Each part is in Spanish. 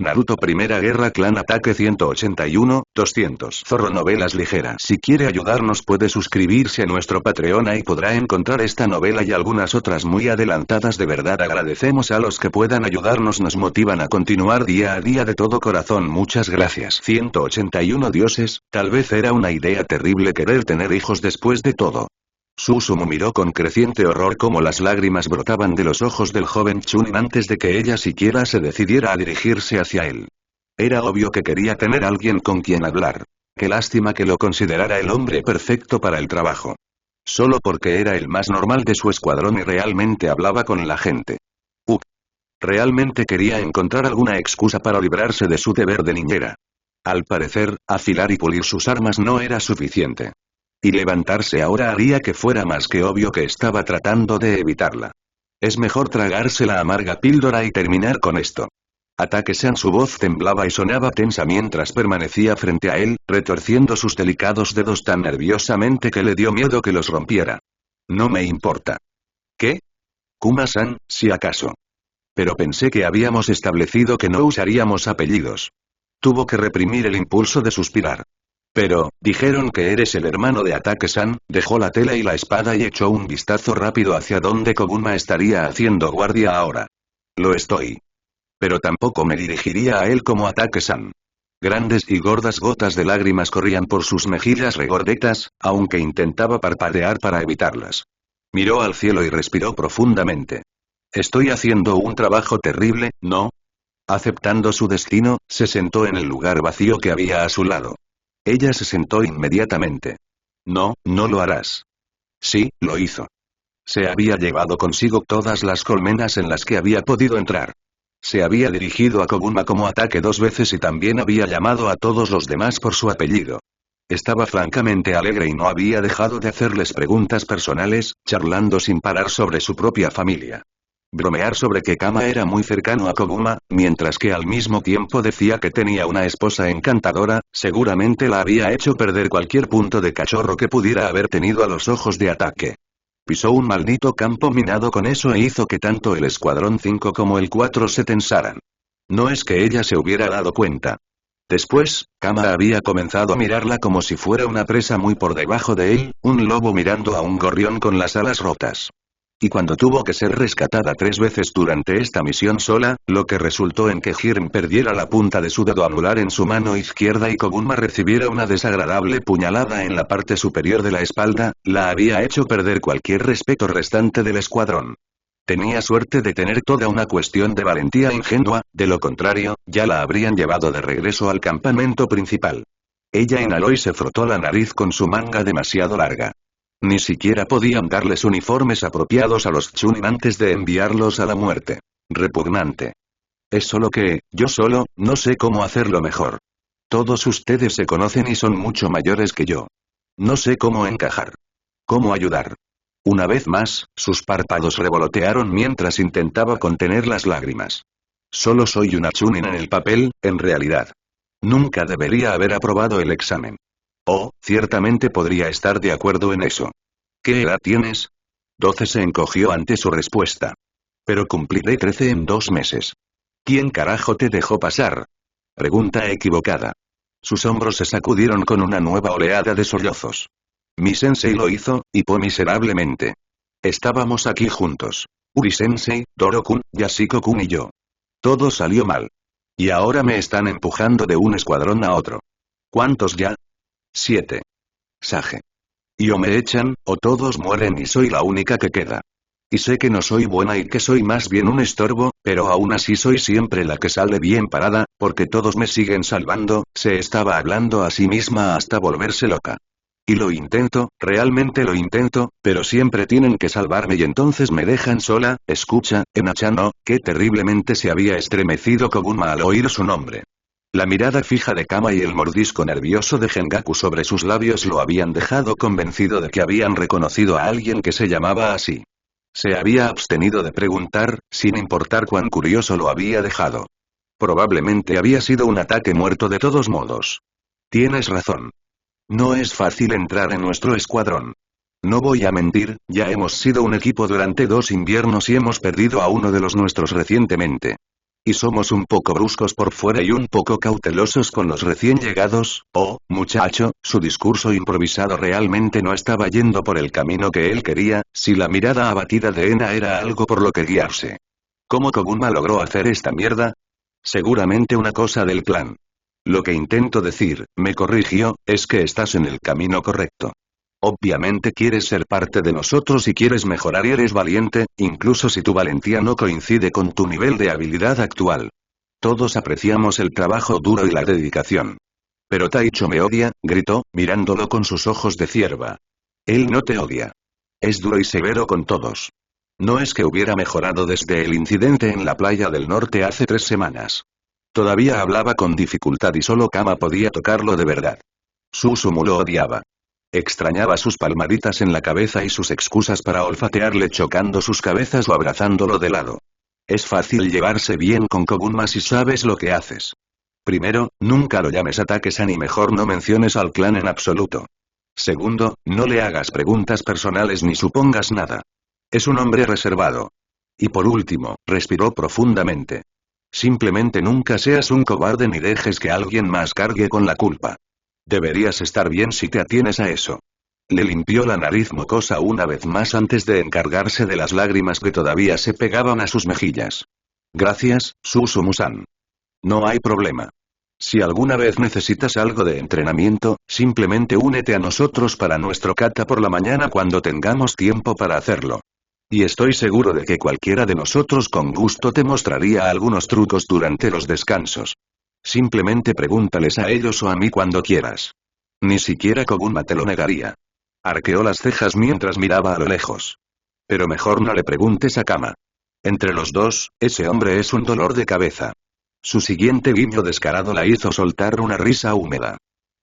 Naruto Primera Guerra Clan Ataque 181, 200. Zorro Novelas Ligeras. Si quiere ayudarnos puede suscribirse a nuestro Patreon, ahí podrá encontrar esta novela y algunas otras muy adelantadas. De verdad agradecemos a los que puedan ayudarnos, nos motivan a continuar día a día de todo corazón. Muchas gracias. 181 dioses, tal vez era una idea terrible querer tener hijos después de todo. Susumu miró con creciente horror cómo las lágrimas brotaban de los ojos del joven Chunin antes de que ella siquiera se decidiera a dirigirse hacia él. Era obvio que quería tener alguien con quien hablar. Qué lástima que lo considerara el hombre perfecto para el trabajo. Solo porque era el más normal de su escuadrón y realmente hablaba con la gente. Realmente quería encontrar alguna excusa para librarse de su deber de niñera. Al parecer, afilar y pulir sus armas no era suficiente. Y levantarse ahora haría que fuera más que obvio que estaba tratando de evitarla. Es mejor tragarse la amarga píldora y terminar con esto. Ataque-san, su voz temblaba y sonaba tensa mientras permanecía frente a él, retorciendo sus delicados dedos tan nerviosamente que le dio miedo que los rompiera. No me importa. ¿Qué? Kuma-san, si acaso. Pero pensé que habíamos establecido que no usaríamos apellidos. Tuvo que reprimir el impulso de suspirar. Pero, dijeron que eres el hermano de Ataque-san. Dejó la tela y la espada y echó un vistazo rápido hacia donde Koguma estaría haciendo guardia ahora. Lo estoy. Pero tampoco me dirigiría a él como Ataque-san. Grandes y gordas gotas de lágrimas corrían por sus mejillas regordetas, aunque intentaba parpadear para evitarlas. Miró al cielo y respiró profundamente. Estoy haciendo un trabajo terrible, ¿no? Aceptando su destino, se sentó en el lugar vacío que había a su lado. Ella se sentó inmediatamente. No, no lo harás. Sí, lo hizo. Se había llevado consigo todas las colmenas en las que había podido entrar. Se había dirigido a Koguma como Ataque 2 veces y también había llamado a todos los demás por su apellido. Estaba francamente alegre y no había dejado de hacerles preguntas personales, charlando sin parar sobre su propia familia. Bromear sobre que Kama era muy cercano a Koguma, mientras que al mismo tiempo decía que tenía una esposa encantadora, seguramente la había hecho perder cualquier punto de cachorro que pudiera haber tenido a los ojos de Ataque. Pisó un maldito campo minado con eso e hizo que tanto el Escuadrón 5 como el 4 se tensaran. No es que ella se hubiera dado cuenta. Después, Kama había comenzado a mirarla como si fuera una presa muy por debajo de él, un lobo mirando a un gorrión con las alas rotas. Y cuando tuvo que ser rescatada 3 veces durante esta misión sola, lo que resultó en que Hirm perdiera la punta de su dedo anular en su mano izquierda y Koguma recibiera una desagradable puñalada en la parte superior de la espalda, la había hecho perder cualquier respeto restante del escuadrón. Tenía suerte de tener toda una cuestión de valentía ingenua, de lo contrario, ya la habrían llevado de regreso al campamento principal. Ella inhaló y se frotó la nariz con su manga demasiado larga. Ni siquiera podían darles uniformes apropiados a los Chunin antes de enviarlos a la muerte. Repugnante. Es solo que, yo solo, no sé cómo hacerlo mejor. Todos ustedes se conocen y son mucho mayores que yo. No sé cómo encajar. ¿Cómo ayudar? Una vez más, sus párpados revolotearon mientras intentaba contener las lágrimas. Solo soy una Chunin en el papel, en realidad. Nunca debería haber aprobado el examen. Oh, ciertamente podría estar de acuerdo en eso. ¿Qué edad tienes? 12. Se encogió ante su respuesta. Pero cumpliré 13 en 2 meses. ¿Quién carajo te dejó pasar? Pregunta equivocada. Sus hombros se sacudieron con una nueva oleada de sollozos. Mi sensei lo hizo, hipó miserablemente. Estábamos aquí juntos. Uri-sensei, Doro-kun, Yashiko-kun y yo. Todo salió mal. Y ahora me están empujando de un escuadrón a otro. ¿Cuántos ya? 7. Sage. Y o me echan, o todos mueren y soy la única que queda. Y sé que no soy buena y que soy más bien un estorbo, pero aún así soy siempre la que sale bien parada, porque todos me siguen salvando. Se estaba hablando a sí misma hasta volverse loca. Y lo intento, realmente lo intento, pero siempre tienen que salvarme y entonces me dejan sola. Escucha, Ena-chan, qué terriblemente se había estremecido Koguma al oír su nombre. La mirada fija de Kama y el mordisco nervioso de Gengaku sobre sus labios lo habían dejado convencido de que habían reconocido a alguien que se llamaba así. Se había abstenido de preguntar, sin importar cuán curioso lo había dejado. Probablemente había sido un ataque muerto de todos modos. Tienes razón. No es fácil entrar en nuestro escuadrón. No voy a mentir, ya hemos sido un equipo durante 2 inviernos y hemos perdido a uno de los nuestros recientemente. Y somos un poco bruscos por fuera y un poco cautelosos con los recién llegados. Oh, muchacho, su discurso improvisado realmente no estaba yendo por el camino que él quería, si la mirada abatida de Ena era algo por lo que guiarse. ¿Cómo Koguma logró hacer esta mierda? Seguramente una cosa del clan. Lo que intento decir, me corrigió, es que estás en el camino correcto. Obviamente quieres ser parte de nosotros y quieres mejorar y eres valiente, incluso si tu valentía no coincide con tu nivel de habilidad actual. Todos apreciamos el trabajo duro y la dedicación. Pero Taicho me odia, gritó, mirándolo con sus ojos de cierva. Él no te odia. Es duro y severo con todos. No es que hubiera mejorado desde el incidente en la playa del norte hace 3 semanas. Todavía hablaba con dificultad y solo Kama podía tocarlo de verdad. Susumu lo odiaba. Extrañaba sus palmaditas en la cabeza y sus excusas para olfatearle chocando sus cabezas o abrazándolo de lado. Es fácil llevarse bien con Koguma si sabes lo que haces. Primero, nunca lo llames Atake-san y mejor no menciones al clan en absoluto. Segundo, no le hagas preguntas personales ni supongas nada. Es un hombre reservado. Y por último, respiró profundamente. Simplemente nunca seas un cobarde ni dejes que alguien más cargue con la culpa. Deberías estar bien si te atienes a eso. Le limpió la nariz mocosa una vez más antes de encargarse de las lágrimas que todavía se pegaban a sus mejillas. Gracias, Susumu-san. No hay problema. Si alguna vez necesitas algo de entrenamiento, simplemente únete a nosotros para nuestro kata por la mañana cuando tengamos tiempo para hacerlo. Y estoy seguro de que cualquiera de nosotros con gusto te mostraría algunos trucos durante los descansos. Simplemente pregúntales a ellos o a mí cuando quieras. Ni siquiera Koguma te lo negaría. Arqueó las cejas mientras miraba a lo lejos. Pero mejor no le preguntes a Kama. Entre los dos, ese hombre es un dolor de cabeza. Su siguiente guiño descarado la hizo soltar una risa húmeda.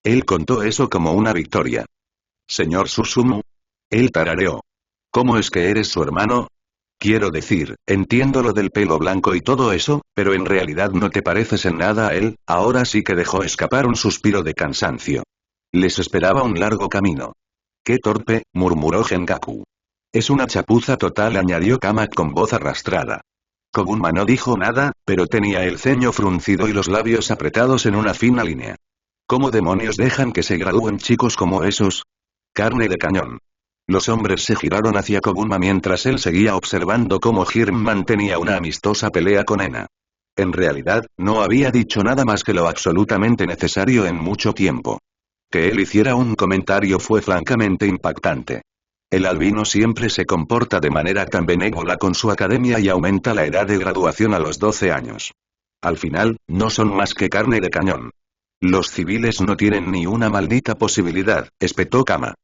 Él contó eso como una victoria. Señor Susumu. Él tarareó. ¿Cómo es que eres su hermano? Quiero decir, entiendo lo del pelo blanco y todo eso, pero en realidad no te pareces en nada a él. Ahora sí que dejó escapar un suspiro de cansancio. Les esperaba un largo camino. Qué torpe, murmuró Gengaku. Es una chapuza total, añadió Kama con voz arrastrada. Koguma no dijo nada, pero tenía el ceño fruncido y los labios apretados en una fina línea. ¿Cómo demonios dejan que se gradúen chicos como esos? Carne de cañón. Los hombres se giraron hacia Koguma mientras él seguía observando cómo Hirm mantenía una amistosa pelea con Ena. En realidad, no había dicho nada más que lo absolutamente necesario en mucho tiempo. Que él hiciera un comentario fue francamente impactante. El albino siempre se comporta de manera tan benévola con su academia y aumenta la edad de graduación a los 12 años. Al final, no son más que carne de cañón. Los civiles no tienen ni una maldita posibilidad, espetó Kama.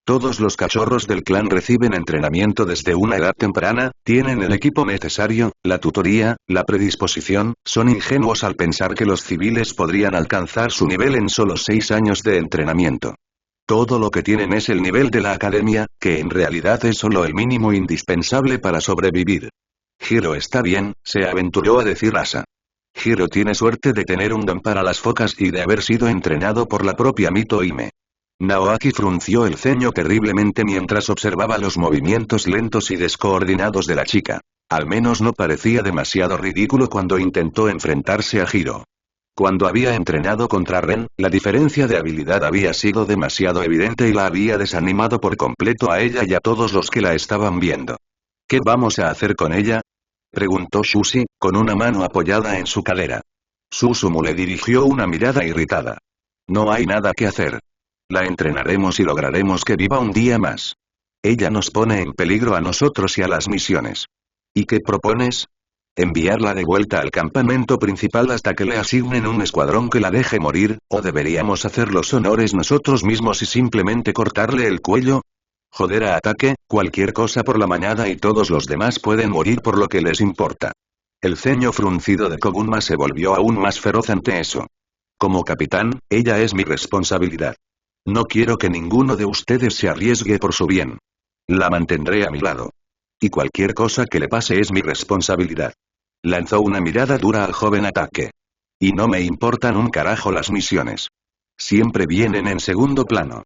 Todos los cachorros del clan reciben entrenamiento desde una edad temprana, tienen el equipo necesario, la tutoría, la predisposición, son ingenuos al pensar que los civiles podrían alcanzar su nivel en solo 6 años de entrenamiento. Todo lo que tienen es el nivel de la academia, que en realidad es solo el mínimo indispensable para sobrevivir. Hiro está bien, se aventuró a decir Asa. Hiro tiene suerte de tener un don para las focas y de haber sido entrenado por la propia Mito Hime. Naoaki frunció el ceño terriblemente mientras observaba los movimientos lentos y descoordinados de la chica. Al menos no parecía demasiado ridículo cuando intentó enfrentarse a Hiro. Cuando había entrenado contra Ren, la diferencia de habilidad había sido demasiado evidente y la había desanimado por completo a ella y a todos los que la estaban viendo. ¿Qué vamos a hacer con ella? Preguntó Shushi, con una mano apoyada en su cadera. Susumu le dirigió una mirada irritada. No hay nada que hacer. La entrenaremos y lograremos que viva un día más. Ella nos pone en peligro a nosotros y a las misiones. ¿Y qué propones? ¿Enviarla de vuelta al campamento principal hasta que le asignen un escuadrón que la deje morir, o deberíamos hacer los honores nosotros mismos y simplemente cortarle el cuello? Joder a Ataque, cualquier cosa por la mañana y todos los demás pueden morir por lo que les importa. El ceño fruncido de Koguma se volvió aún más feroz ante eso. Como capitán, ella es mi responsabilidad. No quiero que ninguno de ustedes se arriesgue por su bien. La mantendré a mi lado. Y cualquier cosa que le pase es mi responsabilidad. Lanzó una mirada dura al joven Ataque. Y no me importan un carajo las misiones. Siempre vienen en segundo plano.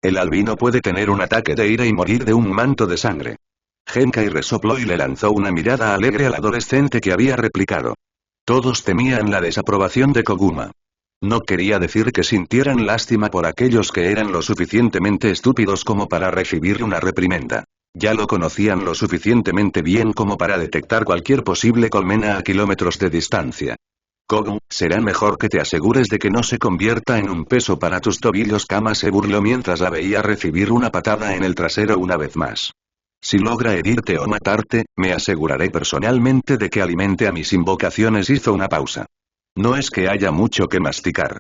El albino puede tener un ataque de ira y morir de un manto de sangre. Genkai resopló y le lanzó una mirada alegre al adolescente que había replicado. Todos temían la desaprobación de Koguma. No quería decir que sintieran lástima por aquellos que eran lo suficientemente estúpidos como para recibir una reprimenda. Ya lo conocían lo suficientemente bien como para detectar cualquier posible colmena a kilómetros de distancia. Kogu, será mejor que te asegures de que no se convierta en un peso para tus tobillos. Kama se burló mientras la veía recibir una patada en el trasero una vez más. Si logra herirte o matarte, me aseguraré personalmente de que alimente a mis invocaciones. Hizo una pausa. No es que haya mucho que masticar.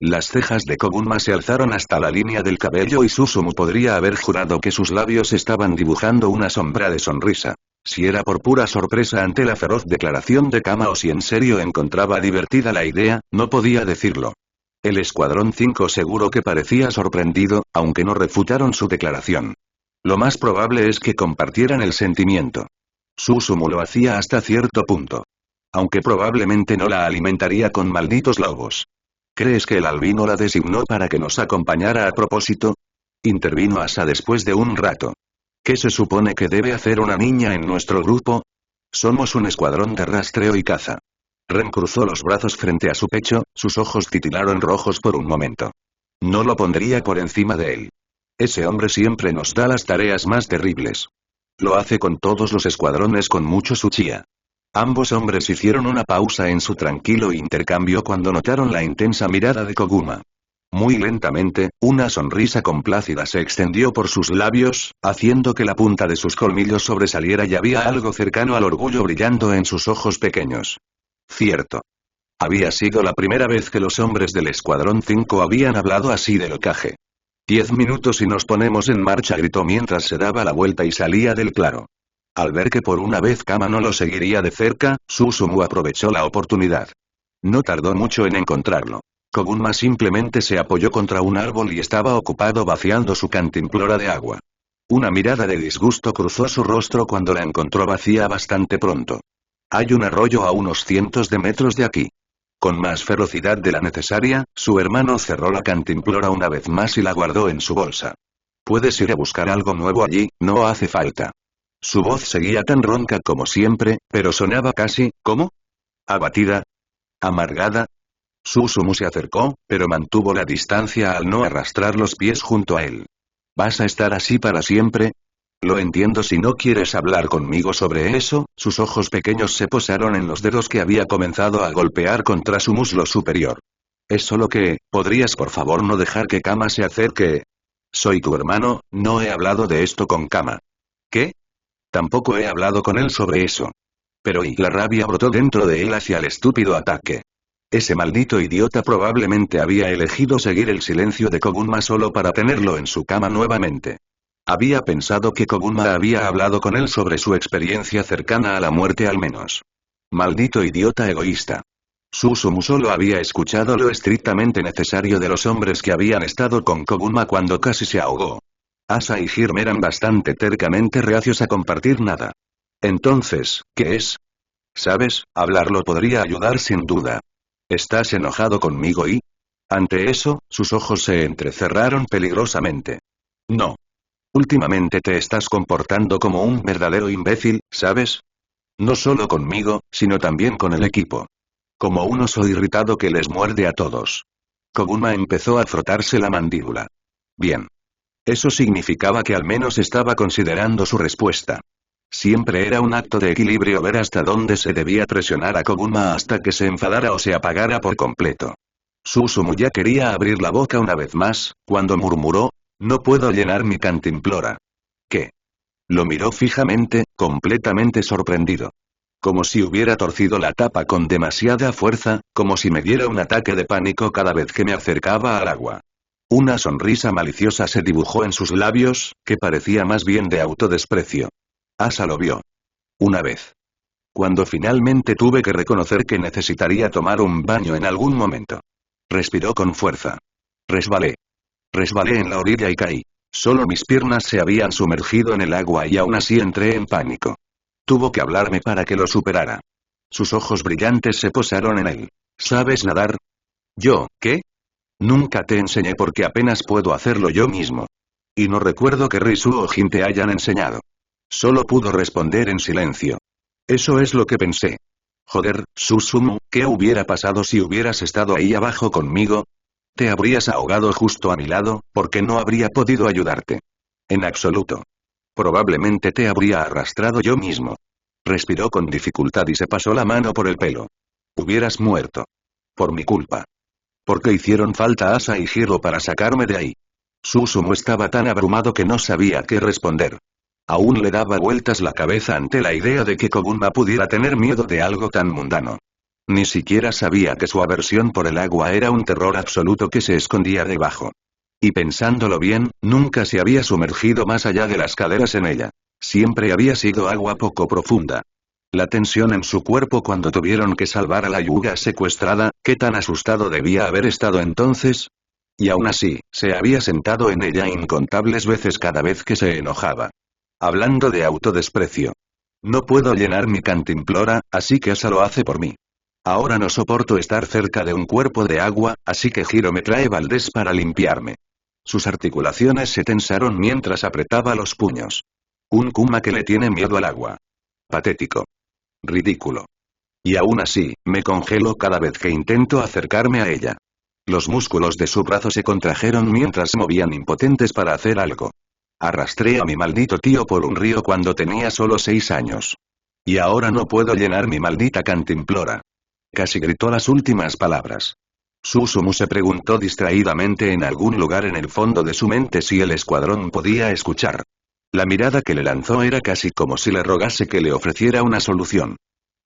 Las cejas de Koguma se alzaron hasta la línea del cabello y Susumu podría haber jurado que sus labios estaban dibujando una sombra de sonrisa. Si era por pura sorpresa ante la feroz declaración de Kama o si en serio encontraba divertida la idea, no podía decirlo. El Escuadrón 5 seguro que parecía sorprendido, aunque no refutaron su declaración. Lo más probable es que compartieran el sentimiento. Susumu lo hacía hasta cierto punto. Aunque probablemente no la alimentaría con malditos lobos. ¿Crees que el albino la designó para que nos acompañara a propósito? Intervino Asa después de un rato. ¿Qué se supone que debe hacer una niña en nuestro grupo? Somos un escuadrón de rastreo y caza. Ren cruzó los brazos frente a su pecho, sus ojos titilaron rojos por un momento. No lo pondría por encima de él. Ese hombre siempre nos da las tareas más terribles. Lo hace con todos los escuadrones con mucho Tsuchiya. Ambos hombres hicieron una pausa en su tranquilo intercambio cuando notaron la intensa mirada de Koguma. Muy lentamente, una sonrisa complácida se extendió por sus labios, haciendo que la punta de sus colmillos sobresaliera y había algo cercano al orgullo brillando en sus ojos pequeños. Cierto. Había sido la primera vez que los hombres del Escuadrón 5 habían hablado así del Hokage. 10 minutos y nos ponemos en marcha, gritó mientras se daba la vuelta y salía del claro. Al ver que por una vez Kama no lo seguiría de cerca, Susumu aprovechó la oportunidad. No tardó mucho en encontrarlo. Koguma simplemente se apoyó contra un árbol y estaba ocupado vaciando su cantimplora de agua. Una mirada de disgusto cruzó su rostro cuando la encontró vacía bastante pronto. Hay un arroyo a unos cientos de metros de aquí. Con más ferocidad de la necesaria, su hermano cerró la cantimplora una vez más y la guardó en su bolsa. Puedes ir a buscar algo nuevo allí, no hace falta. Su voz seguía tan ronca como siempre, pero sonaba casi, ¿cómo? ¿Abatida? ¿Amargada? Susumu se acercó, pero mantuvo la distancia al no arrastrar los pies junto a él. ¿Vas a estar así para siempre? Lo entiendo si no quieres hablar conmigo sobre eso. Sus ojos pequeños se posaron en los dedos que había comenzado a golpear contra su muslo superior. Es solo que, ¿podrías por favor no dejar que Kama se acerque? Soy tu hermano, no he hablado de esto con Kama. ¿Qué? Tampoco he hablado con él sobre eso. Pero y la rabia brotó dentro de él hacia el estúpido ataque. Ese maldito idiota probablemente había elegido seguir el silencio de Koguma solo para tenerlo en su cama nuevamente. Había pensado que Koguma había hablado con él sobre su experiencia cercana a la muerte al menos. Maldito idiota egoísta. Susumu solo había escuchado lo estrictamente necesario de los hombres que habían estado con Koguma cuando casi se ahogó. Asa y Hirm eran bastante tercamente reacios a compartir nada. Entonces, ¿qué es? ¿Sabes? Hablarlo podría ayudar sin duda. ¿Estás enojado conmigo y? Ante eso, sus ojos se entrecerraron peligrosamente. No. Últimamente te estás comportando como un verdadero imbécil, ¿sabes? No solo conmigo, sino también con el equipo. Como un oso irritado que les muerde a todos. Koguma empezó a frotarse la mandíbula. Bien. Eso significaba que al menos estaba considerando su respuesta. Siempre era un acto de equilibrio ver hasta dónde se debía presionar a Koguma hasta que se enfadara o se apagara por completo. Susumu ya quería abrir la boca una vez más, cuando murmuró, no puedo llenar mi cantimplora. ¿Qué? Lo miró fijamente, completamente sorprendido. Como si hubiera torcido la tapa con demasiada fuerza, como si me diera un ataque de pánico cada vez que me acercaba al agua. Una sonrisa maliciosa se dibujó en sus labios, que parecía más bien de autodesprecio. Asa lo vio. Una vez. Cuando finalmente tuve que reconocer que necesitaría tomar un baño en algún momento. Respiró con fuerza. Resbalé. Resbalé en la orilla y caí. Solo mis piernas se habían sumergido en el agua y aún así entré en pánico. Tuvo que hablarme para que lo superara. Sus ojos brillantes se posaron en él. ¿Sabes nadar? ¿Yo, qué? Nunca te enseñé porque apenas puedo hacerlo yo mismo. Y no recuerdo que Risu o Jin te hayan enseñado. Solo pudo responder en silencio. Eso es lo que pensé. Joder, Susumu, ¿qué hubiera pasado si hubieras estado ahí abajo conmigo? Te habrías ahogado justo a mi lado, porque no habría podido ayudarte. En absoluto. Probablemente te habría arrastrado yo mismo. Respiró con dificultad y se pasó la mano por el pelo. Hubieras muerto. Por mi culpa. Porque hicieron falta Asa y Hiro para sacarme de ahí. Susumu estaba tan abrumado que no sabía qué responder. Aún le daba vueltas la cabeza ante la idea de que Koguma pudiera tener miedo de algo tan mundano. Ni siquiera sabía que su aversión por el agua era un terror absoluto que se escondía debajo. Y pensándolo bien, nunca se había sumergido más allá de las caderas en ella. Siempre había sido agua poco profunda. La tensión en su cuerpo cuando tuvieron que salvar a la Hyuga secuestrada, ¿qué tan asustado debía haber estado entonces? Y aún así, se había sentado en ella incontables veces cada vez que se enojaba. Hablando de autodesprecio. No puedo llenar mi cantimplora, así que Asa lo hace por mí. Ahora no soporto estar cerca de un cuerpo de agua, así que Hiro me trae baldés para limpiarme. Sus articulaciones se tensaron mientras apretaba los puños. Un Kuma que le tiene miedo al agua. Patético. Ridículo. Y aún así, me congelo cada vez que intento acercarme a ella. Los músculos de su brazo se contrajeron mientras se movían impotentes para hacer algo. Arrastré a mi maldito tío por un río cuando tenía solo 6 años. Y ahora no puedo llenar mi maldita cantimplora. Casi gritó las últimas palabras. Susumu se preguntó distraídamente en algún lugar en el fondo de su mente si el escuadrón podía escuchar. La mirada que le lanzó era casi como si le rogase que le ofreciera una solución.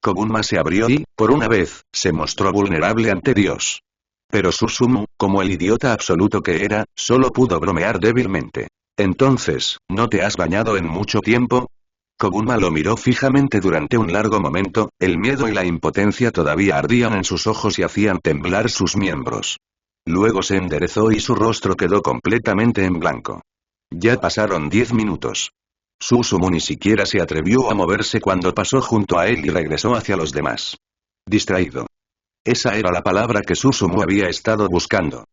Koguma se abrió y, por una vez, se mostró vulnerable ante Dios. Pero Susumu, como el idiota absoluto que era, solo pudo bromear débilmente. Entonces, ¿no te has bañado en mucho tiempo? Koguma lo miró fijamente durante un largo momento, el miedo y la impotencia todavía ardían en sus ojos y hacían temblar sus miembros. Luego se enderezó y su rostro quedó completamente en blanco. Ya pasaron 10 minutos. Susumu ni siquiera se atrevió a moverse cuando pasó junto a él y regresó hacia los demás. Distraído. Esa era la palabra que Susumu había estado buscando.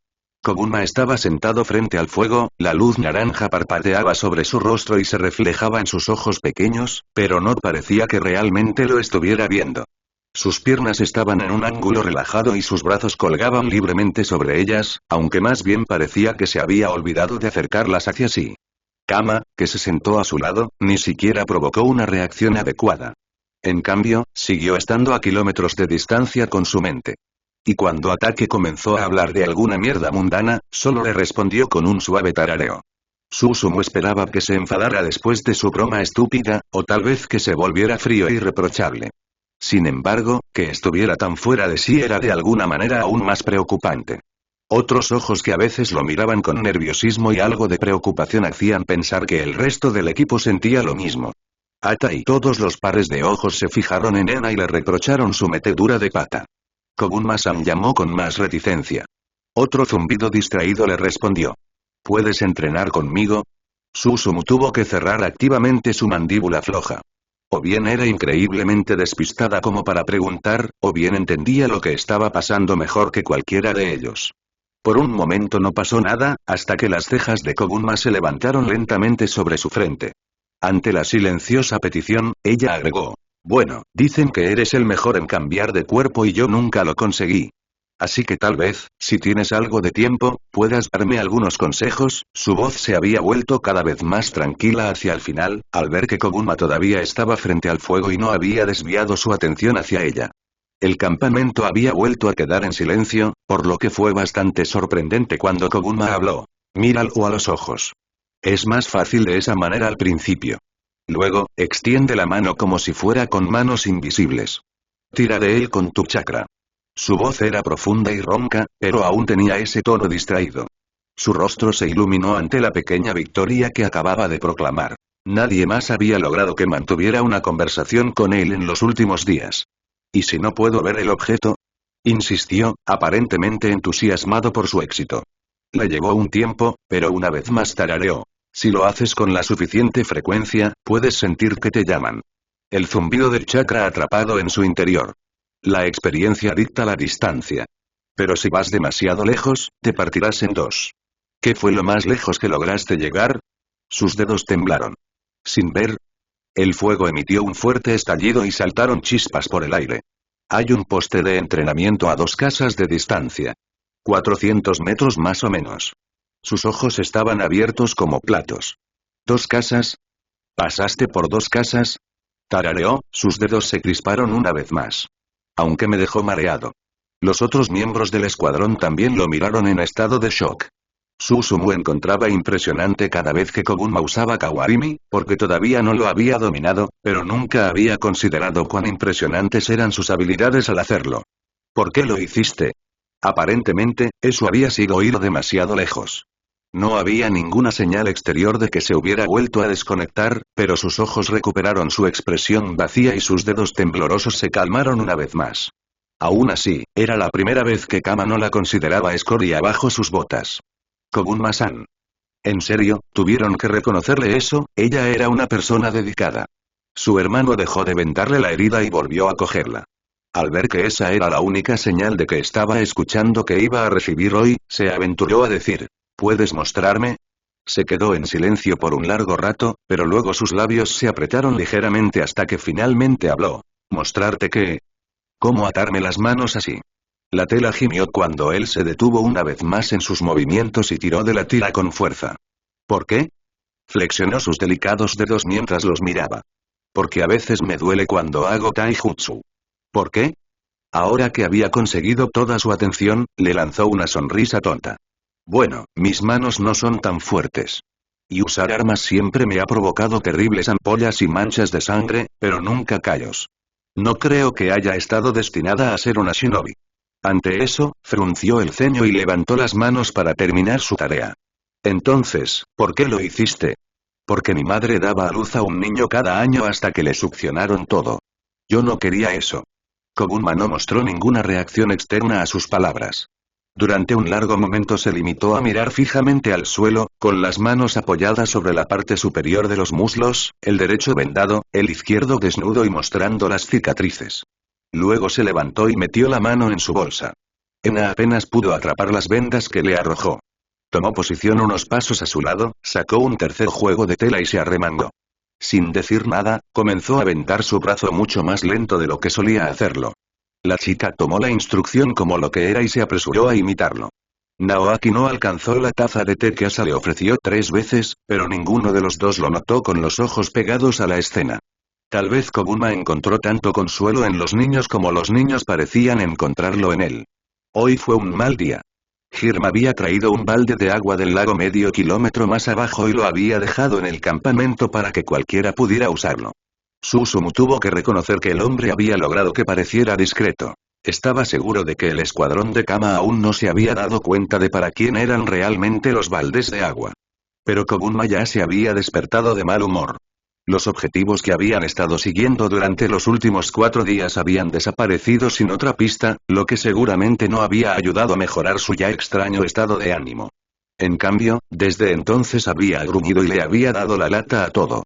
Koguma estaba sentado frente al fuego, la luz naranja parpadeaba sobre su rostro y se reflejaba en sus ojos pequeños, pero no parecía que realmente lo estuviera viendo. Sus piernas estaban en un ángulo relajado y sus brazos colgaban libremente sobre ellas, aunque más bien parecía que se había olvidado de acercarlas hacia sí. Kama, que se sentó a su lado, ni siquiera provocó una reacción adecuada. En cambio, siguió estando a kilómetros de distancia con su mente. Y cuando Ataque comenzó a hablar de alguna mierda mundana, solo le respondió con un suave tarareo. Susumu esperaba que se enfadara después de su broma estúpida, o tal vez que se volviera frío e irreprochable. Sin embargo, que estuviera tan fuera de sí era de alguna manera aún más preocupante. Otros ojos que a veces lo miraban con nerviosismo y algo de preocupación hacían pensar que el resto del equipo sentía lo mismo. Ata y todos los pares de ojos se fijaron en Ena y le reprocharon su metedura de pata. Koguma-san llamó con más reticencia. Otro zumbido distraído le respondió. ¿Puedes entrenar conmigo? Susumu tuvo que cerrar activamente su mandíbula floja. O bien era increíblemente despistada como para preguntar, o bien entendía lo que estaba pasando mejor que cualquiera de ellos. Por un momento no pasó nada, hasta que las cejas de Koguma se levantaron lentamente sobre su frente. Ante la silenciosa petición, ella agregó. Bueno, dicen que eres el mejor en cambiar de cuerpo y yo nunca lo conseguí. Así que tal vez, si tienes algo de tiempo, puedas darme algunos consejos. Su voz se había vuelto cada vez más tranquila hacia el final, al ver que Koguma todavía estaba frente al fuego y no había desviado su atención hacia ella. El campamento había vuelto a quedar en silencio, por lo que fue bastante sorprendente cuando Koguma habló. Míralo a los ojos. Es más fácil de esa manera al principio. Luego, extiende la mano como si fuera con manos invisibles. Tira de él con tu chakra. Su voz era profunda y ronca, pero aún tenía ese tono distraído. Su rostro se iluminó ante la pequeña victoria que acababa de proclamar. Nadie más había logrado que mantuviera una conversación con él en los últimos días. ¿Y si no puedo ver el objeto? Insistió, aparentemente entusiasmado por su éxito. Le llevó un tiempo, pero una vez más tarareó. Si lo haces con la suficiente frecuencia, puedes sentir que te llaman. El zumbido del chakra atrapado en su interior. La experiencia dicta la distancia. Pero si vas demasiado lejos, te partirás en dos. ¿Qué fue lo más lejos que lograste llegar? Sus dedos temblaron. Sin ver. El fuego emitió un fuerte estallido y saltaron chispas por el aire. Hay un poste de entrenamiento a 2 casas de distancia. 400 metros más o menos. Sus ojos estaban abiertos como platos. ¿2 casas? ¿Pasaste por 2 casas? Tarareó, sus dedos se crisparon una vez más. Aunque me dejó mareado. Los otros miembros del escuadrón también lo miraron en estado de shock. Susumu encontraba impresionante cada vez que Koguma usaba Kawarimi, porque todavía no lo había dominado, pero nunca había considerado cuán impresionantes eran sus habilidades al hacerlo. ¿Por qué lo hiciste? Aparentemente, eso había sido ir demasiado lejos. No había ninguna señal exterior de que se hubiera vuelto a desconectar, pero sus ojos recuperaron su expresión vacía y sus dedos temblorosos se calmaron una vez más. Aún así, era la primera vez que Kama no la consideraba escoria bajo sus botas. Koguma-san. En serio, tuvieron que reconocerle eso, ella era una persona dedicada. Su hermano dejó de vendarle la herida y volvió a cogerla. Al ver que esa era la única señal de que estaba escuchando que iba a recibir hoy, se aventuró a decir, ¿puedes mostrarme? Se quedó en silencio por un largo rato, pero luego sus labios se apretaron ligeramente hasta que finalmente habló. ¿Mostrarte qué? ¿Cómo atarme las manos así? La tela gimió cuando él se detuvo una vez más en sus movimientos y tiró de la tira con fuerza. ¿Por qué? Flexionó sus delicados dedos mientras los miraba. Porque a veces me duele cuando hago taijutsu. ¿Por qué? Ahora que había conseguido toda su atención, le lanzó una sonrisa tonta. Bueno, mis manos no son tan fuertes. Y usar armas siempre me ha provocado terribles ampollas y manchas de sangre, pero nunca callos. No creo que haya estado destinada a ser una shinobi. Ante eso, frunció el ceño y levantó las manos para terminar su tarea. Entonces, ¿por qué lo hiciste? Porque mi madre daba a luz a un niño cada año hasta que le succionaron todo. Yo no quería eso. Koguma no mostró ninguna reacción externa a sus palabras. Durante un largo momento se limitó a mirar fijamente al suelo, con las manos apoyadas sobre la parte superior de los muslos, el derecho vendado, el izquierdo desnudo y mostrando las cicatrices. Luego se levantó y metió la mano en su bolsa. Ena apenas pudo atrapar las vendas que le arrojó. Tomó posición unos pasos a su lado, sacó un tercer juego de tela y se arremangó. Sin decir nada, comenzó a aventar su brazo mucho más lento de lo que solía hacerlo. La chica tomó la instrucción como lo que era y se apresuró a imitarlo. Naoaki no alcanzó la taza de té que Asa le ofreció 3 veces, pero ninguno de los dos lo notó con los ojos pegados a la escena. Tal vez Koguma encontró tanto consuelo en los niños como los niños parecían encontrarlo en él. Hoy fue un mal día. Hirm había traído un balde de agua del lago medio kilómetro más abajo y lo había dejado en el campamento para que cualquiera pudiera usarlo. Susumu tuvo que reconocer que el hombre había logrado que pareciera discreto. Estaba seguro de que el escuadrón de Kama aún no se había dado cuenta de para quién eran realmente los baldes de agua. Pero Koguma ya se había despertado de mal humor. Los objetivos que habían estado siguiendo durante los últimos 4 días habían desaparecido sin otra pista, lo que seguramente no había ayudado a mejorar su ya extraño estado de ánimo. En cambio, desde entonces había gruñido y le había dado la lata a todo.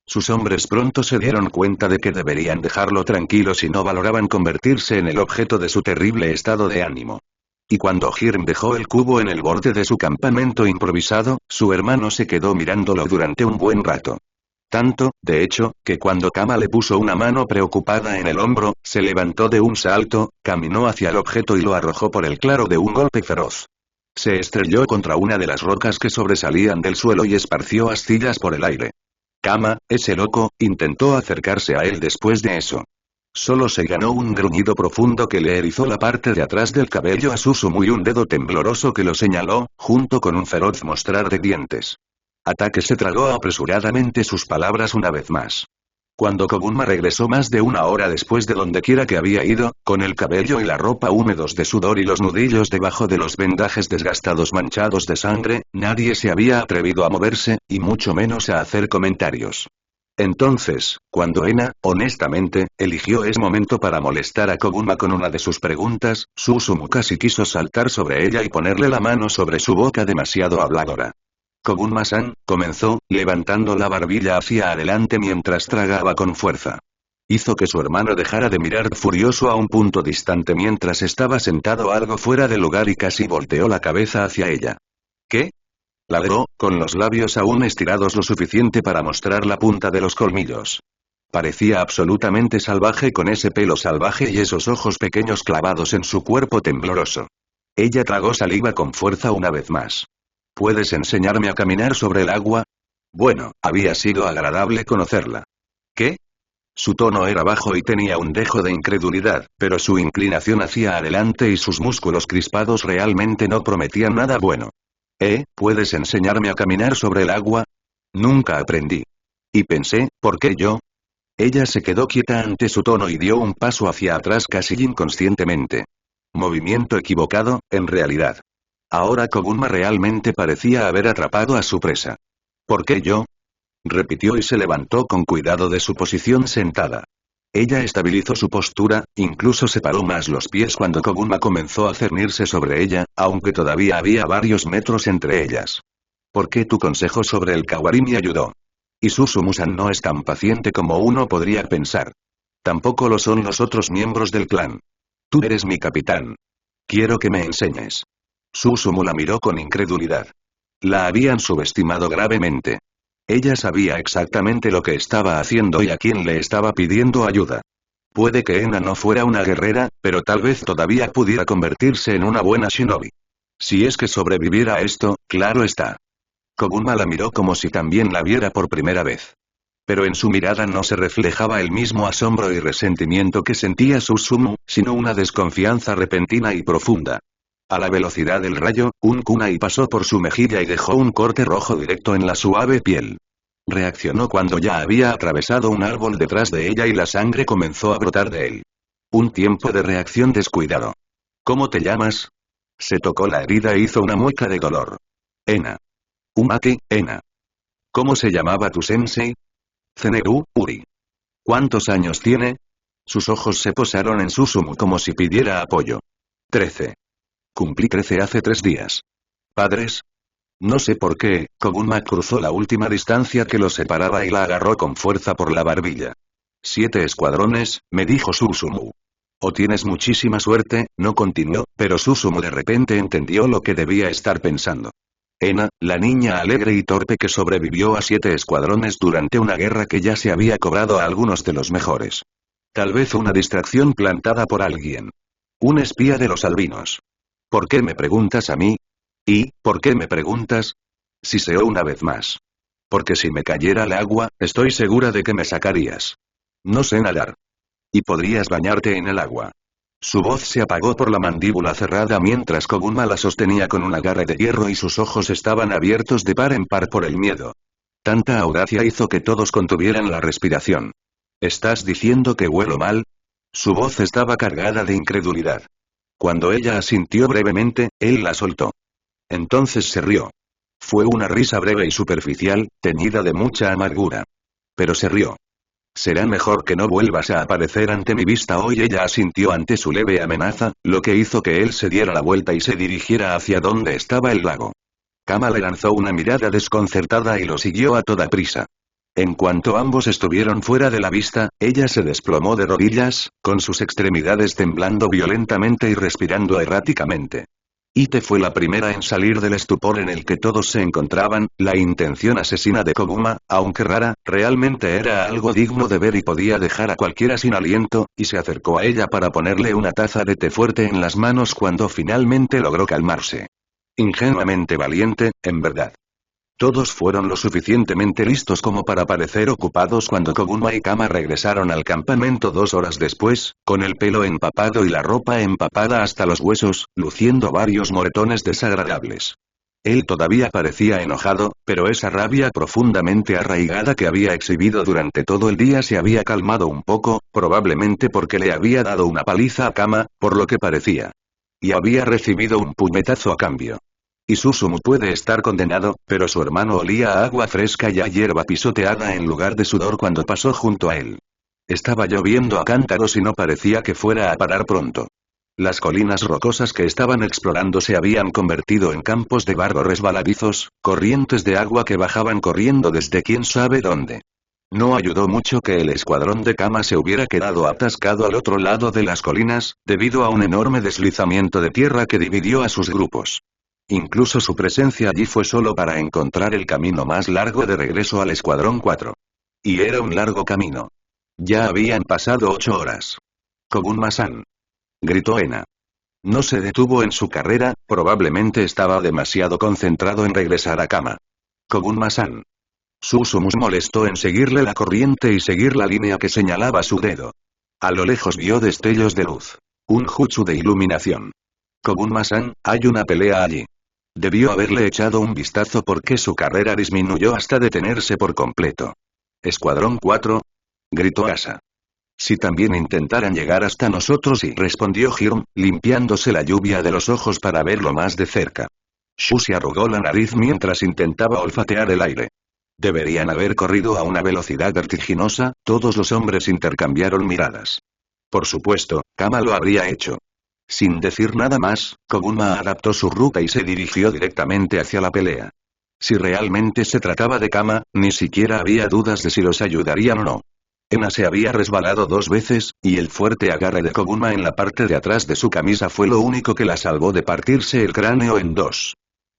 Sus hombres pronto se dieron cuenta de que deberían dejarlo tranquilo si no valoraban convertirse en el objeto de su terrible estado de ánimo. Y cuando Hirm dejó el cubo en el borde de su campamento improvisado, su hermano se quedó mirándolo durante un buen rato. Tanto, de hecho, que cuando Kama le puso una mano preocupada en el hombro, se levantó de un salto, caminó hacia el objeto y lo arrojó por el claro de un golpe feroz. Se estrelló contra una de las rocas que sobresalían del suelo y esparció astillas por el aire. Kama, ese loco, intentó acercarse a él después de eso. Solo se ganó un gruñido profundo que le erizó la parte de atrás del cabello a Susumu y un dedo tembloroso que lo señaló, junto con un feroz mostrar de dientes. Ataque se tragó apresuradamente sus palabras una vez más. Cuando Koguma regresó más de 1 hora después de dondequiera que había ido, con el cabello y la ropa húmedos de sudor y los nudillos debajo de los vendajes desgastados manchados de sangre, nadie se había atrevido a moverse, y mucho menos a hacer comentarios. Entonces, cuando Ena, honestamente, eligió ese momento para molestar a Koguma con una de sus preguntas, Susumu casi quiso saltar sobre ella y ponerle la mano sobre su boca demasiado habladora. Koguma-san, comenzó, levantando la barbilla hacia adelante mientras tragaba con fuerza. Hizo que su hermano dejara de mirar furioso a un punto distante mientras estaba sentado algo fuera de lugar y casi volteó la cabeza hacia ella. ¿Qué? Ladró, con los labios aún estirados lo suficiente para mostrar la punta de los colmillos. Parecía absolutamente salvaje con ese pelo salvaje y esos ojos pequeños clavados en su cuerpo tembloroso. Ella tragó saliva con fuerza una vez más. ¿Puedes enseñarme a caminar sobre el agua? Bueno, había sido agradable conocerla. ¿Qué? Su tono era bajo y tenía un dejo de incredulidad, pero su inclinación hacia adelante y sus músculos crispados realmente no prometían nada bueno. ¿Puedes enseñarme a caminar sobre el agua? Nunca aprendí. Y pensé, ¿por qué yo? Ella se quedó quieta ante su tono y dio un paso hacia atrás casi inconscientemente. Movimiento equivocado, en realidad. Ahora Koguma realmente parecía haber atrapado a su presa. ¿Por qué yo? Repitió y se levantó con cuidado de su posición sentada. Ella estabilizó su postura, incluso separó más los pies cuando Koguma comenzó a cernirse sobre ella, aunque todavía había varios metros entre ellas. ¿Por qué tu consejo sobre el Kawari me ayudó? Y Susumu-san no es tan paciente como uno podría pensar. Tampoco lo son los otros miembros del clan. Tú eres mi capitán. Quiero que me enseñes. Susumu la miró con incredulidad. La habían subestimado gravemente. Ella sabía exactamente lo que estaba haciendo y a quién le estaba pidiendo ayuda. Puede que Ena no fuera una guerrera, pero tal vez todavía pudiera convertirse en una buena shinobi. Si es que sobreviviera a esto, claro está. Koguma la miró como si también la viera por primera vez. Pero en su mirada no se reflejaba el mismo asombro y resentimiento que sentía Susumu, sino una desconfianza repentina y profunda. A la velocidad del rayo, un kunai pasó por su mejilla y dejó un corte rojo directo en la suave piel. Reaccionó cuando ya había atravesado un árbol detrás de ella y la sangre comenzó a brotar de él. Un tiempo de reacción descuidado. ¿Cómo te llamas? Se tocó la herida e hizo una mueca de dolor. Ena. Umaki, Ena. ¿Cómo se llamaba tu sensei? Zeneru, Uri. ¿Cuántos años tiene? Sus ojos se posaron en Susumu como si pidiera apoyo. 13. Cumplí 13 hace 3 días. ¿Padres? No sé por qué, Koguma cruzó la última distancia que los separaba y la agarró con fuerza por la barbilla. 7 escuadrones, me dijo Susumu. O tienes muchísima suerte, no continuó, pero Susumu de repente entendió lo que debía estar pensando. Ena, la niña alegre y torpe que sobrevivió a 7 escuadrones durante una guerra que ya se había cobrado a algunos de los mejores. Tal vez una distracción plantada por alguien. Un espía de los albinos. ¿Por qué me preguntas a mí? ¿Y, por qué me preguntas? Siseó una vez más. Porque si me cayera al agua, estoy segura de que me sacarías. No sé nadar. Y podrías bañarte en el agua. Su voz se apagó por la mandíbula cerrada mientras Koguma la sostenía con una garra de hierro y sus ojos estaban abiertos de par en par por el miedo. Tanta audacia hizo que todos contuvieran la respiración. ¿Estás diciendo que huelo mal? Su voz estaba cargada de incredulidad. Cuando ella asintió brevemente, él la soltó. Entonces se rió. Fue una risa breve y superficial, teñida de mucha amargura. Pero se rió. Será mejor que no vuelvas a aparecer ante mi vista hoy. Ella asintió ante su leve amenaza, lo que hizo que él se diera la vuelta y se dirigiera hacia donde estaba el lago. Kama le lanzó una mirada desconcertada y lo siguió a toda prisa. En cuanto ambos estuvieron fuera de la vista, ella se desplomó de rodillas, con sus extremidades temblando violentamente y respirando erráticamente. Ite fue la primera en salir del estupor en el que todos se encontraban. La intención asesina de Koguma, aunque rara, realmente era algo digno de ver y podía dejar a cualquiera sin aliento, y se acercó a ella para ponerle una taza de té fuerte en las manos cuando finalmente logró calmarse. Ingenuamente valiente, en verdad. Todos fueron lo suficientemente listos como para parecer ocupados cuando Koguma y Kama regresaron al campamento 2 horas después, con el pelo empapado y la ropa empapada hasta los huesos, luciendo varios moretones desagradables. Él todavía parecía enojado, pero esa rabia profundamente arraigada que había exhibido durante todo el día se había calmado un poco, probablemente porque le había dado una paliza a Kama, por lo que parecía. Y había recibido un puñetazo a cambio. Y Susumu puede estar condenado, pero su hermano olía a agua fresca y a hierba pisoteada en lugar de sudor cuando pasó junto a él. Estaba lloviendo a cántaros y no parecía que fuera a parar pronto. Las colinas rocosas que estaban explorando se habían convertido en campos de barro resbaladizos, corrientes de agua que bajaban corriendo desde quién sabe dónde. No ayudó mucho que el escuadrón de Kama se hubiera quedado atascado al otro lado de las colinas, debido a un enorme deslizamiento de tierra que dividió a sus grupos. Incluso su presencia allí fue solo para encontrar el camino más largo de regreso al Escuadrón 4. Y era un largo camino. Ya habían pasado 8 horas. Koguma-san. Gritó Ena. No se detuvo en su carrera, probablemente estaba demasiado concentrado en regresar a cama. Koguma-san. Susumu se molestó en seguirle la corriente y seguir la línea que señalaba su dedo. A lo lejos vio destellos de luz. Un jutsu de iluminación. Koguma-san, hay una pelea allí. Debió haberle echado un vistazo porque su carrera disminuyó hasta detenerse por completo. ¿Escuadrón 4? Gritó Asa. Si también intentaran llegar hasta nosotros y respondió Hirom, limpiándose la lluvia de los ojos para verlo más de cerca. Shu se arrugó la nariz mientras intentaba olfatear el aire. Deberían haber corrido a una velocidad vertiginosa, todos los hombres intercambiaron miradas. Por supuesto, Kama lo habría hecho. Sin decir nada más, Koguma adaptó su ruta y se dirigió directamente hacia la pelea. Si realmente se trataba de Kama, ni siquiera había dudas de si los ayudarían o no. Ena se había resbalado 2 veces, y el fuerte agarre de Koguma en la parte de atrás de su camisa fue lo único que la salvó de partirse el cráneo en 2.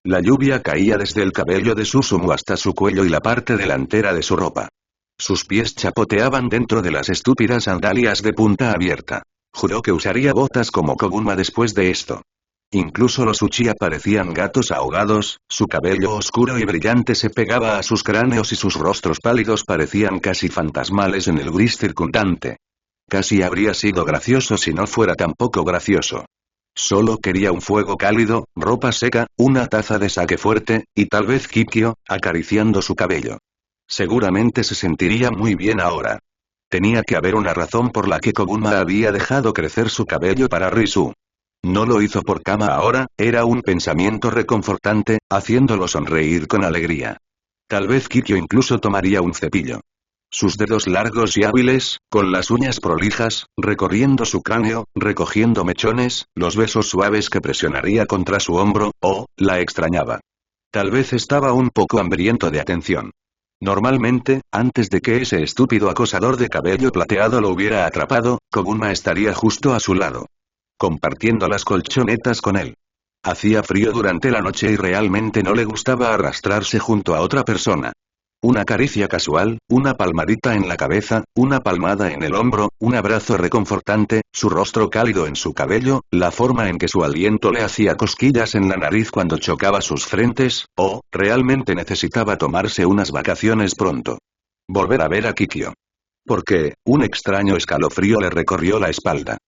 La lluvia caía desde el cabello de Susumu hasta su cuello y la parte delantera de su ropa. Sus pies chapoteaban dentro de las estúpidas sandalias de punta abierta. Juró que usaría botas como Koguma después de esto. Incluso los Uchiha parecían gatos ahogados, su cabello oscuro y brillante se pegaba a sus cráneos y sus rostros pálidos parecían casi fantasmales en el gris circundante. Casi habría sido gracioso si no fuera tampoco gracioso. Solo quería un fuego cálido, ropa seca, una taza de sake fuerte, y tal vez Kikyo, acariciando su cabello. Seguramente se sentiría muy bien ahora. Tenía que haber una razón por la que Koguma había dejado crecer su cabello para Risu. No lo hizo por Kama ahora, era un pensamiento reconfortante, haciéndolo sonreír con alegría. Tal vez Kikyo incluso tomaría un cepillo. Sus dedos largos y hábiles, con las uñas prolijas, recorriendo su cráneo, recogiendo mechones, los besos suaves que presionaría contra su hombro, la extrañaba. Tal vez estaba un poco hambriento de atención. Normalmente, antes de que ese estúpido acosador de cabello plateado lo hubiera atrapado, Koguma estaría justo a su lado. Compartiendo las colchonetas con él. Hacía frío durante la noche y realmente no le gustaba arrastrarse junto a otra persona. Una caricia casual, una palmadita en la cabeza, una palmada en el hombro, un abrazo reconfortante, su rostro cálido en su cabello, la forma en que su aliento le hacía cosquillas en la nariz cuando chocaba sus frentes, realmente necesitaba tomarse unas vacaciones pronto. Volver a ver a Kikyo. Porque, un extraño escalofrío le recorrió la espalda.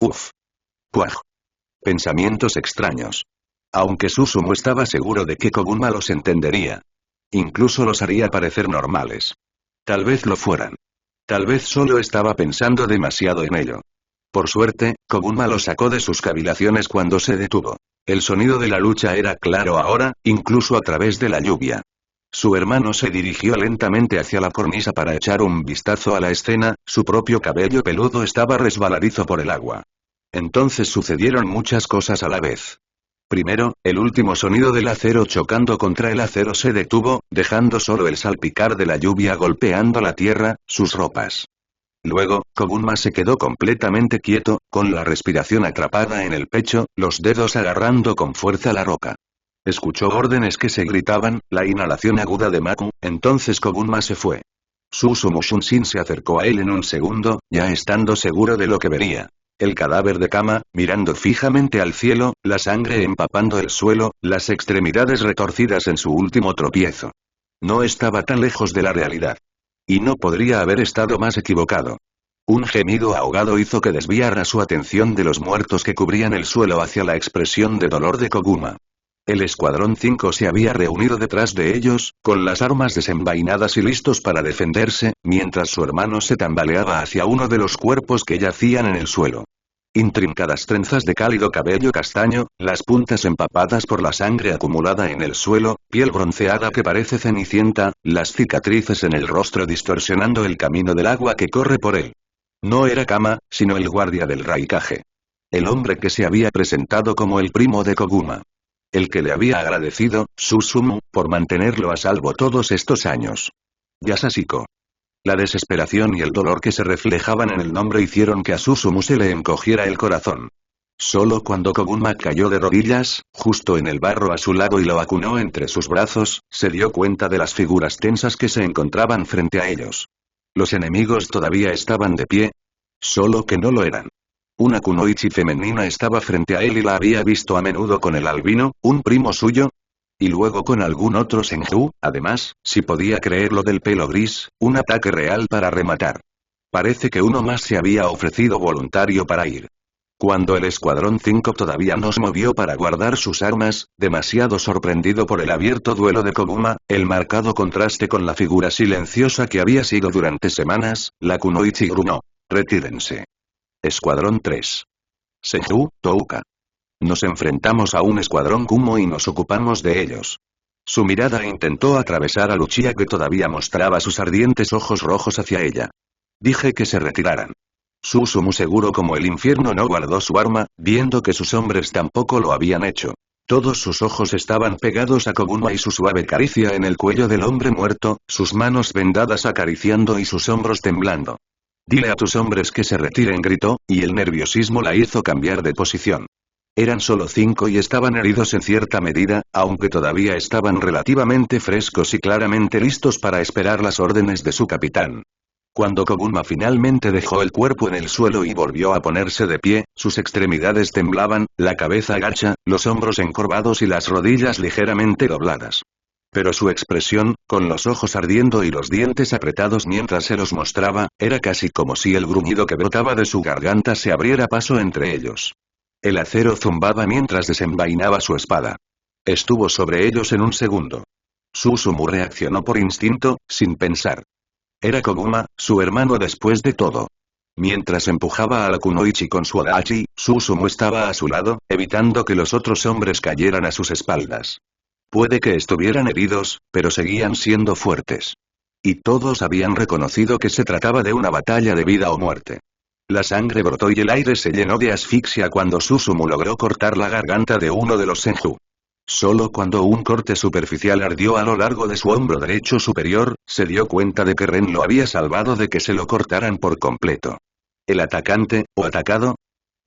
Uf. Puaj. Pensamientos extraños. Aunque Susumu estaba seguro de que Koguma los entendería. Incluso los haría parecer normales. Tal vez lo fueran. Tal vez solo estaba pensando demasiado en ello. Por suerte, Koguma lo sacó de sus cavilaciones cuando se detuvo. El sonido de la lucha era claro ahora, incluso a través de la lluvia. Su hermano se dirigió lentamente hacia la cornisa para echar un vistazo a la escena, su propio cabello peludo estaba resbaladizo por el agua. Entonces sucedieron muchas cosas a la vez. Primero, el último sonido del acero chocando contra el acero se detuvo, dejando solo el salpicar de la lluvia golpeando la tierra, sus ropas. Luego, Koguma se quedó completamente quieto, con la respiración atrapada en el pecho, los dedos agarrando con fuerza la roca. Escuchó órdenes que se gritaban, la inhalación aguda de Maku, entonces Koguma se fue. Susumu Shunshin se acercó a él en un segundo, ya estando seguro de lo que vería. El cadáver de Kama, mirando fijamente al cielo, la sangre empapando el suelo, las extremidades retorcidas en su último tropiezo. No estaba tan lejos de la realidad. Y no podría haber estado más equivocado. Un gemido ahogado hizo que desviara su atención de los muertos que cubrían el suelo hacia la expresión de dolor de Koguma. El escuadrón 5 se había reunido detrás de ellos, con las armas desenvainadas y listos para defenderse, mientras su hermano se tambaleaba hacia uno de los cuerpos que yacían en el suelo. Intrincadas trenzas de cálido cabello castaño, las puntas empapadas por la sangre acumulada en el suelo, piel bronceada que parece cenicienta, las cicatrices en el rostro distorsionando el camino del agua que corre por él. No era Kama, sino el guardia del Raikage. El hombre que se había presentado como el primo de Koguma. El que le había agradecido, Susumu, por mantenerlo a salvo todos estos años. Yasashiko. La desesperación y el dolor que se reflejaban en el nombre hicieron que a Susumu se le encogiera el corazón. Solo cuando Koguma cayó de rodillas, justo en el barro a su lado y lo acunó entre sus brazos, se dio cuenta de las figuras tensas que se encontraban frente a ellos. ¿Los enemigos todavía estaban de pie? Solo que no lo eran. Una kunoichi femenina estaba frente a él y la había visto a menudo con el albino, un primo suyo. Y luego con algún otro senju, además, si podía creer lo del pelo gris, un ataque real para rematar. Parece que uno más se había ofrecido voluntario para ir. Cuando el Escuadrón 5 todavía no se movió para guardar sus armas, demasiado sorprendido por el abierto duelo de Koguma, el marcado contraste con la figura silenciosa que había sido durante semanas, la kunoichi grunó. Retírense. Escuadrón 3. Senju, Touka. Nos enfrentamos a un escuadrón Kumo y nos ocupamos de ellos. Su mirada intentó atravesar a Lucia que todavía mostraba sus ardientes ojos rojos hacia ella. Dije que se retiraran. Susumu seguro como el infierno no guardó su arma, viendo que sus hombres tampoco lo habían hecho. Todos sus ojos estaban pegados a Koguma y su suave caricia en el cuello del hombre muerto, sus manos vendadas acariciando y sus hombros temblando. Dile a tus hombres que se retiren, gritó, y el nerviosismo la hizo cambiar de posición. Eran solo 5 y estaban heridos en cierta medida, aunque todavía estaban relativamente frescos y claramente listos para esperar las órdenes de su capitán. Cuando Koguma finalmente dejó el cuerpo en el suelo y volvió a ponerse de pie, sus extremidades temblaban, la cabeza gacha, los hombros encorvados y las rodillas ligeramente dobladas. Pero su expresión, con los ojos ardiendo y los dientes apretados mientras se los mostraba, era casi como si el gruñido que brotaba de su garganta se abriera paso entre ellos. El acero zumbaba mientras desenvainaba su espada. Estuvo sobre ellos en un segundo. Susumu reaccionó por instinto, sin pensar. Era Koguma, su hermano después de todo. Mientras empujaba a la kunoichi con su adachi, Susumu estaba a su lado, evitando que los otros hombres cayeran a sus espaldas. Puede que estuvieran heridos, pero seguían siendo fuertes. Y todos habían reconocido que se trataba de una batalla de vida o muerte. La sangre brotó y el aire se llenó de asfixia cuando Susumu logró cortar la garganta de uno de los senju. Solo cuando un corte superficial ardió a lo largo de su hombro derecho superior, se dio cuenta de que Ren lo había salvado de que se lo cortaran por completo. ¿El atacante, o atacado?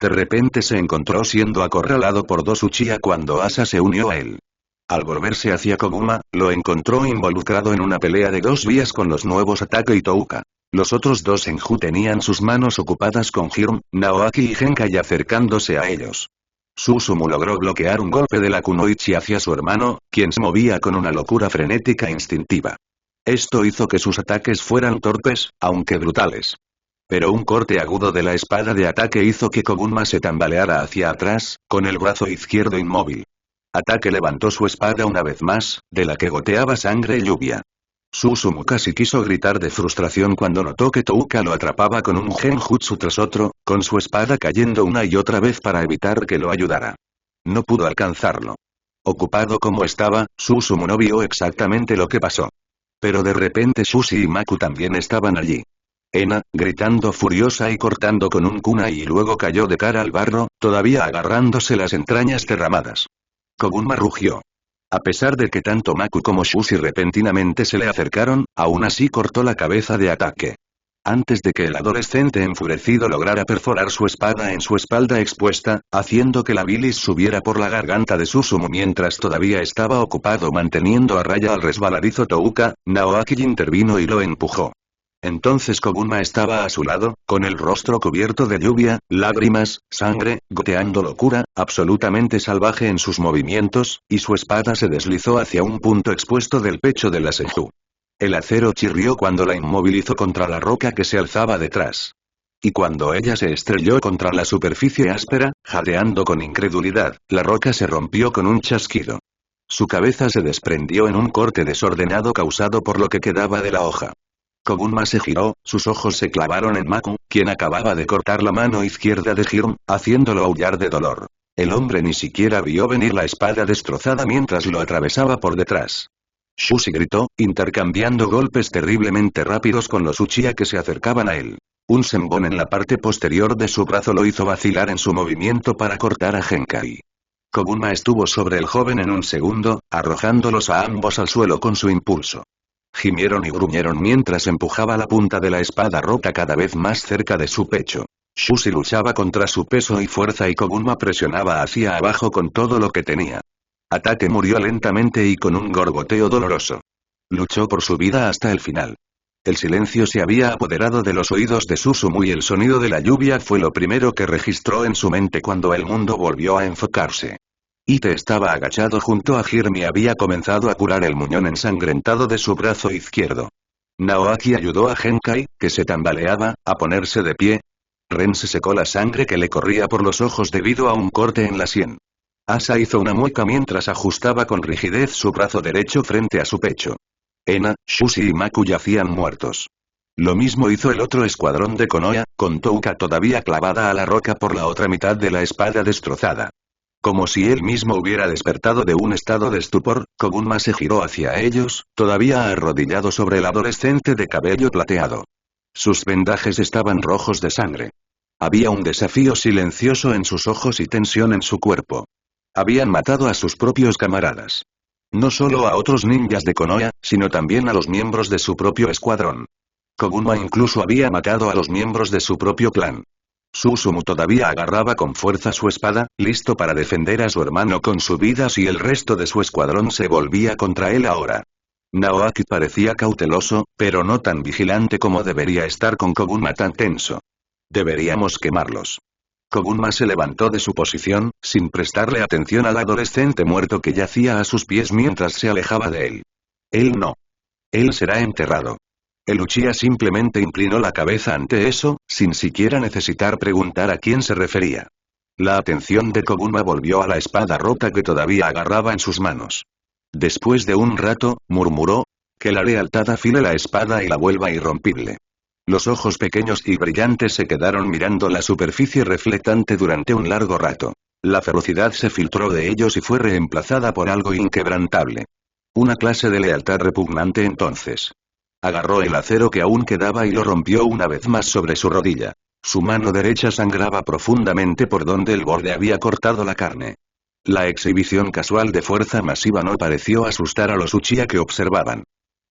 De repente se encontró siendo acorralado por dos Uchiha cuando Asa se unió a él. Al volverse hacia Koguma, lo encontró involucrado en una pelea de 2 vías con los nuevos Atake y Touka. Los otros dos Senju tenían sus manos ocupadas con Hirm, Naoaki y Genkai acercándose a ellos. Susumu logró bloquear un golpe de la kunoichi hacia su hermano, quien se movía con una locura frenética e instintiva. Esto hizo que sus ataques fueran torpes, aunque brutales. Pero un corte agudo de la espada de ataque hizo que Koguma se tambaleara hacia atrás, con el brazo izquierdo inmóvil. Atake levantó su espada una vez más, de la que goteaba sangre y lluvia. Susumu casi quiso gritar de frustración cuando notó que Touka lo atrapaba con un genjutsu tras otro, con su espada cayendo una y otra vez para evitar que lo ayudara. No pudo alcanzarlo. Ocupado como estaba, Susumu no vio exactamente lo que pasó. Pero de repente Sushi y Maku también estaban allí. Ena, gritando furiosa y cortando con un kunai y luego cayó de cara al barro, todavía agarrándose las entrañas derramadas. Koguma rugió. A pesar de que tanto Maku como Sushi repentinamente se le acercaron, aún así cortó la cabeza de Atake. Antes de que el adolescente enfurecido lograra perforar su espada en su espalda expuesta, haciendo que la bilis subiera por la garganta de Susumu mientras todavía estaba ocupado manteniendo a raya al resbaladizo Touka, Naoaki intervino y lo empujó. Entonces Koguma estaba a su lado, con el rostro cubierto de lluvia, lágrimas, sangre, goteando locura, absolutamente salvaje en sus movimientos, y su espada se deslizó hacia un punto expuesto del pecho de la Senju. El acero chirrió cuando la inmovilizó contra la roca que se alzaba detrás. Y cuando ella se estrelló contra la superficie áspera, jadeando con incredulidad, la roca se rompió con un chasquido. Su cabeza se desprendió en un corte desordenado causado por lo que quedaba de la hoja. Koguma se giró, sus ojos se clavaron en Maku, quien acababa de cortar la mano izquierda de Hirm, haciéndolo aullar de dolor. El hombre ni siquiera vio venir la espada destrozada mientras lo atravesaba por detrás. Sushi gritó, intercambiando golpes terriblemente rápidos con los Uchiha que se acercaban a él. Un senbon en la parte posterior de su brazo lo hizo vacilar en su movimiento para cortar a Genkai. Koguma estuvo sobre el joven en un segundo, arrojándolos a ambos al suelo con su impulso. Gimieron y gruñeron mientras empujaba la punta de la espada rota cada vez más cerca de su pecho. Sushi luchaba contra su peso y fuerza y Koguma presionaba hacia abajo con todo lo que tenía. Atake murió lentamente y con un gorgoteo doloroso. Luchó por su vida hasta el final. El silencio se había apoderado de los oídos de Susumu y el sonido de la lluvia fue lo primero que registró en su mente cuando el mundo volvió a enfocarse. Ite estaba agachado junto a Hirm y había comenzado a curar el muñón ensangrentado de su brazo izquierdo. Naoaki ayudó a Genkai, que se tambaleaba, a ponerse de pie. Ren se secó la sangre que le corría por los ojos debido a un corte en la sien. Asa hizo una mueca mientras ajustaba con rigidez su brazo derecho frente a su pecho. Ena, Shushi y Maku yacían muertos. Lo mismo hizo el otro escuadrón de Konoha, con Touka todavía clavada a la roca por la otra mitad de la espada destrozada. Como si él mismo hubiera despertado de un estado de estupor, Kogunma se giró hacia ellos, todavía arrodillado sobre el adolescente de cabello plateado. Sus vendajes estaban rojos de sangre. Había un desafío silencioso en sus ojos y tensión en su cuerpo. Habían matado a sus propios camaradas. No solo a otros ninjas de Konoha, sino también a los miembros de su propio escuadrón. Kogunma incluso había matado a los miembros de su propio clan. Susumu todavía agarraba con fuerza su espada, listo para defender a su hermano con su vida si el resto de su escuadrón se volvía contra él ahora. Naoaki parecía cauteloso, pero no tan vigilante como debería estar con Kogunma tan tenso. Deberíamos quemarlos. Kogunma se levantó de su posición, sin prestarle atención al adolescente muerto que yacía a sus pies mientras se alejaba de él. Él no. Él será enterrado. El Uchiha simplemente inclinó la cabeza ante eso, sin siquiera necesitar preguntar a quién se refería. La atención de Kogunma volvió a la espada rota que todavía agarraba en sus manos. Después de un rato, murmuró, que la lealtad afile la espada y la vuelva irrompible. Los ojos pequeños y brillantes se quedaron mirando la superficie reflectante durante un largo rato. La ferocidad se filtró de ellos y fue reemplazada por algo inquebrantable. Una clase de lealtad repugnante entonces. Agarró el acero que aún quedaba y lo rompió una vez más sobre su rodilla. Su mano derecha sangraba profundamente por donde el borde había cortado la carne. La exhibición casual de fuerza masiva no pareció asustar a los Uchiha que observaban.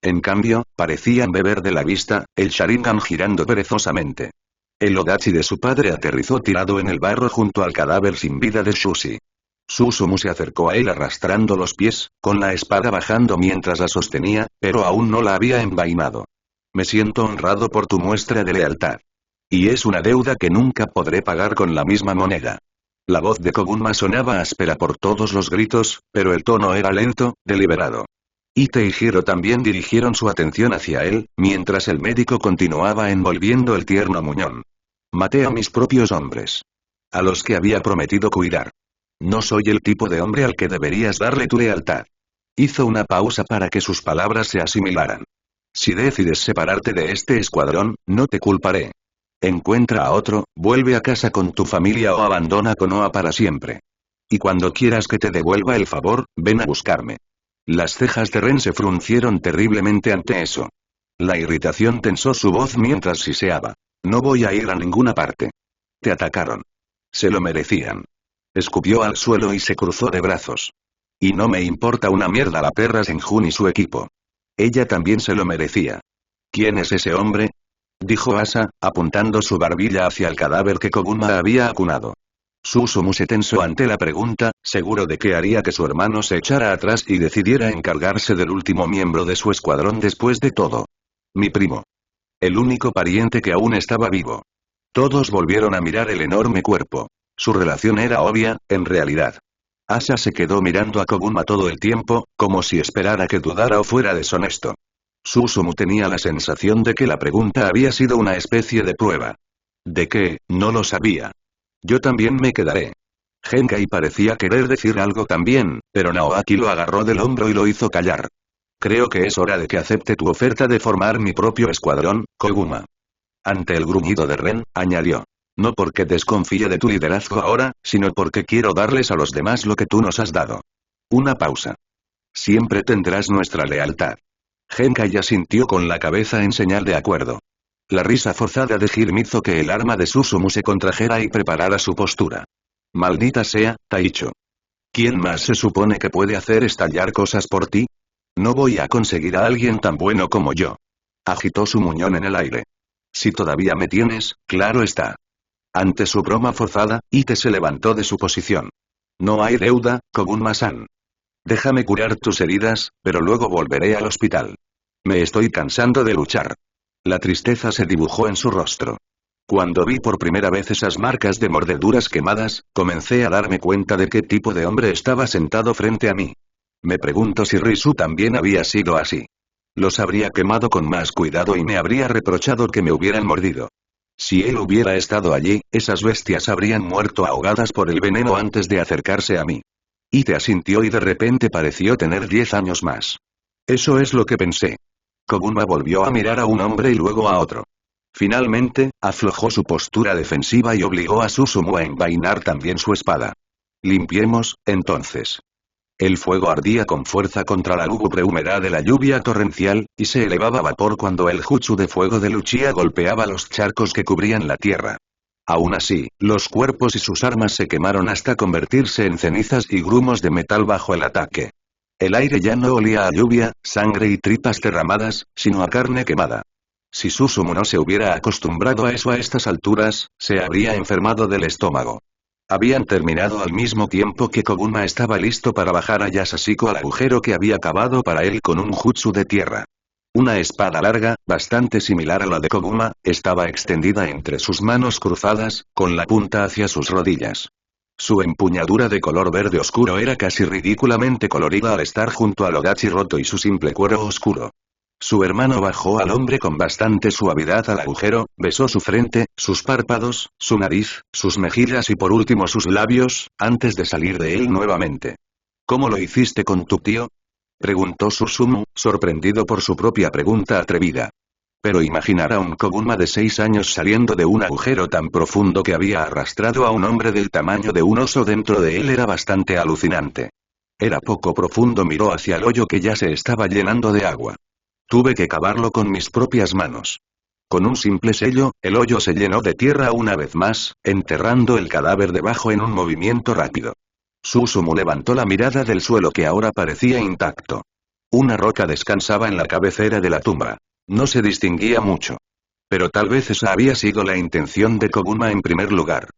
En cambio, parecían beber de la vista, el Sharingan girando perezosamente. El Odachi de su padre aterrizó tirado en el barro junto al cadáver sin vida de Shushi. Susumu se acercó a él arrastrando los pies, con la espada bajando mientras la sostenía, pero aún no la había envainado. Me siento honrado por tu muestra de lealtad. Y es una deuda que nunca podré pagar con la misma moneda. La voz de Kogunma sonaba áspera por todos los gritos, pero el tono era lento, deliberado. Ite y Hiro también dirigieron su atención hacia él, mientras el médico continuaba envolviendo el tierno muñón. Maté a mis propios hombres. A los que había prometido cuidar. No soy el tipo de hombre al que deberías darle tu lealtad. Hizo una pausa para que sus palabras se asimilaran. Si decides separarte de este escuadrón, no te culparé. Encuentra a otro, vuelve a casa con tu familia o abandona Konoha para siempre. Y cuando quieras que te devuelva el favor, ven a buscarme. Las cejas de Ren se fruncieron terriblemente ante eso. La irritación tensó su voz mientras siseaba. No voy a ir a ninguna parte. Te atacaron. Se lo merecían. Escupió al suelo y se cruzó de brazos. Y no me importa una mierda la perra Senjun y su equipo. Ella también se lo merecía. ¿Quién es ese hombre?, dijo Asa, apuntando su barbilla hacia el cadáver que Kogunma había acunado. Susumu se tensó ante la pregunta, seguro de que haría que su hermano se echara atrás y decidiera encargarse del último miembro de su escuadrón después de todo. Mi primo. El único pariente que aún estaba vivo. Todos volvieron a mirar el enorme cuerpo. Su relación era obvia, en realidad. Asa se quedó mirando a Kogunma todo el tiempo, como si esperara que dudara o fuera deshonesto. Susumu tenía la sensación de que la pregunta había sido una especie de prueba. ¿De qué? No lo sabía. Yo también me quedaré. Genkai parecía querer decir algo también, pero Naoaki lo agarró del hombro y lo hizo callar. Creo que es hora de que acepte tu oferta de formar mi propio escuadrón, Koguma. Ante el gruñido de Ren, añadió. No porque desconfíe de tu liderazgo ahora, sino porque quiero darles a los demás lo que tú nos has dado. Una pausa. Siempre tendrás nuestra lealtad. Genkai asintió con la cabeza en señal de acuerdo. La risa forzada de Hirm hizo que el arma de Susumu se contrajera y preparara su postura. Maldita sea, Taicho. ¿Quién más se supone que puede hacer estallar cosas por ti? No voy a conseguir a alguien tan bueno como yo. Agitó su muñón en el aire. Si todavía me tienes, claro está. Ante su broma forzada, Ite se levantó de su posición. No hay deuda, Kogunma-san. Déjame curar tus heridas, pero luego volveré al hospital. Me estoy cansando de luchar. La tristeza se dibujó en su rostro. Cuando vi por primera vez esas marcas de mordeduras quemadas, comencé a darme cuenta de qué tipo de hombre estaba sentado frente a mí. Me pregunto si Risu también había sido así. Los habría quemado con más cuidado y me habría reprochado que me hubieran mordido. Si él hubiera estado allí, esas bestias habrían muerto ahogadas por el veneno antes de acercarse a mí. Ite asintió y de repente pareció tener 10 años más. Eso es lo que pensé. Koguma volvió a mirar a un hombre y luego a otro. Finalmente, aflojó su postura defensiva y obligó a Susumu a envainar también su espada. Limpiemos, entonces. El fuego ardía con fuerza contra la lúgubre humedad de la lluvia torrencial, y se elevaba vapor cuando el jutsu de fuego de Luchia golpeaba los charcos que cubrían la tierra. Aún así, los cuerpos y sus armas se quemaron hasta convertirse en cenizas y grumos de metal bajo el ataque. El aire ya no olía a lluvia, sangre y tripas derramadas, sino a carne quemada. Si Susumu no se hubiera acostumbrado a eso a estas alturas, se habría enfermado del estómago. Habían terminado al mismo tiempo que Koguma estaba listo para bajar a Yasashiko al agujero que había cavado para él con un jutsu de tierra. Una espada larga, bastante similar a la de Koguma, estaba extendida entre sus manos cruzadas, con la punta hacia sus rodillas. Su empuñadura de color verde oscuro era casi ridículamente colorida al estar junto al Odachi roto y su simple cuero oscuro. Su hermano bajó al hombre con bastante suavidad al agujero, besó su frente, sus párpados, su nariz, sus mejillas y por último sus labios, antes de salir de él nuevamente. ¿Cómo lo hiciste con tu tío? Preguntó Susumu, sorprendido por su propia pregunta atrevida. Pero imaginar a un Koguma de 6 años saliendo de un agujero tan profundo que había arrastrado a un hombre del tamaño de un oso dentro de él era bastante alucinante. Era poco profundo, miró hacia el hoyo que ya se estaba llenando de agua. Tuve que cavarlo con mis propias manos. Con un simple sello, el hoyo se llenó de tierra una vez más, enterrando el cadáver debajo en un movimiento rápido. Susumu levantó la mirada del suelo que ahora parecía intacto. Una roca descansaba en la cabecera de la tumba. No se distinguía mucho. Pero tal vez esa había sido la intención de Koguma en primer lugar.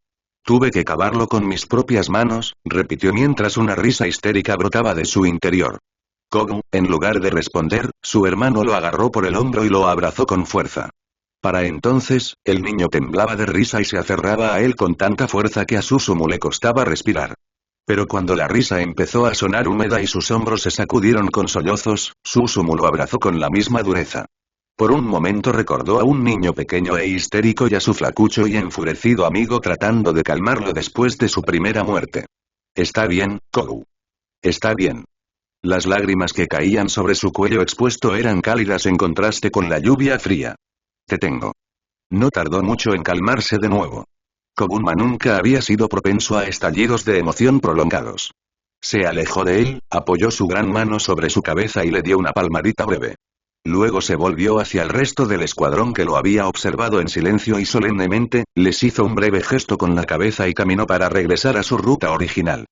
Tuve que cavarlo con mis propias manos, repitió mientras una risa histérica brotaba de su interior. Kogu, en lugar de responder, su hermano lo agarró por el hombro y lo abrazó con fuerza. Para entonces, el niño temblaba de risa y se aferraba a él con tanta fuerza que a Susumu le costaba respirar. Pero cuando la risa empezó a sonar húmeda y sus hombros se sacudieron con sollozos, Susumu lo abrazó con la misma dureza. Por un momento recordó a un niño pequeño e histérico y a su flacucho y enfurecido amigo tratando de calmarlo después de su primera muerte. Está bien, Kogu. Está bien. Las lágrimas que caían sobre su cuello expuesto eran cálidas en contraste con la lluvia fría. Te tengo. No tardó mucho en calmarse de nuevo. Koguma nunca había sido propenso a estallidos de emoción prolongados. Se alejó de él, apoyó su gran mano sobre su cabeza y le dio una palmadita breve. Luego se volvió hacia el resto del escuadrón que lo había observado en silencio y solemnemente, les hizo un breve gesto con la cabeza y caminó para regresar a su ruta original.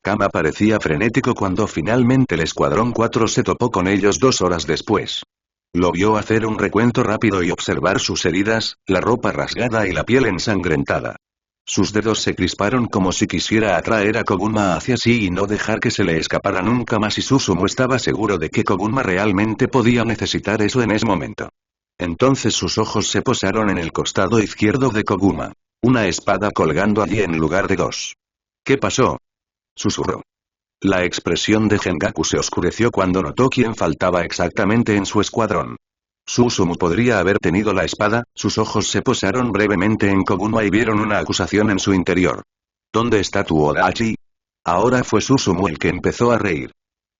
Kama parecía frenético cuando finalmente el escuadrón 4 se topó con ellos 2 horas después. Lo vio hacer un recuento rápido y observar sus heridas, la ropa rasgada y la piel ensangrentada. Sus dedos se crisparon como si quisiera atraer a Koguma hacia sí y no dejar que se le escapara nunca más, y Susumu estaba seguro de que Koguma realmente podía necesitar eso en ese momento. Entonces sus ojos se posaron en el costado izquierdo de Koguma. Una espada colgando allí en lugar de 2. ¿Qué pasó? Susurró. La expresión de Gengaku se oscureció cuando notó quién faltaba exactamente en su escuadrón. Susumu podría haber tenido la espada, sus ojos se posaron brevemente en Koguma y vieron una acusación en su interior. ¿Dónde está tu Odachi? Ahora fue Susumu el que empezó a reír.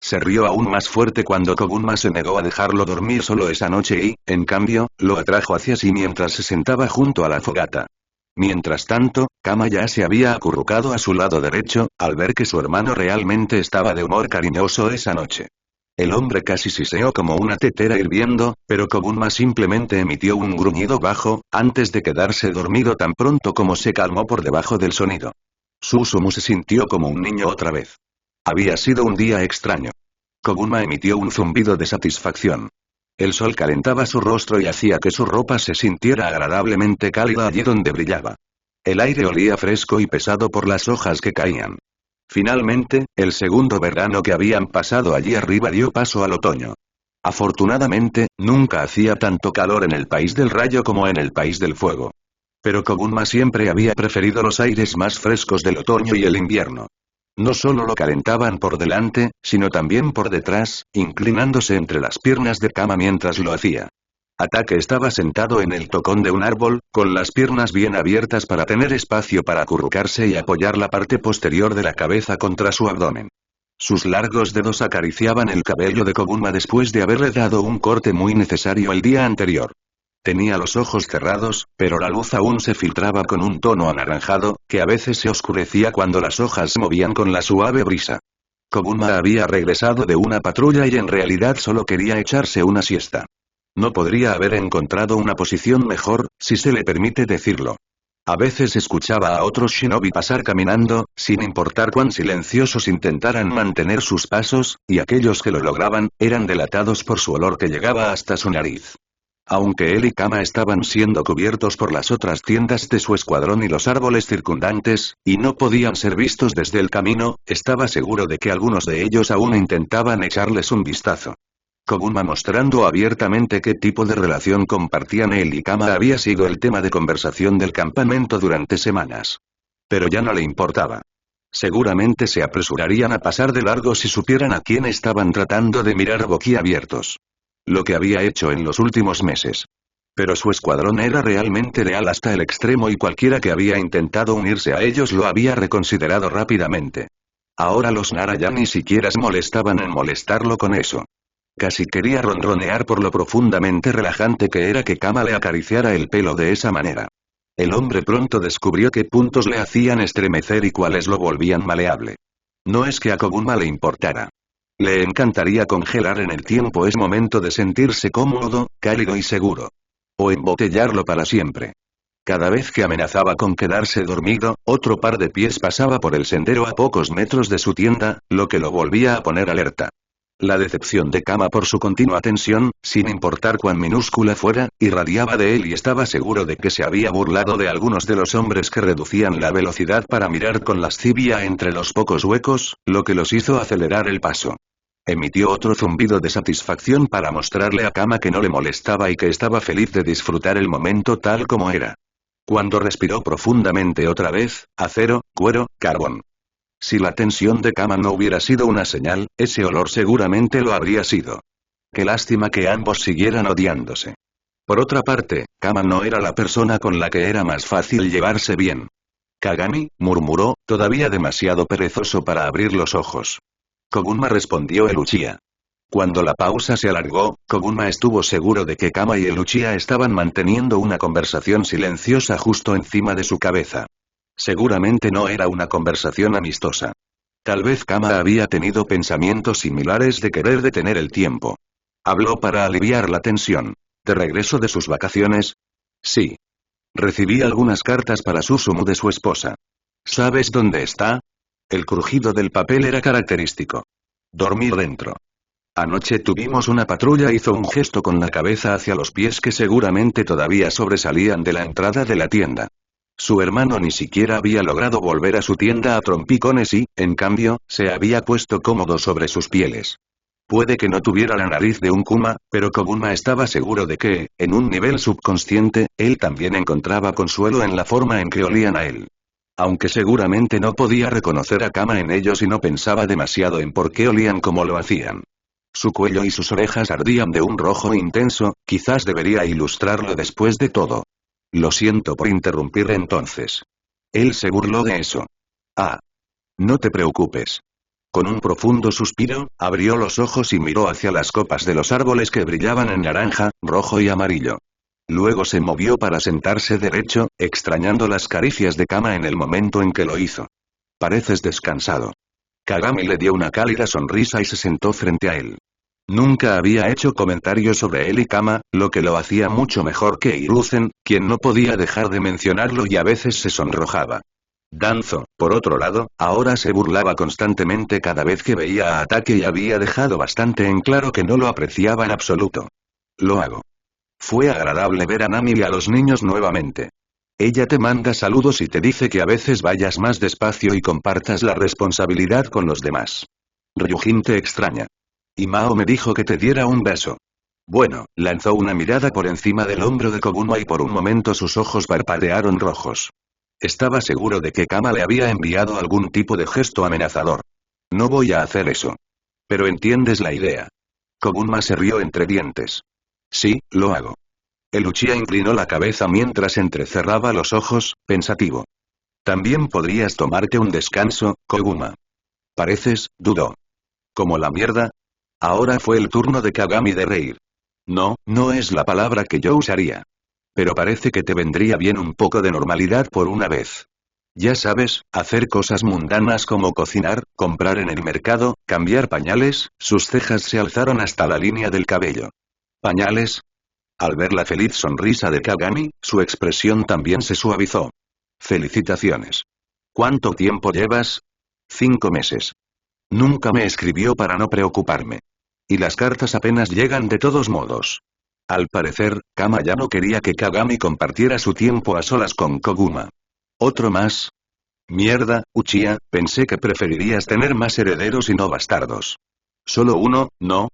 Se rió aún más fuerte cuando Koguma se negó a dejarlo dormir solo esa noche y, en cambio, lo atrajo hacia sí mientras se sentaba junto a la fogata. Mientras tanto, Kama ya se había acurrucado a su lado derecho, al ver que su hermano realmente estaba de humor cariñoso esa noche. El hombre casi siseó como una tetera hirviendo, pero Koguma simplemente emitió un gruñido bajo, antes de quedarse dormido tan pronto como se calmó por debajo del sonido. Susumu se sintió como un niño otra vez. Había sido un día extraño. Koguma emitió un zumbido de satisfacción. El sol calentaba su rostro y hacía que su ropa se sintiera agradablemente cálida allí donde brillaba. El aire olía fresco y pesado por las hojas que caían. Finalmente, el segundo verano que habían pasado allí arriba dio paso al otoño. Afortunadamente, nunca hacía tanto calor en el país del rayo como en el país del fuego. Pero Koguma siempre había preferido los aires más frescos del otoño y el invierno. No solo lo calentaban por delante, sino también por detrás, inclinándose entre las piernas de Kama mientras lo hacía. Atake estaba sentado en el tocón de un árbol, con las piernas bien abiertas para tener espacio para acurrucarse y apoyar la parte posterior de la cabeza contra su abdomen. Sus largos dedos acariciaban el cabello de Koguma después de haberle dado un corte muy necesario el día anterior. Tenía los ojos cerrados, pero la luz aún se filtraba con un tono anaranjado, que a veces se oscurecía cuando las hojas se movían con la suave brisa. Koguma había regresado de una patrulla y en realidad solo quería echarse una siesta. No podría haber encontrado una posición mejor, si se le permite decirlo. A veces escuchaba a otros shinobi pasar caminando, sin importar cuán silenciosos intentaran mantener sus pasos, y aquellos que lo lograban, eran delatados por su olor que llegaba hasta su nariz. Aunque él y Kama estaban siendo cubiertos por las otras tiendas de su escuadrón y los árboles circundantes, y no podían ser vistos desde el camino, estaba seguro de que algunos de ellos aún intentaban echarles un vistazo. Koguma mostrando abiertamente qué tipo de relación compartían él y Kama había sido el tema de conversación del campamento durante semanas. Pero ya no le importaba. Seguramente se apresurarían a pasar de largo si supieran a quién estaban tratando de mirar boquiabiertos. Lo que había hecho en los últimos meses. Pero su escuadrón era realmente leal hasta el extremo y cualquiera que había intentado unirse a ellos lo había reconsiderado rápidamente. Ahora los Nara ya ni siquiera se molestaban en molestarlo con eso. Casi quería ronronear por lo profundamente relajante que era que Kama le acariciara el pelo de esa manera. El hombre pronto descubrió qué puntos le hacían estremecer y cuáles lo volvían maleable. No es que a Koguma le importara. Le encantaría congelar en el tiempo ese momento de sentirse cómodo, cálido y seguro. O embotellarlo para siempre. Cada vez que amenazaba con quedarse dormido, otro par de pies pasaba por el sendero a pocos metros de su tienda, lo que lo volvía a poner alerta. La decepción de Kama por su continua tensión, sin importar cuán minúscula fuera, irradiaba de él y estaba seguro de que se había burlado de algunos de los hombres que reducían la velocidad para mirar con lascivia entre los pocos huecos, lo que los hizo acelerar el paso. Emitió otro zumbido de satisfacción para mostrarle a Kama que no le molestaba y que estaba feliz de disfrutar el momento tal como era. Cuando respiró profundamente otra vez, acero, cuero, carbón. Si la tensión de Kama no hubiera sido una señal, ese olor seguramente lo habría sido. Qué lástima que ambos siguieran odiándose. Por otra parte, Kama no era la persona con la que era más fácil llevarse bien. Kagami, murmuró, todavía demasiado perezoso para abrir los ojos. Koguma respondió el Uchiha. Cuando la pausa se alargó, Koguma estuvo seguro de que Kama y el Uchiha estaban manteniendo una conversación silenciosa justo encima de su cabeza. Seguramente no era una conversación amistosa. Tal vez Kama había tenido pensamientos similares de querer detener el tiempo. Habló para aliviar la tensión. ¿De regreso de sus vacaciones? Sí. Recibí algunas cartas para Susumu de su esposa. ¿Sabes dónde está? El crujido del papel era característico. Dormir dentro. Anoche tuvimos una patrulla, hizo un gesto con la cabeza hacia los pies que seguramente todavía sobresalían de la entrada de la tienda. Su hermano ni siquiera había logrado volver a su tienda a trompicones y, en cambio, se había puesto cómodo sobre sus pieles. Puede que no tuviera la nariz de un Kuma, pero Koguma estaba seguro de que, en un nivel subconsciente, él también encontraba consuelo en la forma en que olían a él. Aunque seguramente no podía reconocer a Kama en ellos y no pensaba demasiado en por qué olían como lo hacían. Su cuello y sus orejas ardían de un rojo intenso, quizás debería ilustrarlo después de todo. Lo siento por interrumpir entonces. Él se burló de eso. Ah. No te preocupes. Con un profundo suspiro, abrió los ojos y miró hacia las copas de los árboles que brillaban en naranja, rojo y amarillo. Luego se movió para sentarse derecho, extrañando las caricias de Kama en el momento en que lo hizo. Pareces descansado. Kagami le dio una cálida sonrisa y se sentó frente a él. Nunca había hecho comentarios sobre él y Kama, lo que lo hacía mucho mejor que Hiruzen, quien no podía dejar de mencionarlo y a veces se sonrojaba. Danzo, por otro lado, ahora se burlaba constantemente cada vez que veía a Atake y había dejado bastante en claro que no lo apreciaba en absoluto. Lo hago. Fue agradable ver a Nami y a los niños nuevamente. Ella te manda saludos y te dice que a veces vayas más despacio y compartas la responsabilidad con los demás. Ryujin te extraña. Y Mao me dijo que te diera un beso. Bueno, lanzó una mirada por encima del hombro de Koguma y por un momento sus ojos parpadearon rojos. Estaba seguro de que Kama le había enviado algún tipo de gesto amenazador. No voy a hacer eso. Pero entiendes la idea. Koguma se rió entre dientes. Sí, lo hago. El Uchiha inclinó la cabeza mientras entrecerraba los ojos, pensativo. También podrías tomarte un descanso, Koguma. Pareces, dudó. ¿Como la mierda? Ahora fue el turno de Kagami de reír. No, no es la palabra que yo usaría. Pero parece que te vendría bien un poco de normalidad por una vez. Ya sabes, hacer cosas mundanas como cocinar, comprar en el mercado, cambiar pañales. Sus cejas se alzaron hasta la línea del cabello. ¿Pañales? Al ver la feliz sonrisa de Kagami, su expresión también se suavizó. Felicitaciones. ¿Cuánto tiempo llevas? 5 meses. Nunca me escribió para no preocuparme. Y las cartas apenas llegan de todos modos. Al parecer, Kama ya no quería que Kagami compartiera su tiempo a solas con Koguma. ¿Otro más? Mierda, Uchiha, pensé que preferirías tener más herederos y no bastardos. ¿Solo uno, no?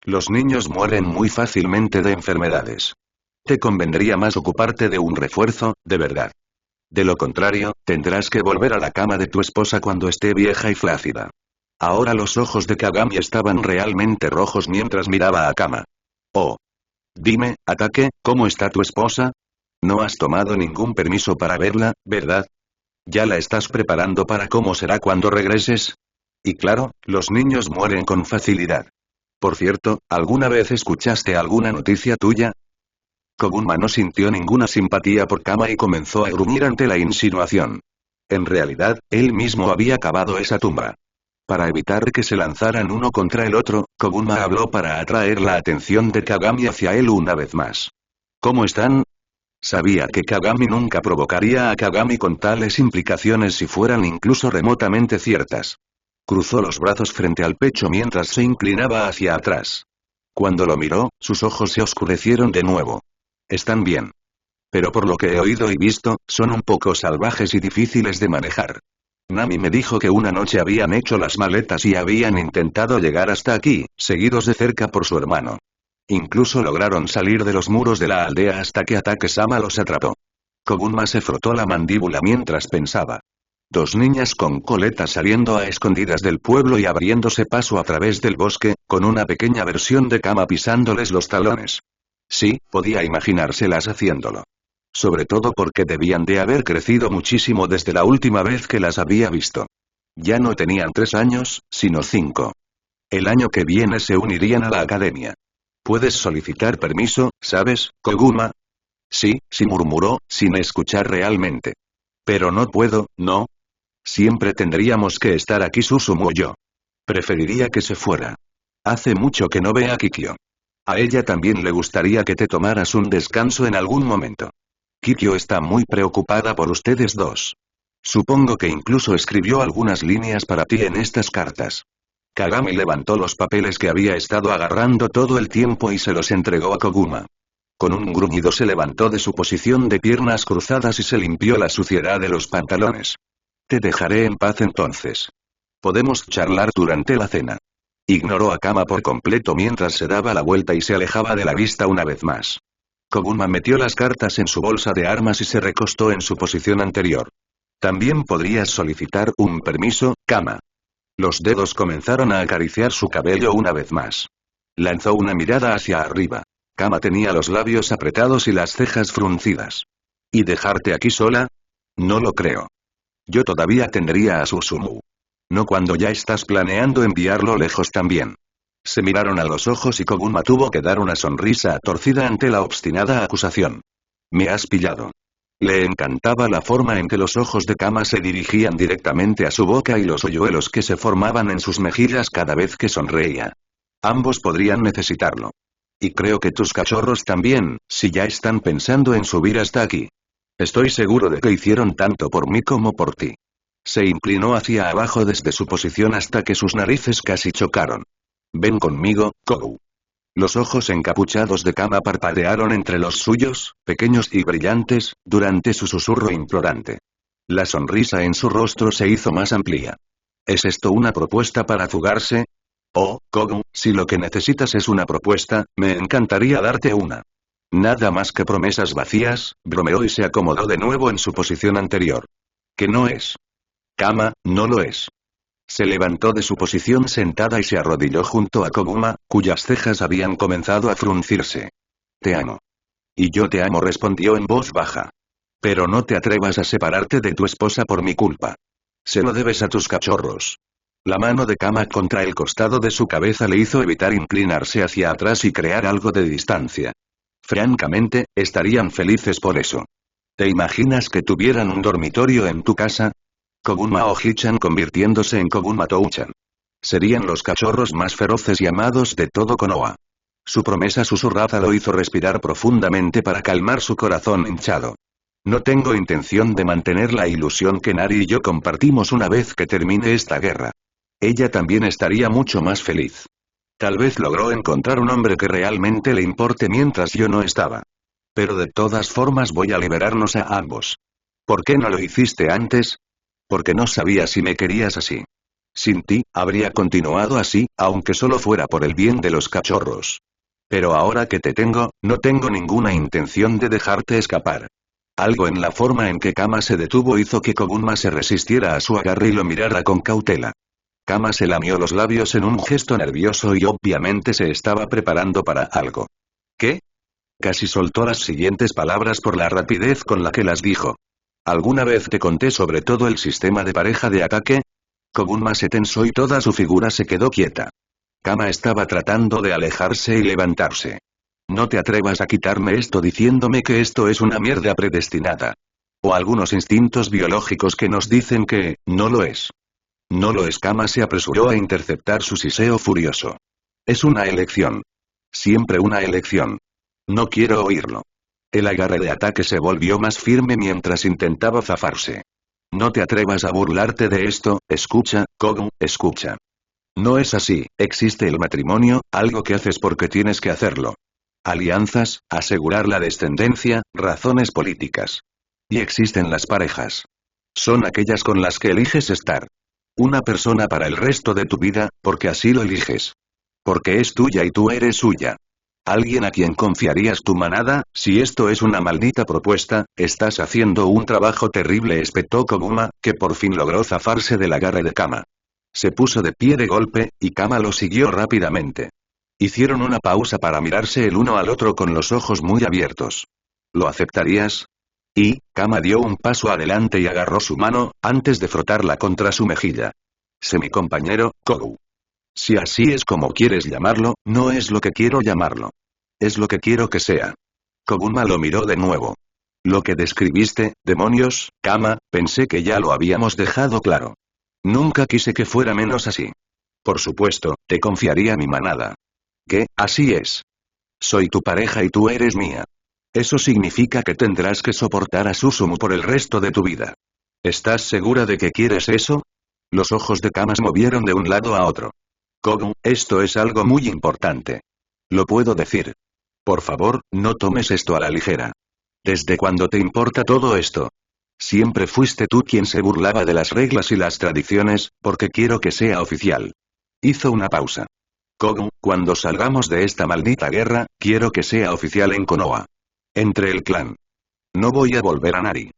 Los niños mueren muy fácilmente de enfermedades. Te convendría más ocuparte de un refuerzo, de verdad. De lo contrario, tendrás que volver a la cama de tu esposa cuando esté vieja y flácida. Ahora los ojos de Kagami estaban realmente rojos mientras miraba a Kama. Oh. Dime, Ataque, ¿cómo está tu esposa? No has tomado ningún permiso para verla, ¿verdad? ¿Ya la estás preparando para cómo será cuando regreses? Y claro, los niños mueren con facilidad. Por cierto, ¿alguna vez escuchaste alguna noticia tuya? Koguma no sintió ninguna simpatía por Kama y comenzó a gruñir ante la insinuación. En realidad, él mismo había cavado esa tumba. Para evitar que se lanzaran uno contra el otro, Koguma habló para atraer la atención de Kagami hacia él una vez más. ¿Cómo están? Sabía que Kagami nunca provocaría a Kagami con tales implicaciones si fueran incluso remotamente ciertas. Cruzó los brazos frente al pecho mientras se inclinaba hacia atrás. Cuando lo miró, sus ojos se oscurecieron de nuevo. Están bien. Pero por lo que he oído y visto, son un poco salvajes y difíciles de manejar. Nami me dijo que una noche habían hecho las maletas y habían intentado llegar hasta aquí, seguidos de cerca por su hermano. Incluso lograron salir de los muros de la aldea hasta que Atake-sama los atrapó. Koguma se frotó la mandíbula mientras pensaba. 2 niñas con coletas saliendo a escondidas del pueblo y abriéndose paso a través del bosque, con una pequeña versión de Kama pisándoles los talones. Sí, podía imaginárselas haciéndolo. Sobre todo porque debían de haber crecido muchísimo desde la última vez que las había visto. Ya no tenían 3 años, sino 5. El año que viene se unirían a la academia. ¿Puedes solicitar permiso, sabes, Koguma? Sí, murmuró, sin escuchar realmente. Pero no puedo, ¿no? Siempre tendríamos que estar aquí Susumu o yo. Preferiría que se fuera. Hace mucho que no ve a Kikyo. A ella también le gustaría que te tomaras un descanso en algún momento. Kikyo está muy preocupada por ustedes dos. Supongo que incluso escribió algunas líneas para ti en estas cartas. Kagami levantó los papeles que había estado agarrando todo el tiempo y se los entregó a Koguma. Con un gruñido se levantó de su posición de piernas cruzadas y se limpió la suciedad de los pantalones. Te dejaré en paz entonces. Podemos charlar durante la cena. Ignoró a Kama por completo mientras se daba la vuelta y se alejaba de la vista una vez más. Koguma metió las cartas en su bolsa de armas y se recostó en su posición anterior. También podrías solicitar un permiso, Kama. Los dedos comenzaron a acariciar su cabello una vez más. Lanzó una mirada hacia arriba. Kama tenía los labios apretados y las cejas fruncidas. ¿Y dejarte aquí sola? No lo creo. Yo todavía tendría a Susumu. No cuando ya estás planeando enviarlo lejos también. Se miraron a los ojos y Koguma tuvo que dar una sonrisa torcida ante la obstinada acusación. Me has pillado. Le encantaba la forma en que los ojos de Kama se dirigían directamente a su boca y los hoyuelos que se formaban en sus mejillas cada vez que sonreía. Ambos podrían necesitarlo. Y creo que tus cachorros también, si ya están pensando en subir hasta aquí. Estoy seguro de que hicieron tanto por mí como por ti. Se inclinó hacia abajo desde su posición hasta que sus narices casi chocaron. Ven conmigo, Kogu. Los ojos encapuchados de Kama parpadearon entre los suyos, pequeños y brillantes, durante su susurro implorante. La sonrisa en su rostro se hizo más amplia. ¿Es esto una propuesta para fugarse? Oh, Kogu, si lo que necesitas es una propuesta, me encantaría darte una. Nada más que promesas vacías, bromeó y se acomodó de nuevo en su posición anterior. ¿Que no es? Kama, no lo es. Se levantó de su posición sentada y se arrodilló junto a Koguma, cuyas cejas habían comenzado a fruncirse. Te amo. Y yo te amo, respondió en voz baja. Pero no te atrevas a separarte de tu esposa por mi culpa. Se lo debes a tus cachorros. La mano de Kama contra el costado de su cabeza le hizo evitar inclinarse hacia atrás y crear algo de distancia. Francamente, estarían felices por eso. ¿Te imaginas que tuvieran un dormitorio en tu casa? Koguma Oji-chan convirtiéndose en Koguma Tou-chan. Serían los cachorros más feroces y amados de todo Konoha. Su promesa susurrada lo hizo respirar profundamente para calmar su corazón hinchado. No tengo intención de mantener la ilusión que Nari y yo compartimos una vez que termine esta guerra. Ella también estaría mucho más feliz. Tal vez logró encontrar un hombre que realmente le importe mientras yo no estaba. Pero de todas formas voy a liberarnos a ambos. ¿Por qué no lo hiciste antes? Porque no sabía si me querías así. Sin ti, habría continuado así, aunque solo fuera por el bien de los cachorros. Pero ahora que te tengo, no tengo ninguna intención de dejarte escapar. Algo en la forma en que Kama se detuvo hizo que Koguma se resistiera a su agarre y lo mirara con cautela. Kama se lamió los labios en un gesto nervioso y obviamente se estaba preparando para algo. ¿Qué? Casi soltó las siguientes palabras por la rapidez con la que las dijo. ¿Alguna vez te conté sobre todo el sistema de pareja de ataque? Koguma se tensó y toda su figura se quedó quieta. Kama estaba tratando de alejarse y levantarse. No te atrevas a quitarme esto diciéndome que esto es una mierda predestinada. O algunos instintos biológicos que nos dicen que, no lo es. No lo es. Kama se apresuró a interceptar su siseo furioso. Es una elección. Siempre una elección. No quiero oírlo. El agarre de ataque se volvió más firme mientras intentaba zafarse. No te atrevas a burlarte de esto, escucha, Kogu, escucha. No es así, existe el matrimonio, algo que haces porque tienes que hacerlo. Alianzas, asegurar la descendencia, razones políticas. Y existen las parejas. Son aquellas con las que eliges estar. Una persona para el resto de tu vida, porque así lo eliges. Porque es tuya y tú eres suya. Alguien a quien confiarías tu manada, si esto es una maldita propuesta, estás haciendo un trabajo terrible, espetó Koguma, que por fin logró zafarse del agarre de Kama. Se puso de pie de golpe, y Kama lo siguió rápidamente. Hicieron una pausa para mirarse el uno al otro con los ojos muy abiertos. ¿Lo aceptarías? Y, Kama dio un paso adelante y agarró su mano, antes de frotarla contra su mejilla. Sé mi compañero, Kogu. Si así es como quieres llamarlo, no es lo que quiero llamarlo. Es lo que quiero que sea. Koguma lo miró de nuevo. Lo que describiste, demonios, Kama, pensé que ya lo habíamos dejado claro. Nunca quise que fuera menos así. Por supuesto, te confiaría mi manada. ¿Qué? Así es. Soy tu pareja y tú eres mía. Eso significa que tendrás que soportar a Susumu por el resto de tu vida. ¿Estás segura de que quieres eso? Los ojos de Kama se movieron de un lado a otro. Kogu, esto es algo muy importante. Lo puedo decir. Por favor, no tomes esto a la ligera. ¿Desde cuándo te importa todo esto? Siempre fuiste tú quien se burlaba de las reglas y las tradiciones, porque quiero que sea oficial. Hizo una pausa. Kogu, cuando salgamos de esta maldita guerra, quiero que sea oficial en Konoha. Entre el clan. No voy a volver a Nari.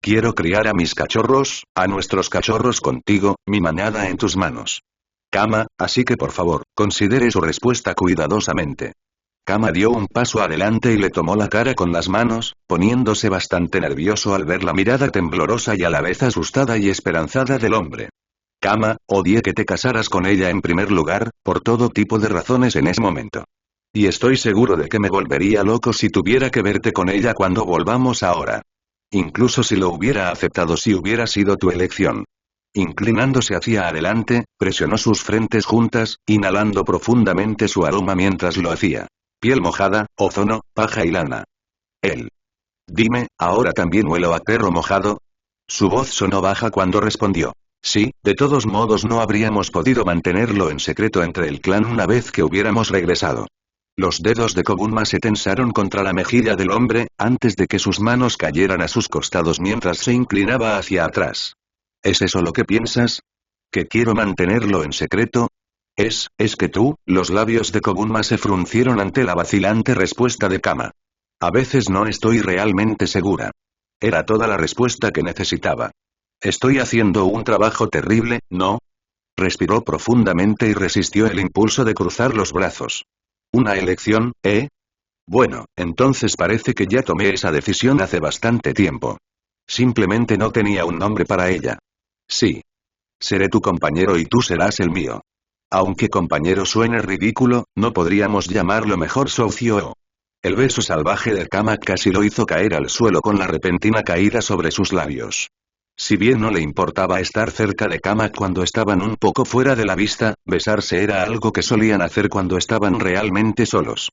Quiero criar a mis cachorros, a nuestros cachorros contigo, mi manada en tus manos. Kama, así que por favor, considere su respuesta cuidadosamente. Kama dio un paso adelante y le tomó la cara con las manos, poniéndose bastante nervioso al ver la mirada temblorosa y a la vez asustada y esperanzada del hombre. Kama, odié que te casaras con ella en primer lugar, por todo tipo de razones en ese momento. Y estoy seguro de que me volvería loco si tuviera que verte con ella cuando volvamos ahora. Incluso si lo hubiera aceptado si hubiera sido tu elección. Inclinándose hacia adelante, presionó sus frentes juntas, inhalando profundamente su aroma mientras lo hacía. Piel mojada, ozono, paja y lana. Él. Dime, ¿ahora también huelo a perro mojado? Su voz sonó baja cuando respondió. Sí, de todos modos no habríamos podido mantenerlo en secreto entre el clan una vez que hubiéramos regresado. Los dedos de Koguma se tensaron contra la mejilla del hombre, antes de que sus manos cayeran a sus costados mientras se inclinaba hacia atrás. ¿Es eso lo que piensas? ¿Que quiero mantenerlo en secreto? Es que tú, los labios de Koguma se fruncieron ante la vacilante respuesta de Kama. A veces no estoy realmente segura. Era toda la respuesta que necesitaba. Estoy haciendo un trabajo terrible, ¿no? Respiró profundamente y resistió el impulso de cruzar los brazos. ¿Una elección, eh? Bueno, entonces parece que ya tomé esa decisión hace bastante tiempo. Simplemente no tenía un nombre para ella. Sí. Seré tu compañero y tú serás el mío. Aunque compañero suene ridículo, ¿no podríamos llamarlo mejor socio? El beso salvaje de Kama casi lo hizo caer al suelo con la repentina caída sobre sus labios. Si bien no le importaba estar cerca de Kama cuando estaban un poco fuera de la vista, besarse era algo que solían hacer cuando estaban realmente solos.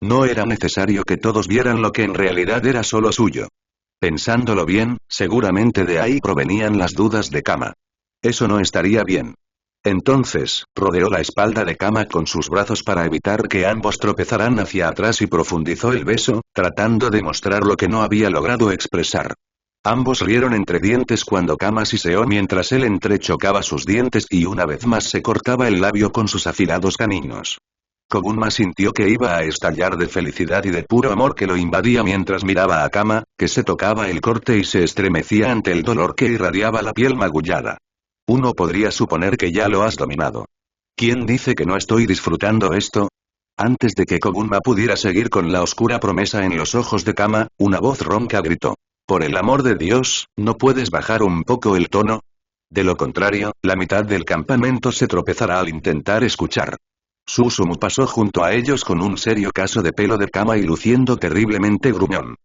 No era necesario que todos vieran lo que en realidad era solo suyo. Pensándolo bien, seguramente de ahí provenían las dudas de Kama. Eso no estaría bien. Entonces, rodeó la espalda de Kama con sus brazos para evitar que ambos tropezaran hacia atrás y profundizó el beso, tratando de mostrar lo que no había logrado expresar. Ambos rieron entre dientes cuando Kama siseó mientras él entrechocaba sus dientes y una vez más se cortaba el labio con sus afilados caninos. Koguma sintió que iba a estallar de felicidad y de puro amor que lo invadía mientras miraba a Kama, que se tocaba el corte y se estremecía ante el dolor que irradiaba la piel magullada. Uno podría suponer que ya lo has dominado. ¿Quién dice que no estoy disfrutando esto? Antes de que Koguma pudiera seguir con la oscura promesa en los ojos de Kama, una voz ronca gritó. Por el amor de Dios, ¿no puedes bajar un poco el tono? De lo contrario, la mitad del campamento se tropezará al intentar escuchar. Susumu pasó junto a ellos con un serio caso de pelo de Kama y luciendo terriblemente gruñón.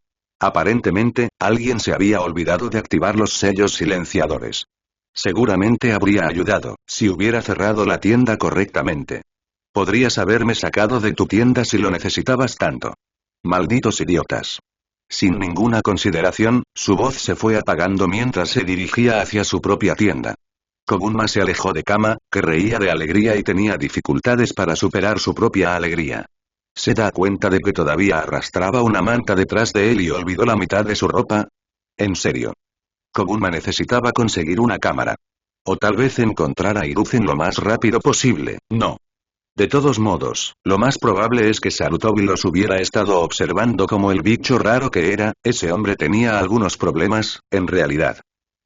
Aparentemente, alguien se había olvidado de activar los sellos silenciadores. Seguramente habría ayudado, si hubiera cerrado la tienda correctamente. Podrías haberme sacado de tu tienda si lo necesitabas tanto. Malditos idiotas. Sin ninguna consideración, su voz se fue apagando mientras se dirigía hacia su propia tienda. Koguma se alejó de Kama, que reía de alegría y tenía dificultades para superar su propia alegría. ¿Se da cuenta de que todavía arrastraba una manta detrás de él y olvidó la mitad de su ropa? En serio. Koguma necesitaba conseguir una cámara. O tal vez encontrar a Hiruzen lo más rápido posible, no. De todos modos, lo más probable es que Sarutobi los hubiera estado observando como el bicho raro que era. Ese hombre tenía algunos problemas, en realidad.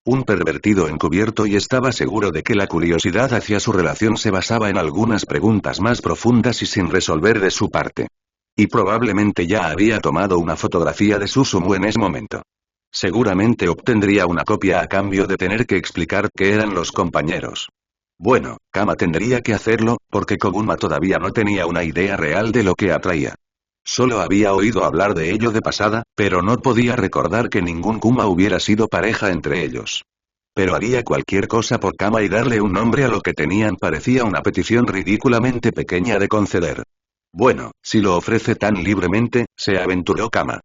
Un pervertido encubierto y estaba seguro de que la curiosidad hacia su relación se basaba en algunas preguntas más profundas y sin resolver de su parte. Y probablemente ya había tomado una fotografía de Susumu en ese momento. Seguramente obtendría una copia a cambio de tener que explicar qué eran los compañeros. Bueno, Kama tendría que hacerlo, porque Koguma todavía no tenía una idea real de lo que atraía. Solo había oído hablar de ello de pasada, pero no podía recordar que ningún Kuma hubiera sido pareja entre ellos. Pero haría cualquier cosa por Kama y darle un nombre a lo que tenían parecía una petición ridículamente pequeña de conceder. Bueno, si lo ofrece tan libremente, se aventuró Kama.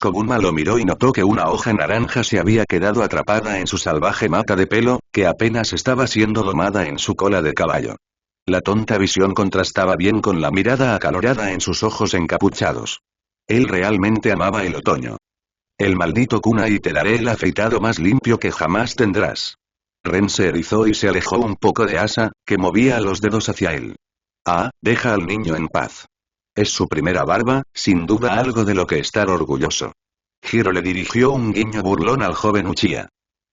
Koguma lo miró y notó que una hoja naranja se había quedado atrapada en su salvaje mata de pelo, que apenas estaba siendo domada en su cola de caballo. La tonta visión contrastaba bien con la mirada acalorada en sus ojos encapuchados. Él realmente amaba el otoño. El maldito kunai te daré el afeitado más limpio que jamás tendrás. Ren se erizó y se alejó un poco de Asa, que movía los dedos hacia él. Ah, deja al niño en paz. Es su primera barba, sin duda algo de lo que estar orgulloso. Hiro le dirigió un guiño burlón al joven Uchiha.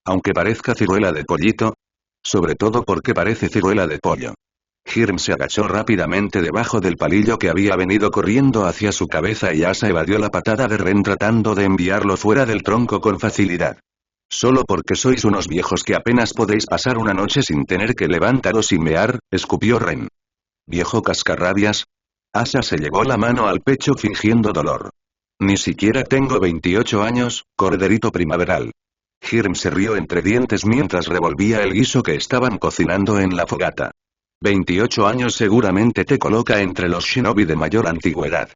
Aunque parezca ciruela de pollito. Sobre todo porque parece ciruela de pollo. Hirm se agachó rápidamente debajo del palillo que había venido corriendo hacia su cabeza y Asa evadió la patada de Ren tratando de enviarlo fuera del tronco con facilidad. Solo porque sois unos viejos que apenas podéis pasar una noche sin tener que levantaros y mear, escupió Ren. ¿Viejo cascarrabias? Asa se llevó la mano al pecho fingiendo dolor. Ni siquiera tengo 28 años, corderito primaveral. Hirm se rió entre dientes mientras revolvía el guiso que estaban cocinando en la fogata. 28 años seguramente te coloca entre los shinobi de mayor antigüedad.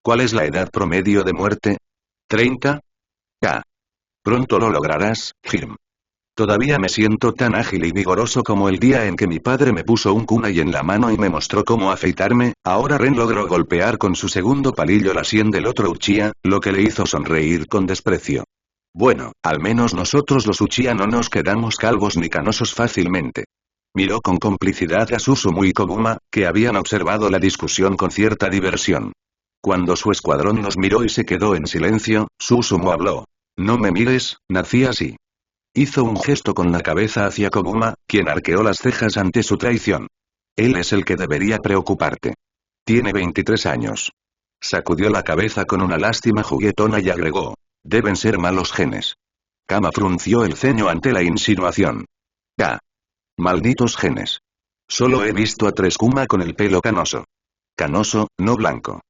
¿Cuál es la edad promedio de muerte? ¿30? Pronto lo lograrás, Hirm. Todavía me siento tan ágil y vigoroso como el día en que mi padre me puso un kunai en la mano y me mostró cómo afeitarme. Ahora Ren logró golpear con su segundo palillo la sien del otro Uchiha, lo que le hizo sonreír con desprecio. Bueno, al menos nosotros los Uchiha no nos quedamos calvos ni canosos fácilmente. Miró con complicidad a Susumu y Koguma, que habían observado la discusión con cierta diversión. Cuando su escuadrón nos miró y se quedó en silencio, Susumu habló. No me mires, nací así. Hizo un gesto con la cabeza hacia Koguma, quien arqueó las cejas ante su traición. Él es el que debería preocuparte. Tiene 23 años. Sacudió la cabeza con una lástima juguetona y agregó. Deben ser malos genes. Kama frunció el ceño ante la insinuación. ¡Ah! Malditos genes. Solo he visto a 3 Kuma con el pelo canoso. Canoso, no blanco.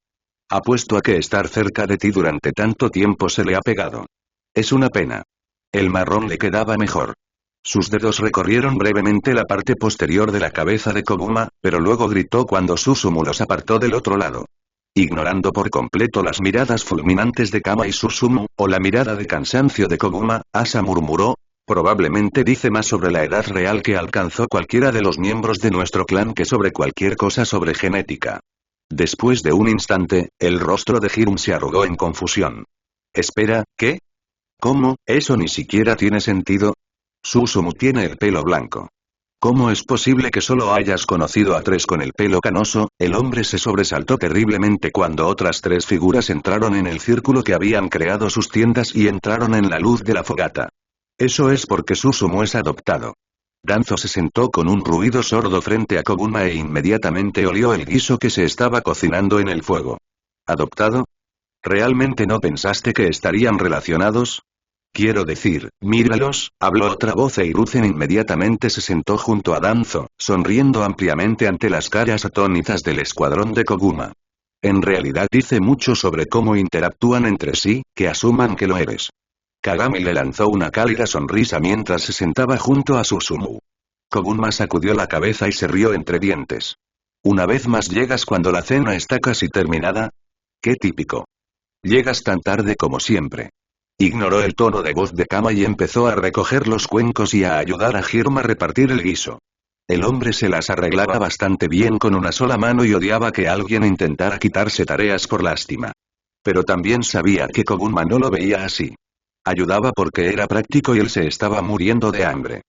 Apuesto a que estar cerca de ti durante tanto tiempo se le ha pegado. Es una pena. El marrón le quedaba mejor. Sus dedos recorrieron brevemente la parte posterior de la cabeza de Koguma, pero luego gritó cuando Susumu los apartó del otro lado. Ignorando por completo las miradas fulminantes de Kama y Susumu, o la mirada de cansancio de Koguma, Asa murmuró. Probablemente dice más sobre la edad real que alcanzó cualquiera de los miembros de nuestro clan que sobre cualquier cosa sobre genética. Después de un instante, el rostro de Hirum se arrugó en confusión. Espera, ¿qué? ¿Cómo? Eso ni siquiera tiene sentido. Susumu tiene el pelo blanco. ¿Cómo es posible que solo hayas conocido a 3 con el pelo canoso? El hombre se sobresaltó terriblemente cuando otras 3 figuras entraron en el círculo que habían creado sus tiendas y entraron en la luz de la fogata. Eso es porque Susumu es adoptado. Danzo se sentó con un ruido sordo frente a Koguma e inmediatamente olió el guiso que se estaba cocinando en el fuego. ¿Adoptado? ¿Realmente no pensaste que estarían relacionados? Quiero decir, míralos, habló otra voz e Hiruzen inmediatamente se sentó junto a Danzo, sonriendo ampliamente ante las caras atónitas del escuadrón de Koguma. En realidad dice mucho sobre cómo interactúan entre sí, que asuman que lo eres. Kagami le lanzó una cálida sonrisa mientras se sentaba junto a Susumu. Koguma sacudió la cabeza y se rió entre dientes. ¿Una vez más llegas cuando la cena está casi terminada? ¡Qué típico! Llegas tan tarde como siempre. Ignoró el tono de voz de Kama y empezó a recoger los cuencos y a ayudar a Hirum a repartir el guiso. El hombre se las arreglaba bastante bien con una sola mano y odiaba que alguien intentara quitarse tareas por lástima. Pero también sabía que Koguma no lo veía así. Ayudaba porque era práctico y él se estaba muriendo de hambre.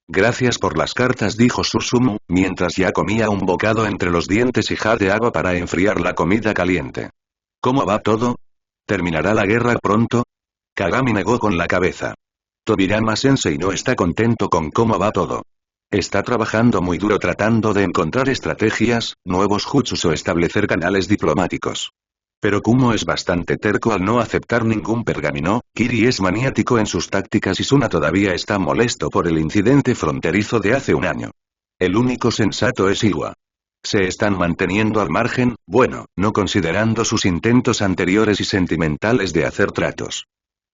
Gracias por las cartas, dijo Susumu, mientras ya comía un bocado entre los dientes y jadeaba para enfriar la comida caliente. ¿Cómo va todo? ¿Terminará la guerra pronto? Kagami negó con la cabeza. Tobirama Sensei no está contento con cómo va todo. Está trabajando muy duro tratando de encontrar estrategias, nuevos jutsus o establecer canales diplomáticos. Pero Kumo es bastante terco al no aceptar ningún pergamino, Kiri es maniático en sus tácticas y Suna todavía está molesto por el incidente fronterizo de hace un año. El único sensato es Iwa. Se están manteniendo al margen, bueno, no considerando sus intentos anteriores y sentimentales de hacer tratos.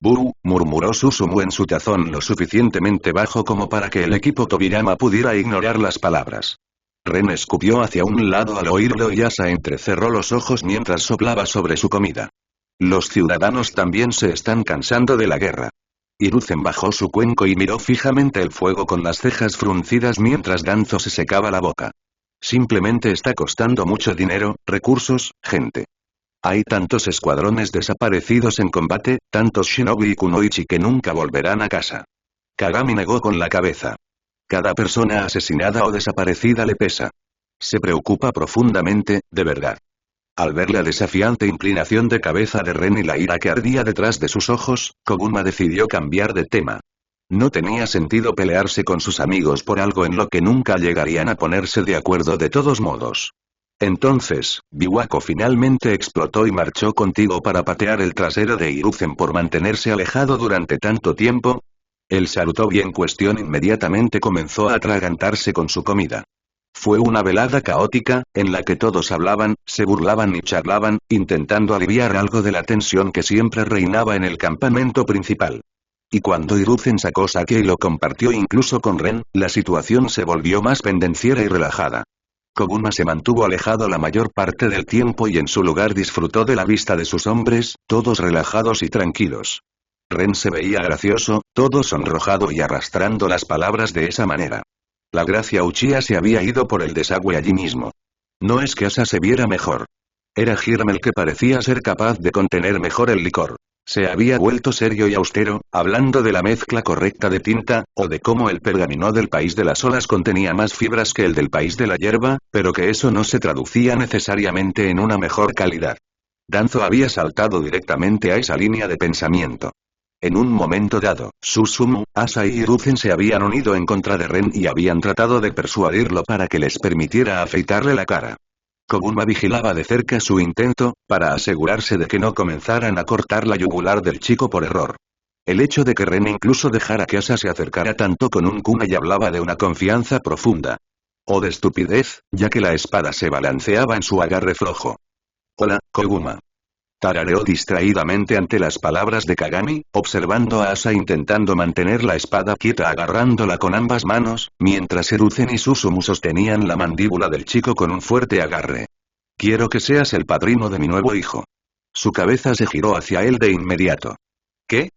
«Buu», murmuró Susumu en su tazón lo suficientemente bajo como para que el equipo Tobirama pudiera ignorar las palabras. Ren escupió hacia un lado al oírlo y Asa entrecerró los ojos mientras soplaba sobre su comida. Los ciudadanos también se están cansando de la guerra. Hiruzen bajó su cuenco y miró fijamente el fuego con las cejas fruncidas mientras Danzo se secaba la boca. Simplemente está costando mucho dinero, recursos, gente. Hay tantos escuadrones desaparecidos en combate, tantos shinobi y kunoichi que nunca volverán a casa. Kagami negó con la cabeza. Cada persona asesinada o desaparecida le pesa. Se preocupa profundamente, de verdad. Al ver la desafiante inclinación de cabeza de Ren y la ira que ardía detrás de sus ojos, Koguma decidió cambiar de tema. No tenía sentido pelearse con sus amigos por algo en lo que nunca llegarían a ponerse de acuerdo de todos modos. Entonces, Biwako finalmente explotó y marchó contigo para patear el trasero de Hiruzen por mantenerse alejado durante tanto tiempo. El Sarutobi en cuestión inmediatamente comenzó a atragantarse con su comida. Fue una velada caótica, en la que todos hablaban, se burlaban y charlaban, intentando aliviar algo de la tensión que siempre reinaba en el campamento principal. Y cuando Hiruzen sacó sake y lo compartió incluso con Ren, la situación se volvió más pendenciera y relajada. Koguma se mantuvo alejado la mayor parte del tiempo y en su lugar disfrutó de la vista de sus hombres, todos relajados y tranquilos. Ren se veía gracioso, todo sonrojado y arrastrando las palabras de esa manera. La gracia Uchiha se había ido por el desagüe allí mismo. No es que Asa se viera mejor. Era Hiram el que parecía ser capaz de contener mejor el licor. Se había vuelto serio y austero, hablando de la mezcla correcta de tinta, o de cómo el pergamino del país de las olas contenía más fibras que el del país de la hierba, pero que eso no se traducía necesariamente en una mejor calidad. Danzo había saltado directamente a esa línea de pensamiento. En un momento dado, Susumu, Asa y Hiruzen se habían unido en contra de Ren y habían tratado de persuadirlo para que les permitiera afeitarle la cara. Koguma vigilaba de cerca su intento, para asegurarse de que no comenzaran a cortar la yugular del chico por error. El hecho de que Ren incluso dejara que Asa se acercara tanto con un kunai hablaba de una confianza profunda. O de estupidez, ya que la espada se balanceaba en su agarre flojo. Hola, Koguma. Tarareó distraídamente ante las palabras de Kagami, observando a Asa intentando mantener la espada quieta agarrándola con ambas manos, mientras Hiruzen y Susumu sostenían la mandíbula del chico con un fuerte agarre. Quiero que seas el padrino de mi nuevo hijo. Su cabeza se giró hacia él de inmediato. ¿Qué?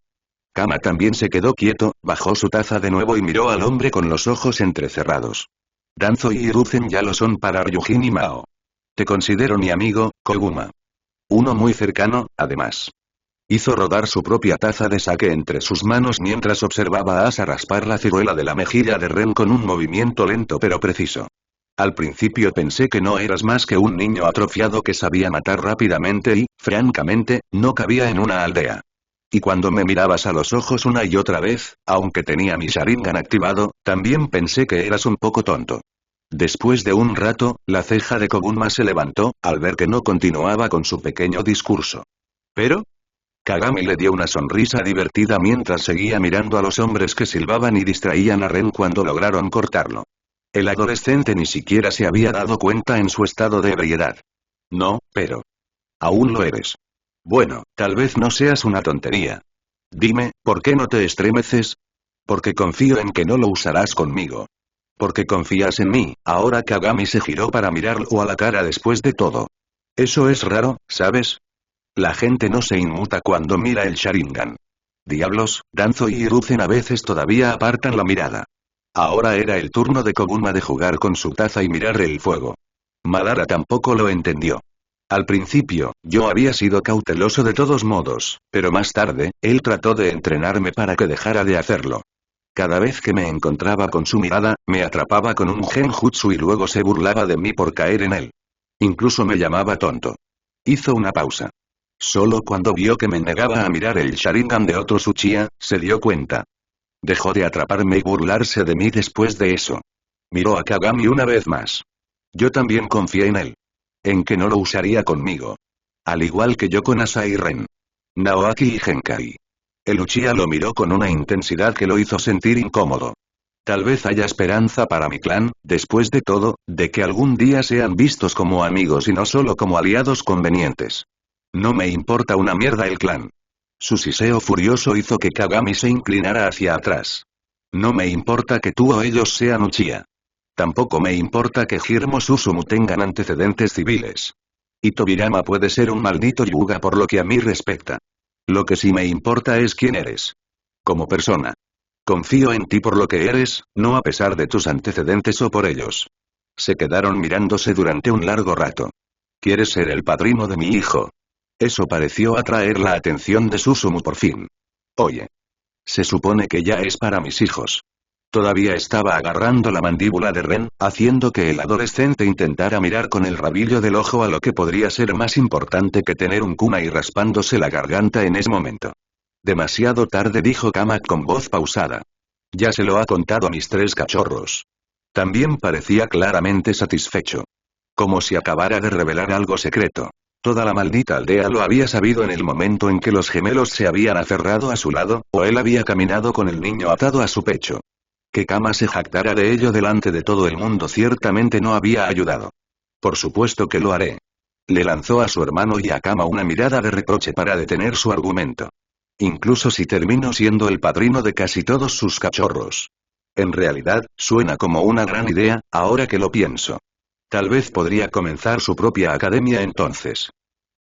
Kama también se quedó quieto, bajó su taza de nuevo y miró al hombre con los ojos entrecerrados. Danzo y Hiruzen ya lo son para Ryujin y Mao. Te considero mi amigo, Koguma. Uno muy cercano, además. Hizo rodar su propia taza de sake entre sus manos mientras observaba a Asa raspar la ciruela de la mejilla de Ren con un movimiento lento pero preciso. Al principio pensé que no eras más que un niño atrofiado que sabía matar rápidamente y, francamente, no cabía en una aldea. Y cuando me mirabas a los ojos una y otra vez, aunque tenía mi Sharingan activado, también pensé que eras un poco tonto. Después de un rato, la ceja de Koguma se levantó, al ver que no continuaba con su pequeño discurso. ¿Pero? Kagami le dio una sonrisa divertida mientras seguía mirando a los hombres que silbaban y distraían a Ren cuando lograron cortarlo. El adolescente ni siquiera se había dado cuenta en su estado de ebriedad. No, pero... aún lo eres. Bueno, tal vez no seas una tontería. Dime, ¿por qué no te estremeces? Porque confío en que no lo usarás conmigo. Porque confías en mí. Ahora Kagami se giró para mirarlo a la cara después de todo. Eso es raro, ¿sabes? La gente no se inmuta cuando mira el Sharingan. Diablos, Danzo y Hiruzen a veces todavía apartan la mirada. Ahora era el turno de Koguma de jugar con su taza y mirar el fuego. Madara tampoco lo entendió. Al principio, yo había sido cauteloso de todos modos, pero más tarde, él trató de entrenarme para que dejara de hacerlo. Cada vez que me encontraba con su mirada, me atrapaba con un genjutsu y luego se burlaba de mí por caer en él. Incluso me llamaba tonto. Hizo una pausa. Solo cuando vio que me negaba a mirar el Sharingan de otro Uchiha, se dio cuenta. Dejó de atraparme y burlarse de mí después de eso. Miró a Kagami una vez más. Yo también confié en él. En que no lo usaría conmigo. Al igual que yo con Asa y Ren. Naoaki y Genkai. El Uchiha lo miró con una intensidad que lo hizo sentir incómodo. Tal vez haya esperanza para mi clan, después de todo, de que algún día sean vistos como amigos y no solo como aliados convenientes. No me importa una mierda el clan. Su siseo furioso hizo que Kagami se inclinara hacia atrás. No me importa que tú o ellos sean Uchiha. Tampoco me importa que Hirmo Susumu tengan antecedentes civiles. Y Tobirama puede ser un maldito yuga por lo que a mí respecta. Lo que sí me importa es quién eres. Como persona. Confío en ti por lo que eres, no a pesar de tus antecedentes o por ellos. Se quedaron mirándose durante un largo rato. ¿Quieres ser el padrino de mi hijo? Eso pareció atraer la atención de Susumu por fin. Oye. Se supone que ya es para mis hijos. Todavía estaba agarrando la mandíbula de Ren, haciendo que el adolescente intentara mirar con el rabillo del ojo a lo que podría ser más importante que tener un kunai raspándose la garganta en ese momento. Demasiado tarde, dijo Kamak con voz pausada. Ya se lo ha contado a mis 3 cachorros. También parecía claramente satisfecho. Como si acabara de revelar algo secreto. Toda la maldita aldea lo había sabido en el momento en que los gemelos se habían aferrado a su lado, o él había caminado con el niño atado a su pecho. Que Kama se jactara de ello delante de todo el mundo ciertamente no había ayudado. Por supuesto que lo haré. Le lanzó a su hermano y a Kama una mirada de reproche para detener su argumento. Incluso si termino siendo el padrino de casi todos sus cachorros. En realidad, suena como una gran idea, ahora que lo pienso. Tal vez podría comenzar su propia academia entonces.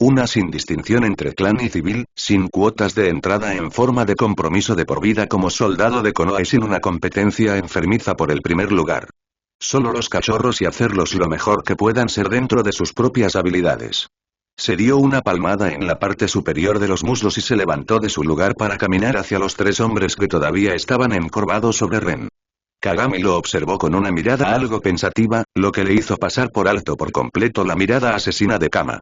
Una sin distinción entre clan y civil, sin cuotas de entrada en forma de compromiso de por vida como soldado de Konoha y sin una competencia enfermiza por el primer lugar. Solo los cachorros y hacerlos lo mejor que puedan ser dentro de sus propias habilidades. Se dio una palmada en la parte superior de los muslos y se levantó de su lugar para caminar hacia los tres hombres que todavía estaban encorvados sobre Ren. Kagami lo observó con una mirada algo pensativa, lo que le hizo pasar por alto por completo la mirada asesina de Kama.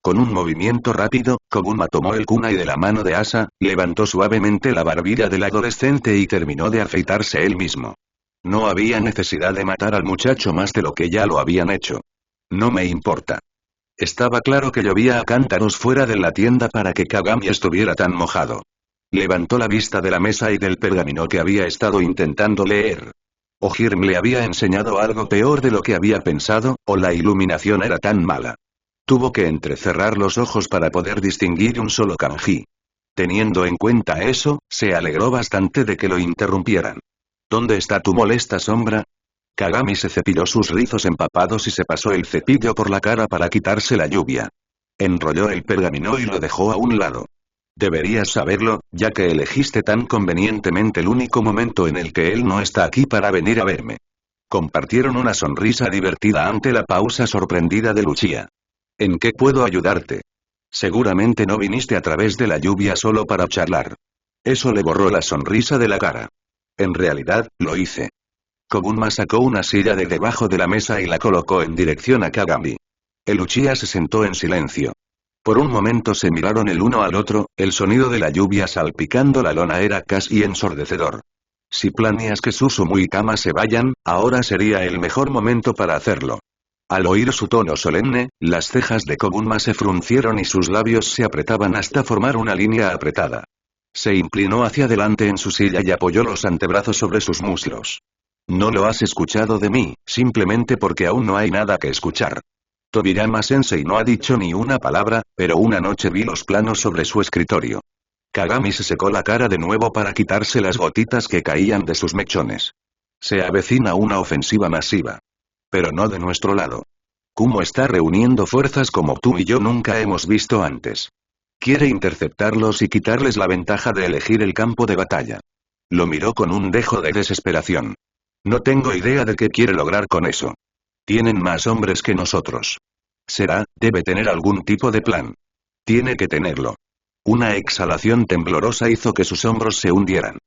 Con un movimiento rápido, Koguma tomó el kunai de la mano de Asa, levantó suavemente la barbilla del adolescente y terminó de afeitarse él mismo. No había necesidad de matar al muchacho más de lo que ya lo habían hecho. No me importa. Estaba claro que llovía a cántaros fuera de la tienda para que Kagami estuviera tan mojado. Levantó la vista de la mesa y del pergamino que había estado intentando leer. O Hirm le había enseñado algo peor de lo que había pensado, o la iluminación era tan mala. Tuvo que entrecerrar los ojos para poder distinguir un solo kanji. Teniendo en cuenta eso, se alegró bastante de que lo interrumpieran. ¿Dónde está tu molesta sombra? Kagami se cepilló sus rizos empapados y se pasó el cepillo por la cara para quitarse la lluvia. Enrolló el pergamino y lo dejó a un lado. Deberías saberlo, ya que elegiste tan convenientemente el único momento en el que él no está aquí para venir a verme. Compartieron una sonrisa divertida ante la pausa sorprendida de Lucia. ¿En qué puedo ayudarte? Seguramente no viniste a través de la lluvia solo para charlar. Eso le borró la sonrisa de la cara. En realidad, lo hice. Koguma sacó una silla de debajo de la mesa y la colocó en dirección a Kagami. El Uchiha se sentó en silencio. Por un momento se miraron el uno al otro, el sonido de la lluvia salpicando la lona era casi ensordecedor. Si planeas que Susumu y Kama se vayan, ahora sería el mejor momento para hacerlo. Al oír su tono solemne, las cejas de Koguma se fruncieron y sus labios se apretaban hasta formar una línea apretada. Se inclinó hacia adelante en su silla y apoyó los antebrazos sobre sus muslos. No lo has escuchado de mí, simplemente porque aún no hay nada que escuchar. Tobirama-sensei no ha dicho ni una palabra, pero una noche vi los planos sobre su escritorio. Kagami se secó la cara de nuevo para quitarse las gotitas que caían de sus mechones. Se avecina una ofensiva masiva. Pero no de nuestro lado. Kumo está reuniendo fuerzas como tú y yo nunca hemos visto antes. Quiere interceptarlos y quitarles la ventaja de elegir el campo de batalla. Lo miró con un dejo de desesperación. No tengo idea de qué quiere lograr con eso. Tienen más hombres que nosotros. Debe tener algún tipo de plan. Tiene que tenerlo. Una exhalación temblorosa hizo que sus hombros se hundieran.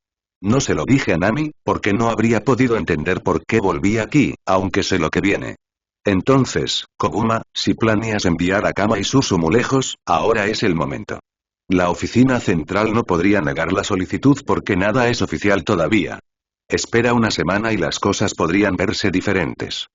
No se lo dije a Nami, porque no habría podido entender por qué volví aquí, aunque sé lo que viene. Entonces, Koguma, si planeas enviar a Kama y Susumu lejos, ahora es el momento. La oficina central no podría negar la solicitud porque nada es oficial todavía. Espera una semana y las cosas podrían verse diferentes.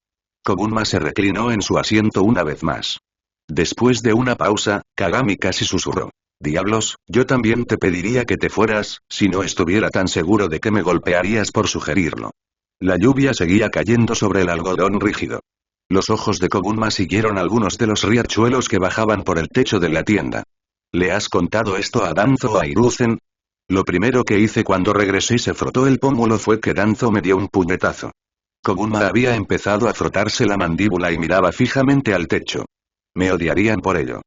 Koguma se reclinó en su asiento una vez más. Después de una pausa, Kagami casi susurró. Diablos, yo también te pediría que te fueras, si no estuviera tan seguro de que me golpearías por sugerirlo. La lluvia seguía cayendo sobre el algodón rígido. Los ojos de Koguma siguieron algunos de los riachuelos que bajaban por el techo de la tienda. ¿Le has contado esto a Danzo o a Hiruzen? Lo primero que hice cuando regresé y se frotó el pómulo fue que Danzo me dio un puñetazo. Koguma había empezado a frotarse la mandíbula y miraba fijamente al techo. Me odiarían por ello.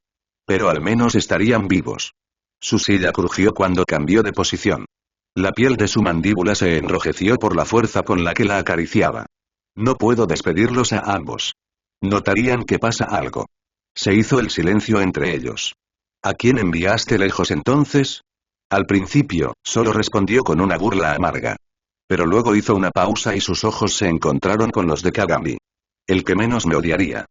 Pero al menos estarían vivos. Su silla crujió cuando cambió de posición. La piel de su mandíbula se enrojeció por la fuerza con la que la acariciaba. No puedo despedirlos a ambos. Notarían que pasa algo. Se hizo el silencio entre ellos. ¿A quién enviaste lejos entonces? Al principio, solo respondió con una burla amarga. Pero luego hizo una pausa y sus ojos se encontraron con los de Kagami. El que menos me odiaría.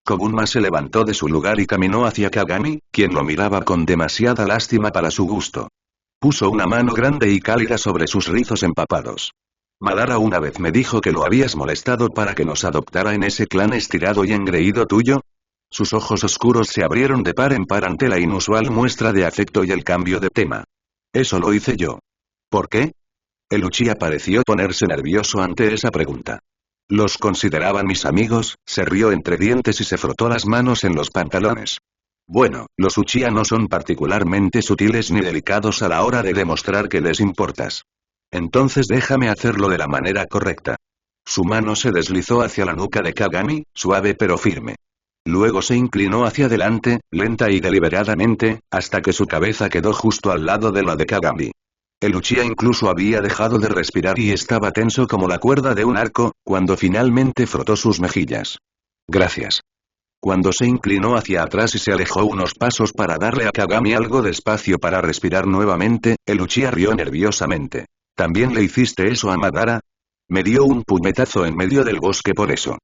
Koguma se levantó de su lugar y caminó hacia Kagami, quien lo miraba con demasiada lástima para su gusto. Puso una mano grande y cálida sobre sus rizos empapados. Madara una vez me dijo que lo habías molestado para que nos adoptara en ese clan estirado y engreído tuyo. Sus ojos oscuros se abrieron de par en par ante la inusual muestra de afecto y el cambio de tema. Eso lo hice yo. ¿Por qué? El Uchiha pareció ponerse nervioso ante esa pregunta. Los consideraban mis amigos, se rió entre dientes y se frotó las manos en los pantalones. Bueno, los Uchiha no son particularmente sutiles ni delicados a la hora de demostrar que les importas. Entonces déjame hacerlo de la manera correcta. Su mano se deslizó hacia la nuca de Kagami, suave pero firme. Luego se inclinó hacia adelante, lenta y deliberadamente, hasta que su cabeza quedó justo al lado de la de Kagami. El Uchiha incluso había dejado de respirar y estaba tenso como la cuerda de un arco, cuando finalmente frotó sus mejillas. Gracias. Cuando se inclinó hacia atrás y se alejó unos pasos para darle a Kagami algo de espacio para respirar nuevamente, el Uchiha rió nerviosamente. ¿También le hiciste eso a Madara? Me dio un puñetazo en medio del bosque por eso.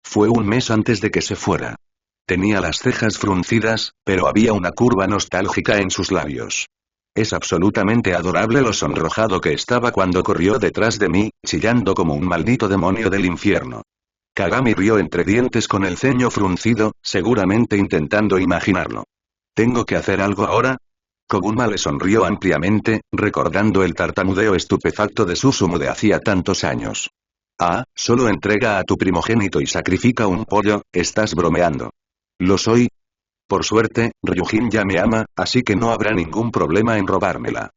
Fue un mes antes de que se fuera. Tenía las cejas fruncidas, pero había una curva nostálgica en sus labios. Es absolutamente adorable lo sonrojado que estaba cuando corrió detrás de mí, chillando como un maldito demonio del infierno. Kagami rió entre dientes con el ceño fruncido, seguramente intentando imaginarlo. ¿Tengo que hacer algo ahora? Koguma le sonrió ampliamente, recordando el tartamudeo estupefacto de Susumu de hacía tantos años. Ah, solo entrega a tu primogénito y sacrifica un pollo, estás bromeando. ¿Lo soy? Por suerte, Ryujin ya me ama, así que no habrá ningún problema en robármela.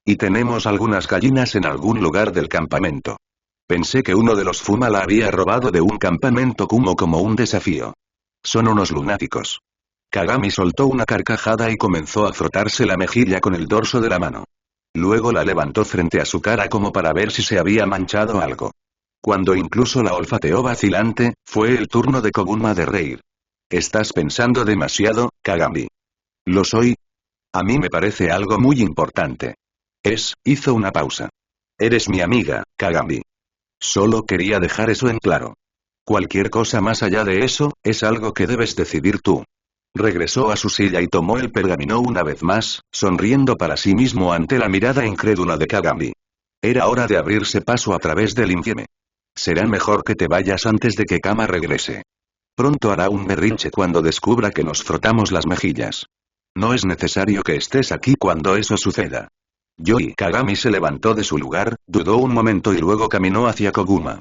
Y tenemos algunas gallinas en algún lugar del campamento. Pensé que uno de los Fuma la había robado de un campamento Kumo como un desafío. Son unos lunáticos. Kagami soltó una carcajada y comenzó a frotarse la mejilla con el dorso de la mano. Luego la levantó frente a su cara como para ver si se había manchado algo. Cuando incluso la olfateó vacilante, fue el turno de Koguma de reír. Estás pensando demasiado, Kagami. ¿Lo soy? A mí me parece algo muy importante. Hizo una pausa. Eres mi amiga, Kagami. Solo quería dejar eso en claro. Cualquier cosa más allá de eso, es algo que debes decidir tú. Regresó a su silla y tomó el pergamino una vez más, sonriendo para sí mismo ante la mirada incrédula de Kagami. Era hora de abrirse paso a través del infieme. Será mejor que te vayas antes de que Kama regrese. Pronto hará un berrinche cuando descubra que nos frotamos las mejillas. No es necesario que estés aquí cuando eso suceda. Kagami se levantó de su lugar, dudó un momento y luego caminó hacia Koguma.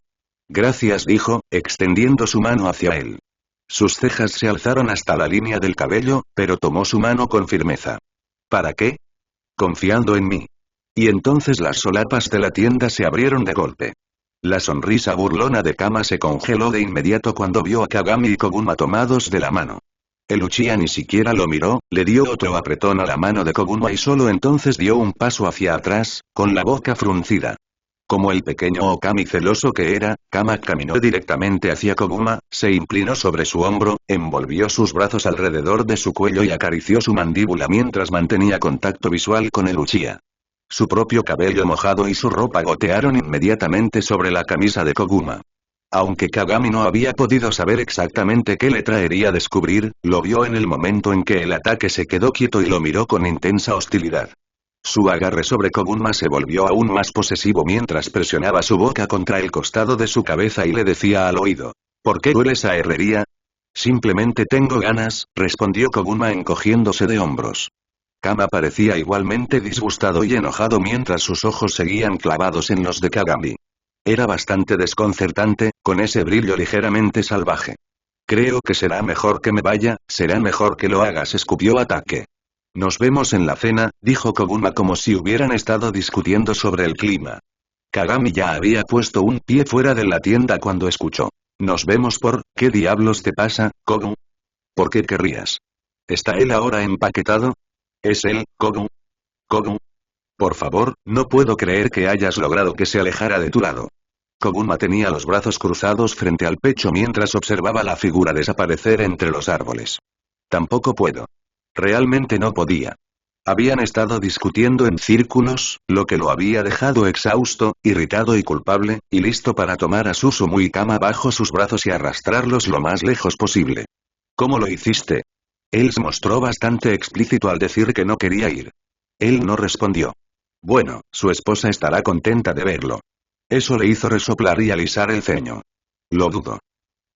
Gracias, dijo, extendiendo su mano hacia él. Sus cejas se alzaron hasta la línea del cabello, pero tomó su mano con firmeza. ¿Para qué? Confiando en mí. Y entonces las solapas de la tienda se abrieron de golpe. La sonrisa burlona de Kama se congeló de inmediato cuando vio a Kagami y Koguma tomados de la mano. El Uchiha ni siquiera lo miró, le dio otro apretón a la mano de Koguma y solo entonces dio un paso hacia atrás, con la boca fruncida. Como el pequeño Okami celoso que era, Kama caminó directamente hacia Koguma, se inclinó sobre su hombro, envolvió sus brazos alrededor de su cuello y acarició su mandíbula mientras mantenía contacto visual con el Uchiha. Su propio cabello mojado y su ropa gotearon inmediatamente sobre la camisa de Koguma. Aunque Kagami no había podido saber exactamente qué le traería descubrir, lo vio en el momento en que el ataque se quedó quieto y lo miró con intensa hostilidad. Su agarre sobre Koguma se volvió aún más posesivo mientras presionaba su boca contra el costado de su cabeza y le decía al oído: ¿Por qué hueles a herrería? Simplemente tengo ganas, respondió Koguma encogiéndose de hombros. Kama parecía igualmente disgustado y enojado mientras sus ojos seguían clavados en los de Kagami. Era bastante desconcertante, con ese brillo ligeramente salvaje. Creo que será mejor que me vaya, será mejor que lo hagas, escupió Ataque. Nos vemos en la cena, dijo Koguma como si hubieran estado discutiendo sobre el clima. Kagami ya había puesto un pie fuera de la tienda cuando escuchó. Nos vemos ¿qué diablos te pasa, Kogu? ¿Por qué querrías? ¿Está él ahora empaquetado? ¿Es él, Kogu? Kogu. Por favor, no puedo creer que hayas logrado que se alejara de tu lado. Koguma tenía los brazos cruzados frente al pecho mientras observaba la figura desaparecer entre los árboles. Tampoco puedo. Realmente no podía. Habían estado discutiendo en círculos, lo que lo había dejado exhausto, irritado y culpable, y listo para tomar a Susumu y Kama bajo sus brazos y arrastrarlos lo más lejos posible. ¿Cómo lo hiciste? Él se mostró bastante explícito al decir que no quería ir. Él no respondió. Bueno, su esposa estará contenta de verlo. Eso le hizo resoplar y alisar el ceño. Lo dudo.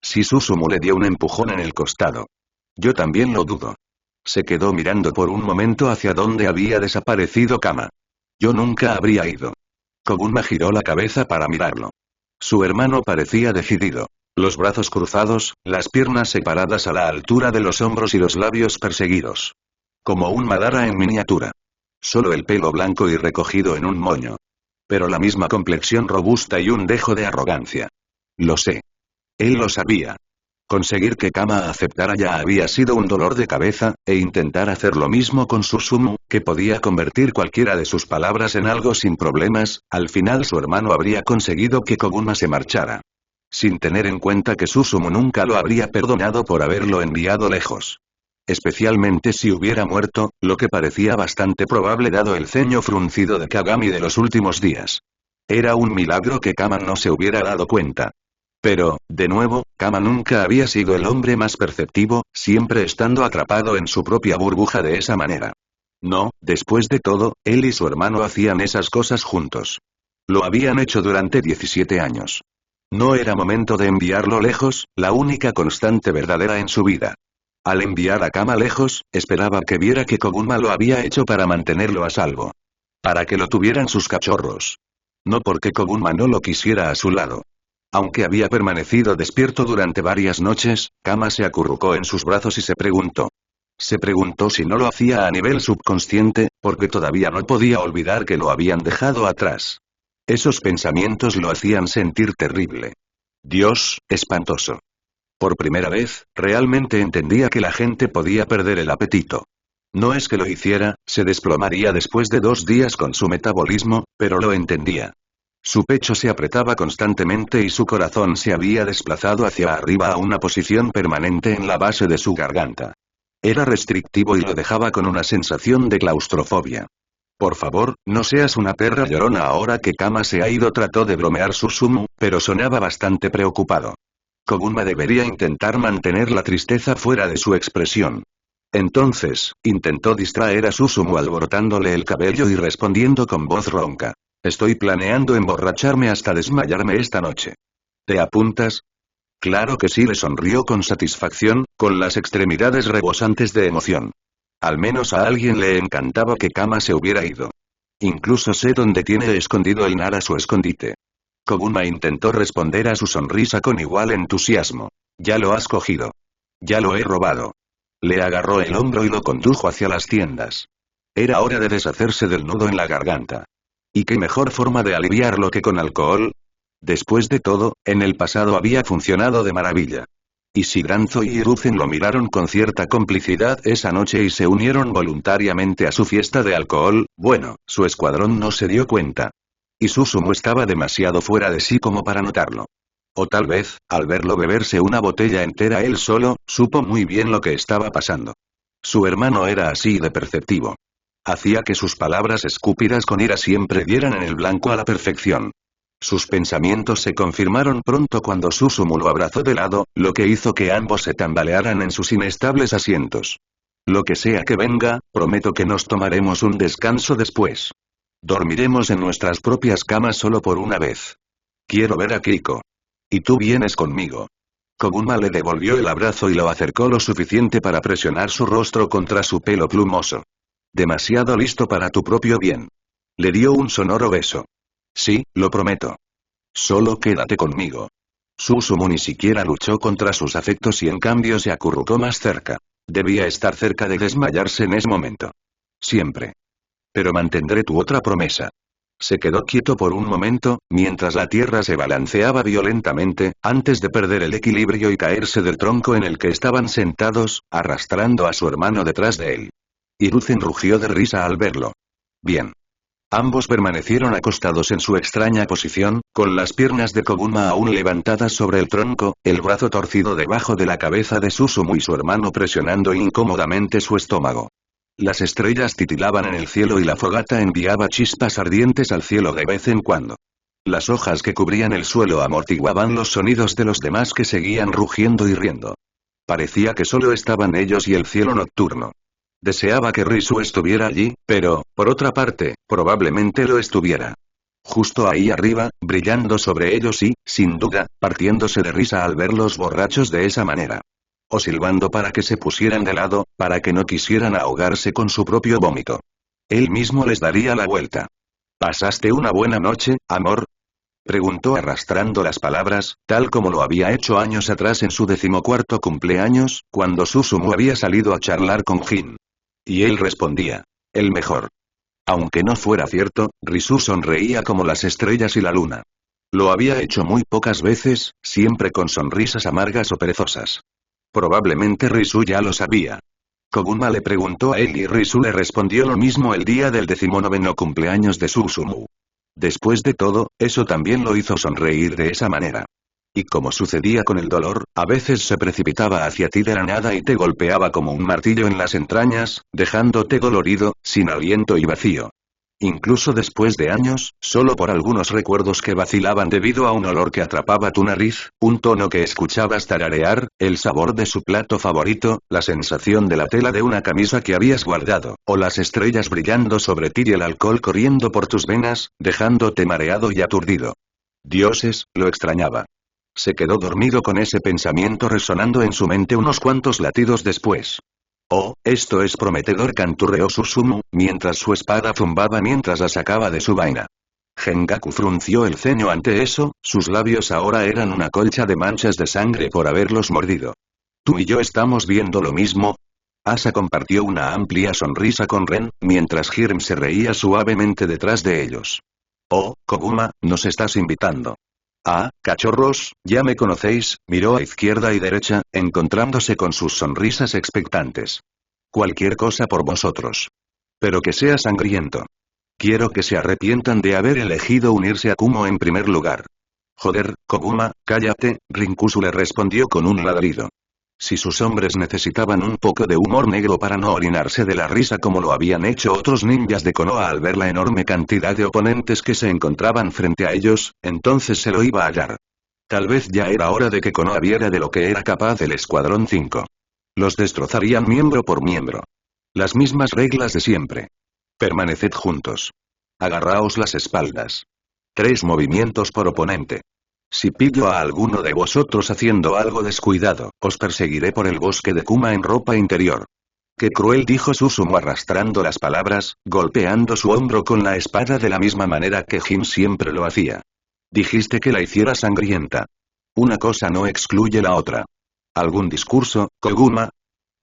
Si Susumu le dio un empujón en el costado. Yo también lo dudo. Se quedó mirando por un momento hacia donde había desaparecido Kama. Yo nunca habría ido. Koguma giró la cabeza para mirarlo. Su hermano parecía decidido. Los brazos cruzados, las piernas separadas a la altura de los hombros y los labios perseguidos. Como un Madara en miniatura. Solo el pelo blanco y recogido en un moño. Pero la misma complexión robusta y un dejo de arrogancia. Lo sé. Él lo sabía. Conseguir que Kama aceptara ya había sido un dolor de cabeza, e intentar hacer lo mismo con Susumu, que podía convertir cualquiera de sus palabras en algo sin problemas, al final su hermano habría conseguido que Koguma se marchara. sin tener en cuenta que Susumu nunca lo habría perdonado por haberlo enviado lejos. Especialmente si hubiera muerto, lo que parecía bastante probable dado el ceño fruncido de Kagami de los últimos días. Era un milagro que Kama no se hubiera dado cuenta. Pero, de nuevo, Kama nunca había sido el hombre más perceptivo, siempre estando atrapado en su propia burbuja de esa manera. No, después de todo, él y su hermano hacían esas cosas juntos. Lo habían hecho durante 17 años. No era momento de enviarlo lejos, la única constante verdadera en su vida. Al enviar a Kama lejos, esperaba que viera que Koguma lo había hecho para mantenerlo a salvo. Para que lo tuvieran sus cachorros. No porque Koguma no lo quisiera a su lado. Aunque había permanecido despierto durante varias noches, Kama se acurrucó en sus brazos y se preguntó. Se preguntó si no lo hacía a nivel subconsciente, porque todavía no podía olvidar que lo habían dejado atrás. Esos pensamientos lo hacían sentir terrible. Dios, espantoso. Por primera vez, realmente entendía que la gente podía perder el apetito. No es que lo hiciera, se desplomaría después de 2 días con su metabolismo, pero lo entendía. Su pecho se apretaba constantemente y su corazón se había desplazado hacia arriba a una posición permanente en la base de su garganta. Era restrictivo y lo dejaba con una sensación de claustrofobia. Por favor, no seas una perra llorona ahora que Kama se ha ido, trató de bromear Susumu, pero sonaba bastante preocupado. Koguma debería intentar mantener la tristeza fuera de su expresión. Entonces, intentó distraer a Susumu alborotándole el cabello y respondiendo con voz ronca. Estoy planeando emborracharme hasta desmayarme esta noche. ¿Te apuntas? Claro que sí, le sonrió con satisfacción, con las extremidades rebosantes de emoción. Al menos a alguien le encantaba que Kama se hubiera ido. Incluso sé dónde tiene escondido el Nara su escondite. Koguma intentó responder a su sonrisa con igual entusiasmo. Ya lo has cogido. Ya lo he robado. Le agarró el hombro y lo condujo hacia las tiendas. Era hora de deshacerse del nudo en la garganta. ¿Y qué mejor forma de aliviarlo que con alcohol? Después de todo, en el pasado había funcionado de maravilla. Y si Granzo y Hiruzen lo miraron con cierta complicidad esa noche y se unieron voluntariamente a su fiesta de alcohol, bueno, su escuadrón no se dio cuenta. Y Susumu estaba demasiado fuera de sí como para notarlo. O tal vez, al verlo beberse una botella entera él solo, supo muy bien lo que estaba pasando. Su hermano era así de perceptivo. Hacía que sus palabras escúpidas con ira siempre dieran en el blanco a la perfección. Sus pensamientos se confirmaron pronto cuando Susumu lo abrazó de lado, lo que hizo que ambos se tambalearan en sus inestables asientos. Lo que sea que venga, prometo que nos tomaremos un descanso después. Dormiremos en nuestras propias camas solo por una vez. Quiero ver a Kiko. Y tú vienes conmigo. Koguma le devolvió el abrazo y lo acercó lo suficiente para presionar su rostro contra su pelo plumoso. Demasiado listo para tu propio bien. Le dio un sonoro beso. Sí, lo prometo. Solo quédate conmigo. Susumu ni siquiera luchó contra sus afectos y en cambio se acurrucó más cerca. Debía estar cerca de desmayarse en ese momento. Siempre. Pero mantendré tu otra promesa. Se quedó quieto por un momento, mientras la tierra se balanceaba violentamente, antes de perder el equilibrio y caerse del tronco en el que estaban sentados, arrastrando a su hermano detrás de él. Hiruzen rugió de risa al verlo. Bien. Ambos permanecieron acostados en su extraña posición, con las piernas de Koguma aún levantadas sobre el tronco, el brazo torcido debajo de la cabeza de Susumu y su hermano presionando incómodamente su estómago. Las estrellas titilaban en el cielo y la fogata enviaba chispas ardientes al cielo de vez en cuando. Las hojas que cubrían el suelo amortiguaban los sonidos de los demás que seguían rugiendo y riendo. Parecía que solo estaban ellos y el cielo nocturno. Deseaba que Risu estuviera allí, pero, por otra parte, probablemente lo estuviera. Justo ahí arriba, brillando sobre ellos y, sin duda, partiéndose de risa al verlos borrachos de esa manera. O silbando para que se pusieran de lado, para que no quisieran ahogarse con su propio vómito. Él mismo les daría la vuelta. ¿Pasaste una buena noche, amor? Preguntó arrastrando las palabras, tal como lo había hecho años atrás en su 14º cumpleaños, cuando Susumu había salido a charlar con Jin. Y él respondía. El mejor. Aunque no fuera cierto, Risu sonreía como las estrellas y la luna. Lo había hecho muy pocas veces, siempre con sonrisas amargas o perezosas. Probablemente Risu ya lo sabía. Koguma le preguntó a él y Risu le respondió lo mismo el día del 19º cumpleaños de Susumu. Después de todo, eso también lo hizo sonreír de esa manera. Y como sucedía con el dolor, a veces se precipitaba hacia ti de la nada y te golpeaba como un martillo en las entrañas, dejándote dolorido, sin aliento y vacío. Incluso después de años, solo por algunos recuerdos que vacilaban debido a un olor que atrapaba tu nariz, un tono que escuchabas tararear, el sabor de su plato favorito, la sensación de la tela de una camisa que habías guardado, o las estrellas brillando sobre ti y el alcohol corriendo por tus venas, dejándote mareado y aturdido. Dioses, lo extrañaba. Se quedó dormido con ese pensamiento resonando en su mente unos cuantos latidos después. Oh, esto es prometedor, canturreó Susumu, mientras su espada zumbaba mientras la sacaba de su vaina. Gengaku frunció el ceño ante eso, sus labios ahora eran una colcha de manchas de sangre por haberlos mordido. ¿Tú y yo estamos viendo lo mismo? Asa compartió una amplia sonrisa con Ren, mientras Hirm se reía suavemente detrás de ellos. Oh, Koguma, nos estás invitando. Ah, cachorros, ya me conocéis, miró a izquierda y derecha, encontrándose con sus sonrisas expectantes. Cualquier cosa por vosotros. Pero que sea sangriento. Quiero que se arrepientan de haber elegido unirse a Kumo en primer lugar. Joder, Koguma, cállate, Rinkusu le respondió con un ladrido. Si sus hombres necesitaban un poco de humor negro para no orinarse de la risa como lo habían hecho otros ninjas de Konoha al ver la enorme cantidad de oponentes que se encontraban frente a ellos, entonces se lo iba a hallar. Tal vez ya era hora de que Konoha viera de lo que era capaz el Escuadrón 5. Los destrozarían miembro por miembro. Las mismas reglas de siempre. Permaneced juntos. Agarraos las espaldas. 3 movimientos por oponente. Si pillo a alguno de vosotros haciendo algo descuidado, os perseguiré por el bosque de Kuma en ropa interior. Qué cruel, dijo Susumu arrastrando las palabras, golpeando su hombro con la espada de la misma manera que Jin siempre lo hacía. Dijiste que la hiciera sangrienta. Una cosa no excluye la otra. ¿Algún discurso, Koguma?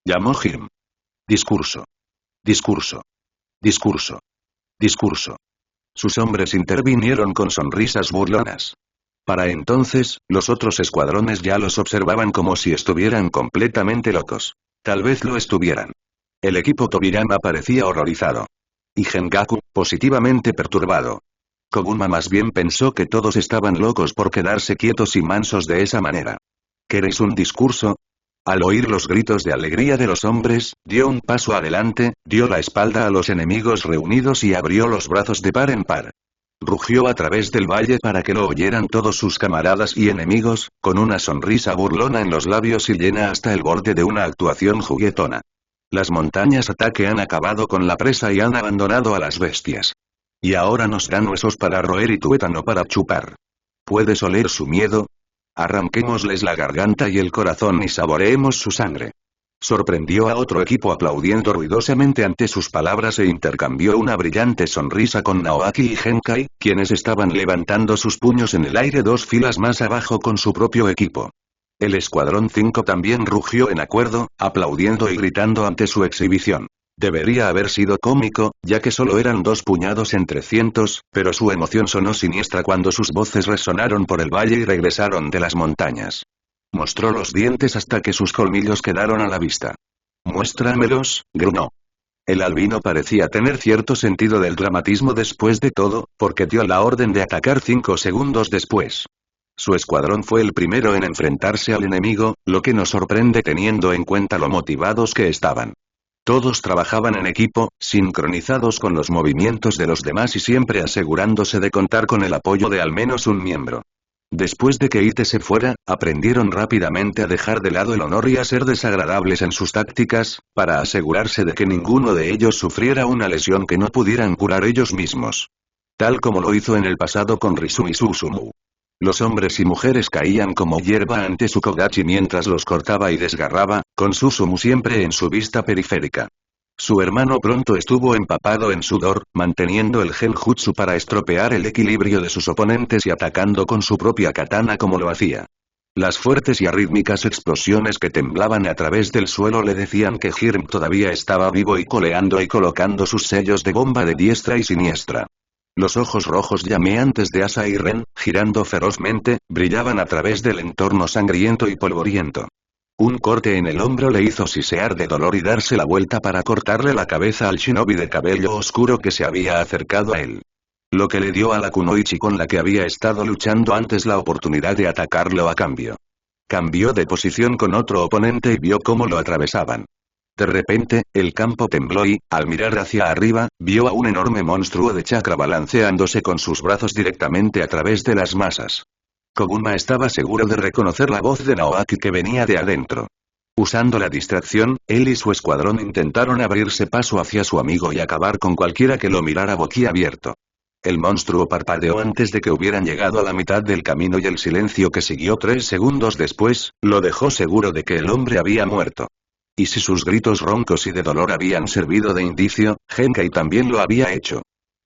Llamó Jin. Discurso. Discurso. Discurso. Discurso. Sus hombres intervinieron con sonrisas burlonas. Para entonces, los otros escuadrones ya los observaban como si estuvieran completamente locos. Tal vez lo estuvieran. El equipo Tobirama parecía horrorizado. Y Gengaku, positivamente perturbado. Koguma más bien pensó que todos estaban locos por quedarse quietos y mansos de esa manera. ¿Queréis un discurso? Al oír los gritos de alegría de los hombres, dio un paso adelante, dio la espalda a los enemigos reunidos y abrió los brazos de par en par. Rugió a través del valle para que lo oyeran todos sus camaradas y enemigos, con una sonrisa burlona en los labios y llena hasta el borde de una actuación juguetona. Las montañas ataque han acabado con la presa y han abandonado a las bestias. Y ahora nos dan huesos para roer y tuétano para chupar. ¿Puedes oler su miedo? Arranquémosles la garganta y el corazón y saboreemos su sangre. Sorprendió a otro equipo aplaudiendo ruidosamente ante sus palabras e intercambió una brillante sonrisa con Naoaki y Genkai, quienes estaban levantando sus puños en el aire 2 filas más abajo con su propio equipo. El Escuadrón 5 también rugió en acuerdo, aplaudiendo y gritando ante su exhibición. Debería haber sido cómico, ya que solo eran 2 puñados entre cientos, pero su emoción sonó siniestra cuando sus voces resonaron por el valle y regresaron de las montañas. Mostró los dientes hasta que sus colmillos quedaron a la vista. Muéstramelos, gruñó. El albino parecía tener cierto sentido del dramatismo después de todo, porque dio la orden de atacar 5 segundos después. Su escuadrón fue el primero en enfrentarse al enemigo, lo que nos sorprende teniendo en cuenta lo motivados que estaban. Todos trabajaban en equipo, sincronizados con los movimientos de los demás y siempre asegurándose de contar con el apoyo de al menos un miembro. Después de que Ite se fuera, aprendieron rápidamente a dejar de lado el honor y a ser desagradables en sus tácticas, para asegurarse de que ninguno de ellos sufriera una lesión que no pudieran curar ellos mismos. Tal como lo hizo en el pasado con Risu y Susumu. Los hombres y mujeres caían como hierba ante su Kogachi mientras los cortaba y desgarraba, con Susumu siempre en su vista periférica. Su hermano pronto estuvo empapado en sudor, manteniendo el genjutsu para estropear el equilibrio de sus oponentes y atacando con su propia katana como lo hacía. Las fuertes y arrítmicas explosiones que temblaban a través del suelo le decían que Hirm todavía estaba vivo y coleando y colocando sus sellos de bomba de diestra y siniestra. Los ojos rojos llameantes de Asa y Ren, girando ferozmente, brillaban a través del entorno sangriento y polvoriento. Un corte en el hombro le hizo sisear de dolor y darse la vuelta para cortarle la cabeza al shinobi de cabello oscuro que se había acercado a él. lo que le dio a la kunoichi con la que había estado luchando antes la oportunidad de atacarlo a cambio. Cambió de posición con otro oponente y vio cómo lo atravesaban. De repente, el campo tembló y, al mirar hacia arriba, vio a un enorme monstruo de chakra balanceándose con sus brazos directamente a través de las masas. Koguma estaba seguro de reconocer la voz de Naoaki que venía de adentro. Usando la distracción, él y su escuadrón intentaron abrirse paso hacia su amigo y acabar con cualquiera que lo mirara boquiabierto. El monstruo parpadeó antes de que hubieran llegado a la mitad del camino y el silencio que siguió 3 segundos después, lo dejó seguro de que el hombre había muerto. Y si sus gritos roncos y de dolor habían servido de indicio, Genkai también lo había hecho.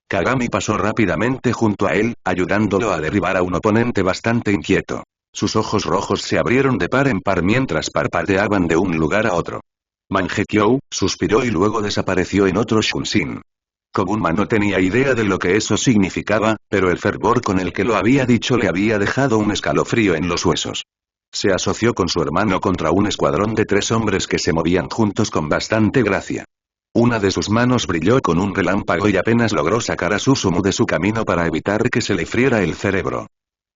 Kagami pasó rápidamente junto a él, ayudándolo a derribar a un oponente bastante inquieto. Sus ojos rojos se abrieron de par en par mientras parpadeaban de un lugar a otro. Mangekyou suspiró y luego desapareció en otro Shunshin. Koguma no tenía idea de lo que eso significaba, pero el fervor con el que lo había dicho le había dejado un escalofrío en los huesos. Se asoció con su hermano contra un escuadrón de 3 hombres que se movían juntos con bastante gracia. Una de sus manos brilló con un relámpago y apenas logró sacar a Susumu de su camino para evitar que se le friera el cerebro.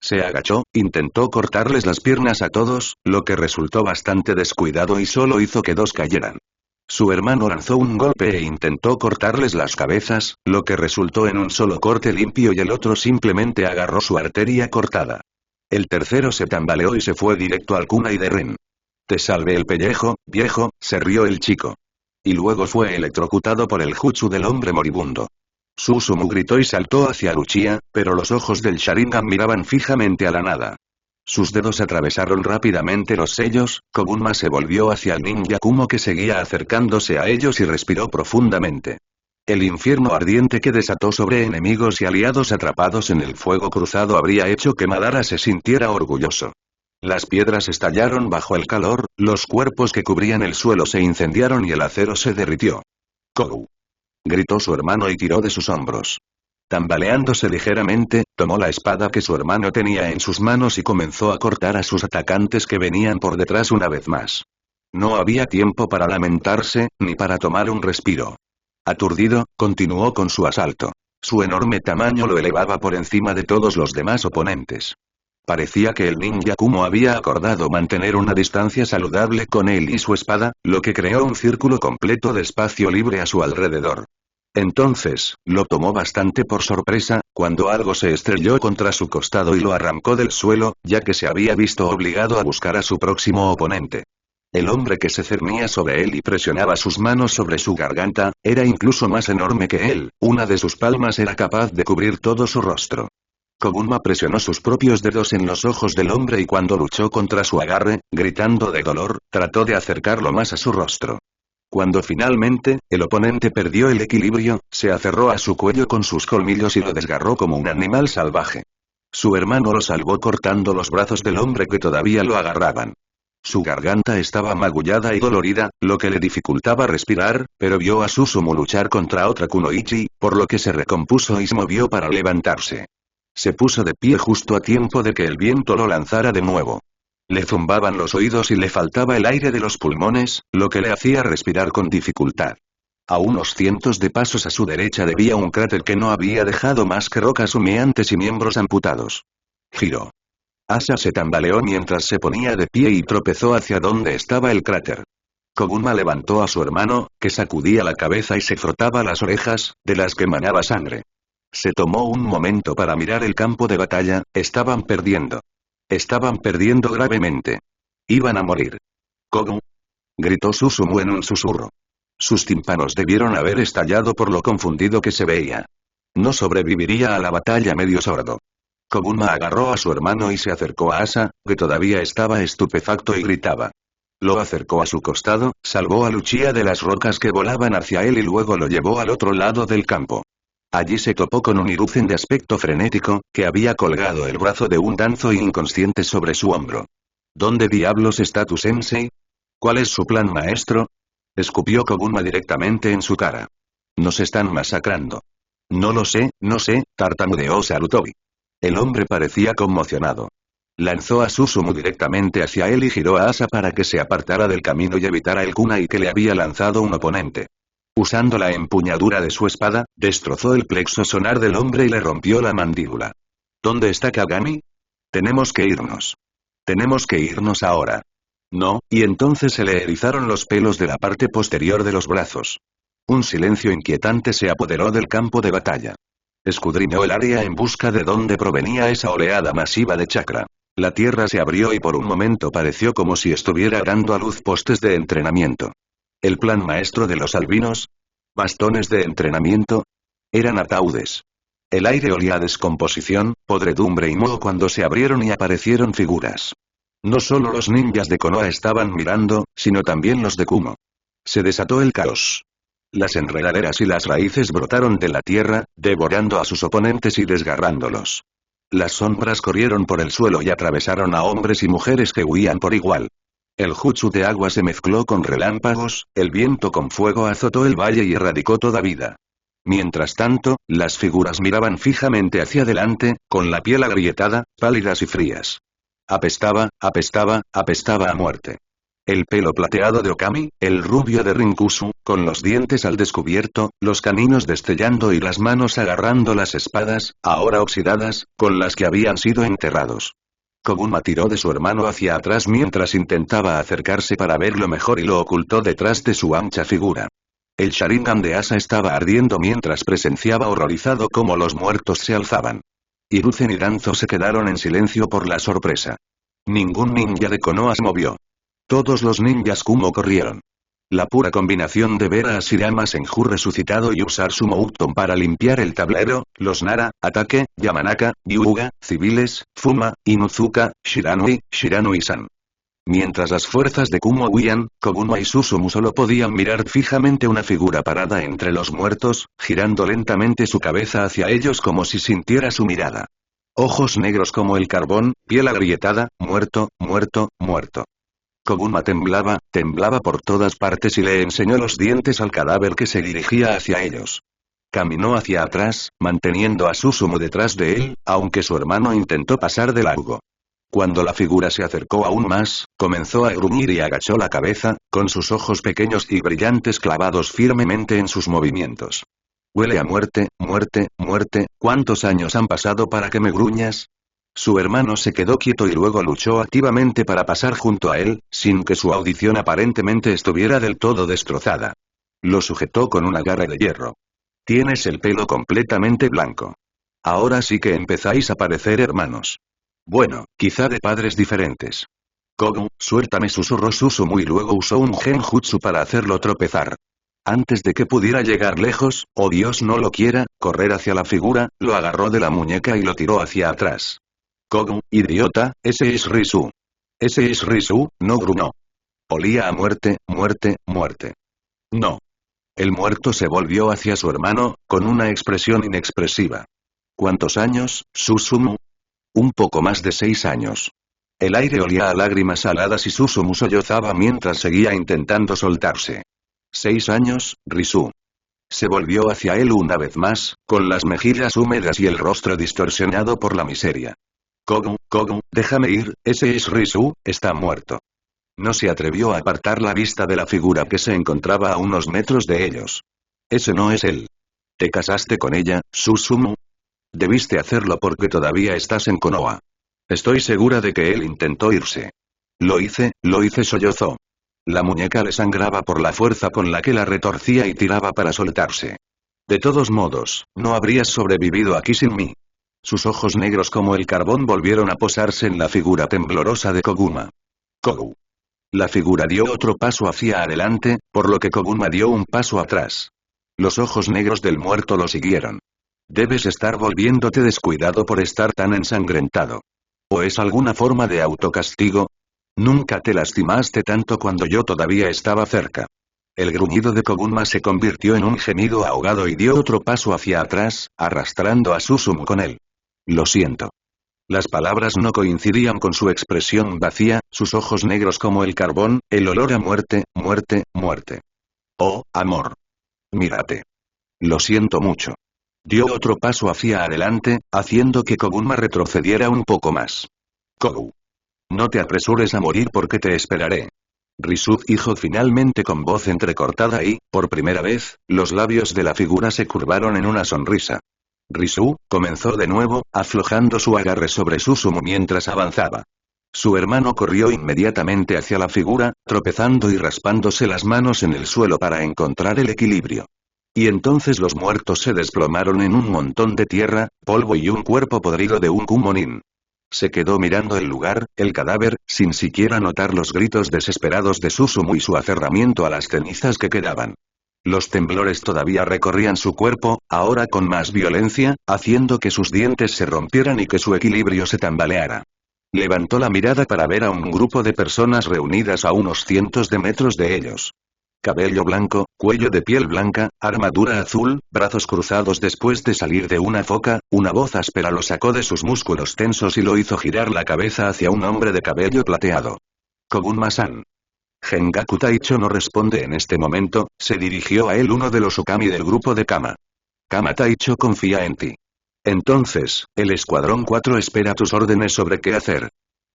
Se agachó, intentó cortarles las piernas a todos, lo que resultó bastante descuidado y solo hizo que 2 cayeran. Su hermano lanzó un golpe e intentó cortarles las cabezas, lo que resultó en un solo corte limpio y el otro simplemente agarró su arteria cortada. El tercero se tambaleó y se fue directo al kunai de Ren. «Te salvé el pellejo, viejo», se rió el chico. Y luego fue electrocutado por el jutsu del hombre moribundo. Susumu gritó y saltó hacia Luchia, pero los ojos del Sharingan miraban fijamente a la nada. Sus dedos atravesaron rápidamente los sellos, Koguma se volvió hacia el ninja Kumo que seguía acercándose a ellos y respiró profundamente. El infierno ardiente que desató sobre enemigos y aliados atrapados en el fuego cruzado habría hecho que Madara se sintiera orgulloso. Las piedras estallaron bajo el calor, los cuerpos que cubrían el suelo se incendiaron y el acero se derritió. «Kogu», gritó su hermano y tiró de sus hombros. Tambaleándose ligeramente, tomó la espada que su hermano tenía en sus manos y comenzó a cortar a sus atacantes que venían por detrás una vez más. No había tiempo para lamentarse, ni para tomar un respiro. Aturdido, continuó con su asalto. Su enorme tamaño lo elevaba por encima de todos los demás oponentes. Parecía que el ninja Kumo había acordado mantener una distancia saludable con él y su espada, lo que creó un círculo completo de espacio libre a su alrededor. Entonces, lo tomó bastante por sorpresa, cuando algo se estrelló contra su costado y lo arrancó del suelo, ya que se había visto obligado a buscar a su próximo oponente. El hombre que se cernía sobre él y presionaba sus manos sobre su garganta, era incluso más enorme que él, una de sus palmas era capaz de cubrir todo su rostro. Koguma presionó sus propios dedos en los ojos del hombre y cuando luchó contra su agarre, gritando de dolor, trató de acercarlo más a su rostro. Cuando finalmente, el oponente perdió el equilibrio, se aferró a su cuello con sus colmillos y lo desgarró como un animal salvaje. Su hermano lo salvó cortando los brazos del hombre que todavía lo agarraban. Su garganta estaba magullada y dolorida, lo que le dificultaba respirar, pero vio a Susumu luchar contra otra kunoichi, por lo que se recompuso y se movió para levantarse. Se puso de pie justo a tiempo de que el viento lo lanzara de nuevo. Le zumbaban los oídos y le faltaba el aire de los pulmones, lo que le hacía respirar con dificultad. A unos cientos de pasos a su derecha debía un cráter que no había dejado más que rocas humeantes y miembros amputados. Giró. Asa se tambaleó mientras se ponía de pie y tropezó hacia donde estaba el cráter. Koguma levantó a su hermano, que sacudía la cabeza y se frotaba las orejas, de las que manaba sangre. Se tomó un momento para mirar el campo de batalla, estaban perdiendo. Estaban perdiendo gravemente. Iban a morir. «Kogu», gritó Susumu en un susurro. Sus tímpanos debieron haber estallado por lo confundido que se veía. No sobreviviría a la batalla medio sordo. Koguma agarró a su hermano y se acercó a Asa, que todavía estaba estupefacto y gritaba. Lo acercó a su costado, salvó a Luchia de las rocas que volaban hacia él y luego lo llevó al otro lado del campo. Allí se topó con un Hiruzen de aspecto frenético, que había colgado el brazo de un danzo inconsciente sobre su hombro. ¿Dónde diablos está tu sensei? ¿Cuál es su plan maestro? Escupió Koguma directamente en su cara. Nos están masacrando. No lo sé, tartamudeó Sarutobi. El hombre parecía conmocionado. Lanzó a Susumu directamente hacia él y giró a Asa para que se apartara del camino y evitara el kunai que le había lanzado un oponente. Usando la empuñadura de su espada, destrozó el plexo solar del hombre y le rompió la mandíbula. ¿Dónde está Kagami? Tenemos que irnos. Tenemos que irnos ahora. No, y entonces se le erizaron los pelos de la parte posterior de los brazos. Un silencio inquietante se apoderó del campo de batalla. Escudriñó el área en busca de dónde provenía esa oleada masiva de chakra. La tierra se abrió y por un momento pareció como si estuviera dando a luz postes de entrenamiento. ¿El plan maestro de los albinos? ¿Bastones de entrenamiento? Eran ataúdes. El aire olía a descomposición, podredumbre y moho cuando se abrieron y aparecieron figuras. No solo los ninjas de Konoha estaban mirando, sino también los de Kumo. Se desató el caos. Las enredaderas y las raíces brotaron de la tierra, devorando a sus oponentes y desgarrándolos. Las sombras corrieron por el suelo y atravesaron a hombres y mujeres que huían por igual. El jutsu de agua se mezcló con relámpagos, el viento con fuego azotó el valle y erradicó toda vida. Mientras tanto, las figuras miraban fijamente hacia adelante, con la piel agrietada, pálidas y frías. Apestaba a muerte. El pelo plateado de Okami, el rubio de Rinkusu, con los dientes al descubierto, los caninos destellando y las manos agarrando las espadas, ahora oxidadas, con las que habían sido enterrados. Koguma tiró de su hermano hacia atrás mientras intentaba acercarse para verlo mejor y lo ocultó detrás de su ancha figura. El Sharingan de Asa estaba ardiendo mientras presenciaba horrorizado cómo los muertos se alzaban. Hiruzen y Danzo se quedaron en silencio por la sorpresa. Ningún ninja de Konoha se movió. Todos los ninjas Kumo corrieron. La pura combinación de ver a Ashirama Senju resucitado y usar su Mouton para limpiar el tablero, los Nara, Ataque, Yamanaka, Hyuga, civiles, Fuma, Inuzuka, Shiranui-san. Mientras las fuerzas de Kumo huían, Koguma y Susumu solo podían mirar fijamente una figura parada entre los muertos, girando lentamente su cabeza hacia ellos como si sintiera su mirada. Ojos negros como el carbón, piel agrietada, muerto. Koguma temblaba por todas partes y le enseñó los dientes al cadáver que se dirigía hacia ellos. Caminó hacia atrás, manteniendo a Susumu detrás de él, aunque su hermano intentó pasar de largo. Cuando la figura se acercó aún más, comenzó a gruñir y agachó la cabeza, con sus ojos pequeños y brillantes clavados firmemente en sus movimientos. Huele a muerte, ¿cuántos años han pasado para que me gruñas? Su hermano se quedó quieto y luego luchó activamente para pasar junto a él, sin que su audición aparentemente estuviera del todo destrozada. Lo sujetó con una garra de hierro. Tienes el pelo completamente blanco. Ahora sí que empezáis a parecer hermanos. Bueno, quizá de padres diferentes. Kogu, suéltame, susurró Susumu y luego usó un genjutsu para hacerlo tropezar. Antes de que pudiera llegar lejos, o Dios no lo quiera, correr hacia la figura, lo agarró de la muñeca y lo tiró hacia atrás. Kogu, idiota, ese es Risu. Ese es Risu, no gruñó. Olía a muerte. No. El muerto se volvió hacia su hermano, con una expresión inexpresiva. ¿Cuántos años, Susumu? Un poco más de 6 años. El aire olía a lágrimas saladas y Susumu sollozaba mientras seguía intentando soltarse. 6 años, Risu. Se volvió hacia él una vez más, con las mejillas húmedas y el rostro distorsionado por la miseria. Kogu, déjame ir, ese es Risu, está muerto. No se atrevió a apartar la vista de la figura que se encontraba a unos metros de ellos. Ese no es él. ¿Te casaste con ella, Susumu? Debiste hacerlo porque todavía estás en Konoha. Estoy segura de que él intentó irse. Lo hice, sollozó. La muñeca le sangraba por la fuerza con la que la retorcía y tiraba para soltarse. De todos modos, no habrías sobrevivido aquí sin mí. Sus ojos negros como el carbón volvieron a posarse en la figura temblorosa de Koguma. Kogu. La figura dio otro paso hacia adelante, por lo que Koguma dio un paso atrás. Los ojos negros del muerto lo siguieron. Debes estar volviéndote descuidado por estar tan ensangrentado. ¿O es alguna forma de autocastigo? Nunca te lastimaste tanto cuando yo todavía estaba cerca. El gruñido de Koguma se convirtió en un gemido ahogado y dio otro paso hacia atrás, arrastrando a Susumu con él. Lo siento. Las palabras no coincidían con su expresión vacía, sus ojos negros como el carbón, el olor a muerte. Oh, amor. Mírate. Lo siento mucho. Dio otro paso hacia adelante, haciendo que Koguma retrocediera un poco más. Kogu. No te apresures a morir porque te esperaré. Risu dijo finalmente con voz entrecortada y, por primera vez, los labios de la figura se curvaron en una sonrisa. Risu, comenzó de nuevo, aflojando su agarre sobre Susumu mientras avanzaba. Su hermano corrió inmediatamente hacia la figura, tropezando y raspándose las manos en el suelo para encontrar el equilibrio. Y entonces los muertos se desplomaron en un montón de tierra, polvo y un cuerpo podrido de un kumonin. Se quedó mirando el lugar, el cadáver, sin siquiera notar los gritos desesperados de Susumu y su aferramiento a las cenizas que quedaban. Los temblores todavía recorrían su cuerpo, ahora con más violencia, haciendo que sus dientes se rompieran y que su equilibrio se tambaleara. Levantó la mirada para ver a un grupo de personas reunidas a unos cientos de metros de ellos. Cabello blanco, cuello de piel blanca, armadura azul, brazos cruzados después de salir de una foca, una voz áspera lo sacó de sus músculos tensos y lo hizo girar la cabeza hacia un hombre de cabello plateado. Kogunma-san. Gengaku Taicho no responde en este momento, se dirigió a él uno de los Okami del grupo de Kama. Kama Taicho confía en ti. Entonces, el Escuadrón 4 espera tus órdenes sobre qué hacer.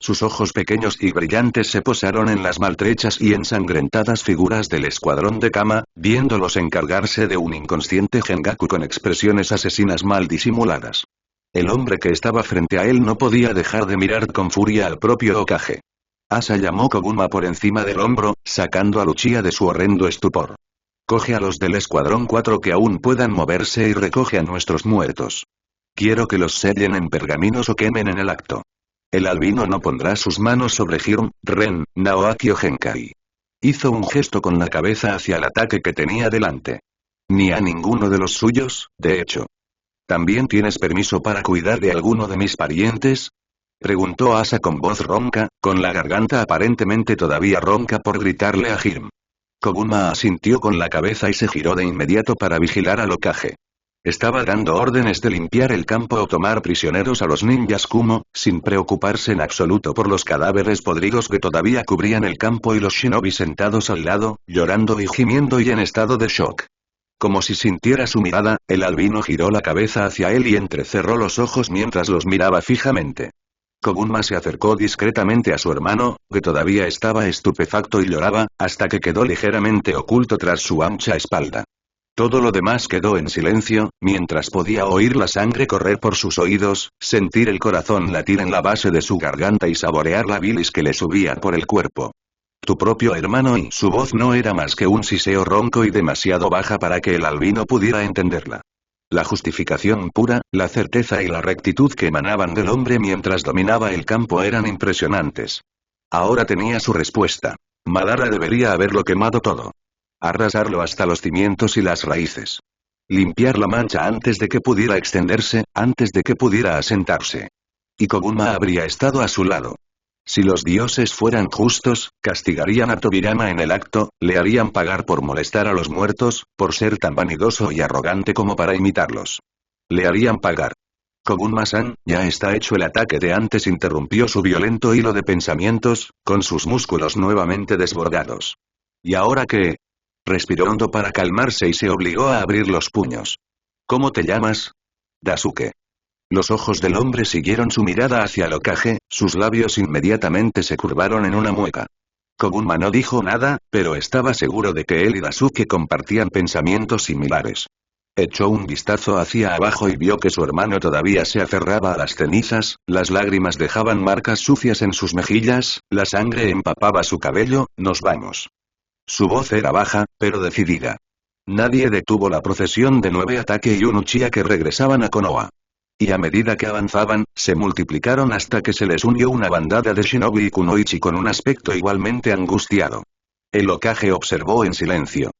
Sus ojos pequeños y brillantes se posaron en las maltrechas y ensangrentadas figuras del Escuadrón de Kama, viéndolos encargarse de un inconsciente Gengaku con expresiones asesinas mal disimuladas. El hombre que estaba frente a él no podía dejar de mirar con furia al propio Hokage. Asa llamó Koguma por encima del hombro, sacando a Luchia de su horrendo estupor. Coge a los del Escuadrón 4 que aún puedan moverse y recoge a nuestros muertos. Quiero que los sellen en pergaminos o quemen en el acto. El albino no pondrá sus manos sobre Hirm, Ren, Naoaki o Genkai. Hizo un gesto con la cabeza hacia el ataque que tenía delante. Ni a ninguno de los suyos, de hecho. ¿También tienes permiso para cuidar de alguno de mis parientes? Preguntó Asa con voz ronca, con la garganta aparentemente todavía ronca por gritarle a Hirm. Koguma asintió con la cabeza y se giró de inmediato para vigilar al Hokage. Estaba dando órdenes de limpiar el campo o tomar prisioneros a los ninjas Kumo, sin preocuparse en absoluto por los cadáveres podridos que todavía cubrían el campo y los shinobi sentados al lado, llorando y gimiendo y en estado de shock. Como si sintiera su mirada, el albino giró la cabeza hacia él y entrecerró los ojos mientras los miraba fijamente. Koguma se acercó discretamente a su hermano, que todavía estaba estupefacto y lloraba, hasta que quedó ligeramente oculto tras su ancha espalda. Todo lo demás quedó en silencio, mientras podía oír la sangre correr por sus oídos, sentir el corazón latir en la base de su garganta y saborear la bilis que le subía por el cuerpo. Tu propio hermano y su voz no era más que un siseo ronco y demasiado baja para que el albino pudiera entenderla. La justificación pura, la certeza y la rectitud que emanaban del hombre mientras dominaba el campo eran impresionantes. Ahora tenía su respuesta. Madara debería haberlo quemado todo. Arrasarlo hasta los cimientos y las raíces. Limpiar la mancha antes de que pudiera extenderse, antes de que pudiera asentarse. Y Koguma habría estado a su lado. Si los dioses fueran justos, castigarían a Tobirama en el acto, le harían pagar por molestar a los muertos, por ser tan vanidoso y arrogante como para imitarlos. Le harían pagar. Koguma-san, ya está hecho el ataque de antes, interrumpió su violento hilo de pensamientos, con sus músculos nuevamente desbordados. ¿Y ahora qué? Respiró hondo para calmarse y se obligó a abrir los puños. ¿Cómo te llamas? Daisuke. Los ojos del hombre siguieron su mirada hacia el Hokage, sus labios inmediatamente se curvaron en una mueca. Koguma no dijo nada, pero estaba seguro de que él y Daisuke compartían pensamientos similares. Echó un vistazo hacia abajo y vio que su hermano todavía se aferraba a las cenizas, las lágrimas dejaban marcas sucias en sus mejillas, la sangre empapaba su cabello. Nos vamos. Su voz era baja, pero decidida. Nadie detuvo la procesión de 9 Ataque y un Uchiha que regresaban a Konoha. Y a medida que avanzaban, se multiplicaron hasta que se les unió una bandada de shinobi y kunoichi con un aspecto igualmente angustiado. El Hokage observó en silencio.